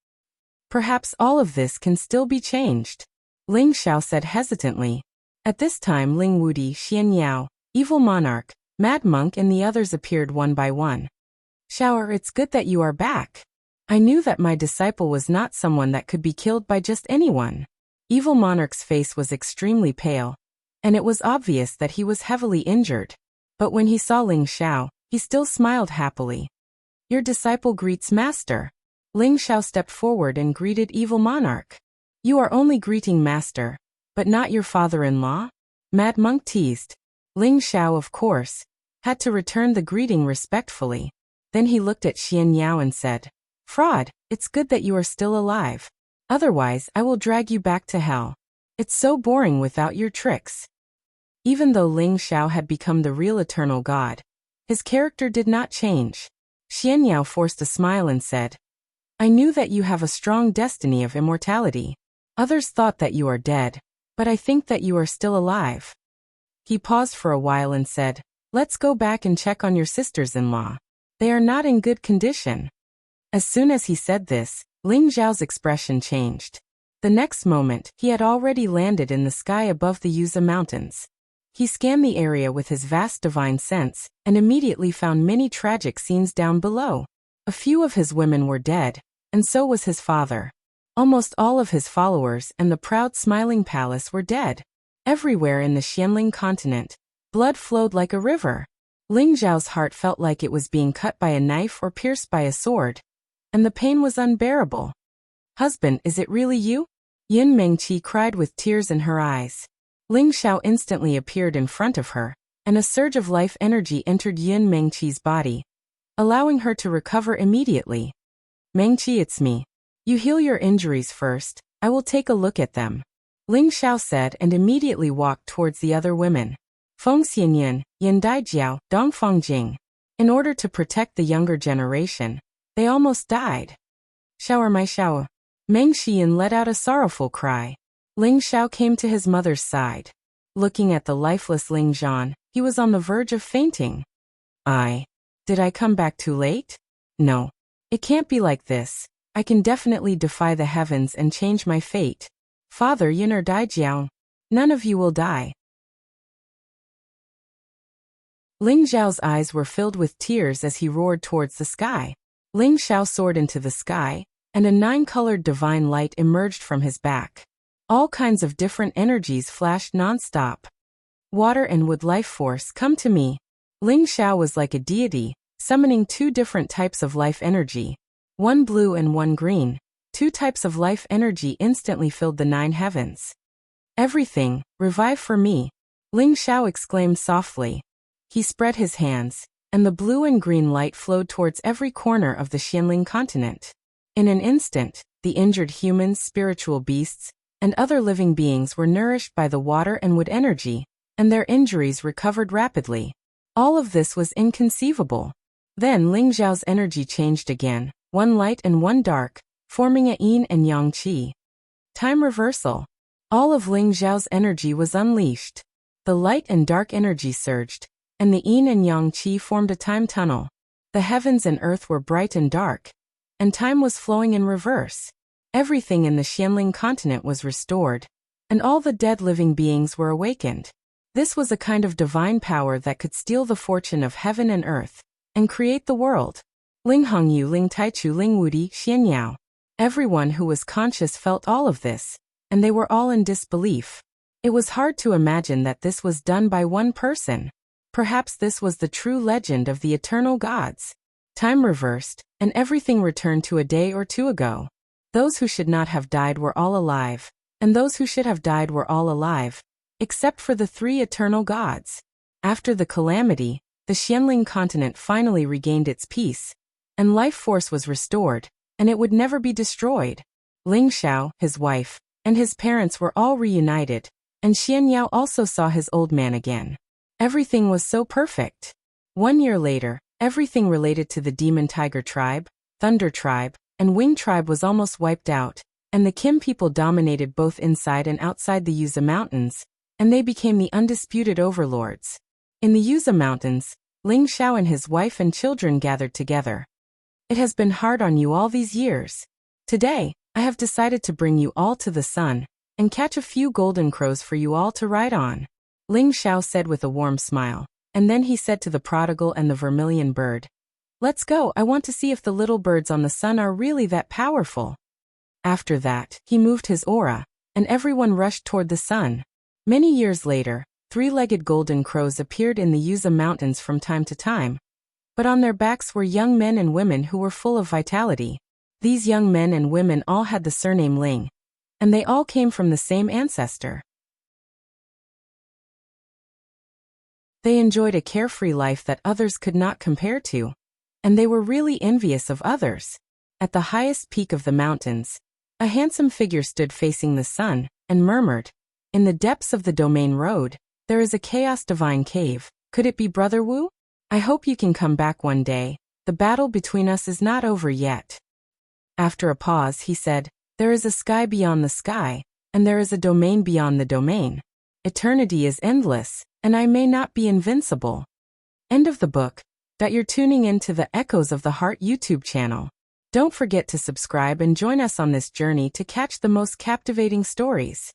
Perhaps all of this can still be changed. Ling Zhao said hesitantly. At this time Ling Wudi, Xian Yao, Evil Monarch, Mad Monk and the others appeared one by one. Xiao, it's good that you are back. I knew that my disciple was not someone that could be killed by just anyone. Evil Monarch's face was extremely pale, and it was obvious that he was heavily injured. But when he saw Ling Zhao, he still smiled happily. Your disciple greets Master. Ling Zhao stepped forward and greeted Evil Monarch. You are only greeting Master, but not your father-in-law? Mad Monk teased. Ling Zhao, of course. had to return the greeting respectfully. Then he looked at Xian Yao and said, "Fraud, it's good that you are still alive. Otherwise, I will drag you back to hell. It's so boring without your tricks." Even though Ling Xiao had become the real eternal god, his character did not change. Xian Yao forced a smile and said, "I knew that you have a strong destiny of immortality. Others thought that you are dead, but I think that you are still alive." He paused for a while and said, "Let's go back and check on your sisters-in-law. They are not in good condition." As soon as he said this, Ling Xiao's expression changed. The next moment, he had already landed in the sky above the Yuza Mountains. He scanned the area with his vast divine sense, and immediately found many tragic scenes down below. A few of his women were dead, and so was his father. Almost all of his followers and the proud smiling palace were dead. Everywhere in the Xianling continent, blood flowed like a river. Ling Zhao's heart felt like it was being cut by a knife or pierced by a sword, and the pain was unbearable. "Husband, is it really you?" Yin Mengqi cried with tears in her eyes. Ling Xiao instantly appeared in front of her, and a surge of life energy entered Yin Mengqi's body, allowing her to recover immediately. "Mengqi, it's me. You heal your injuries first, I will take a look at them," Ling Xiao said and immediately walked towards the other women. Feng Xianyan, Yin Daijiao, Dongfeng Jing. In order to protect the younger generation, they almost died. "Xiao my Xiao." Meng Xian let out a sorrowful cry. Ling Xiao came to his mother's side. Looking at the lifeless Ling Zhan, he was on the verge of fainting. Did I come back too late? No. It can't be like this. I can definitely defy the heavens and change my fate. Father Yin or Daijiao, none of you will die. Ling Zhao's eyes were filled with tears as he roared towards the sky. Ling Xiao soared into the sky, and a 9-colored divine light emerged from his back. All kinds of different energies flashed non-stop. "Water and wood life force, come to me." Ling Xiao was like a deity, summoning 2 different types of life energy, one blue and one green. 2 types of life energy instantly filled the 9 heavens. "Everything, revive for me," Ling Xiao exclaimed softly. He spread his hands, and the blue and green light flowed towards every corner of the Xianling continent. In an instant, the injured humans, spiritual beasts, and other living beings were nourished by the water and wood energy, and their injuries recovered rapidly. All of this was inconceivable. Then Ling Zhao's energy changed again, one light and one dark, forming a yin and yang qi. Time reversal. All of Ling Zhao's energy was unleashed. The light and dark energy surged, and the yin and yang qi formed a time tunnel. The heavens and earth were bright and dark, and time was flowing in reverse. Everything in the Xianling continent was restored, and all the dead living beings were awakened. This was a kind of divine power that could steal the fortune of heaven and earth, and create the world. Ling Hongyu, Ling Taichu, Ling Wudi, Xian Yao. Everyone who was conscious felt all of this, and they were all in disbelief. It was hard to imagine that this was done by one person. Perhaps this was the true legend of the eternal gods. Time reversed, and everything returned to a day or two ago. Those who should not have died were all alive, and those who should have died were all alive, except for the 3 eternal gods. After the calamity, the Xianling continent finally regained its peace, and life force was restored, and it would never be destroyed. Ling Xiao, his wife, and his parents were all reunited, and Xian Yao also saw his old man again. Everything was so perfect. 1 year later, everything related to the Demon Tiger tribe, Thunder tribe, and Wing tribe was almost wiped out, and the Kim people dominated both inside and outside the Yuza Mountains, and they became the undisputed overlords. In the Yuza Mountains, Ling Xiao and his wife and children gathered together. "It has been hard on you all these years. Today, I have decided to bring you all to the sun, and catch a few golden crows for you all to ride on," Ling Xiao said with a warm smile, and then he said to the prodigal and the vermilion bird, "Let's go, I want to see if the little birds on the sun are really that powerful." After that, he moved his aura, and everyone rushed toward the sun. Many years later, 3-legged golden crows appeared in the Yuza Mountains from time to time, but on their backs were young men and women who were full of vitality. These young men and women all had the surname Ling, and they all came from the same ancestor. They enjoyed a carefree life that others could not compare to. And they were really envious of others. At the highest peak of the mountains, a handsome figure stood facing the sun, and murmured, "In the depths of the domain road, there is a chaos divine cave. Could it be Brother Wu? I hope you can come back one day. The battle between us is not over yet." After a pause, he said, "There is a sky beyond the sky, and there is a domain beyond the domain. Eternity is endless, and I may not be invincible." End of the book. That you're tuning in to the Echoes of the Heart YouTube channel. Don't forget to subscribe and join us on this journey to catch the most captivating stories.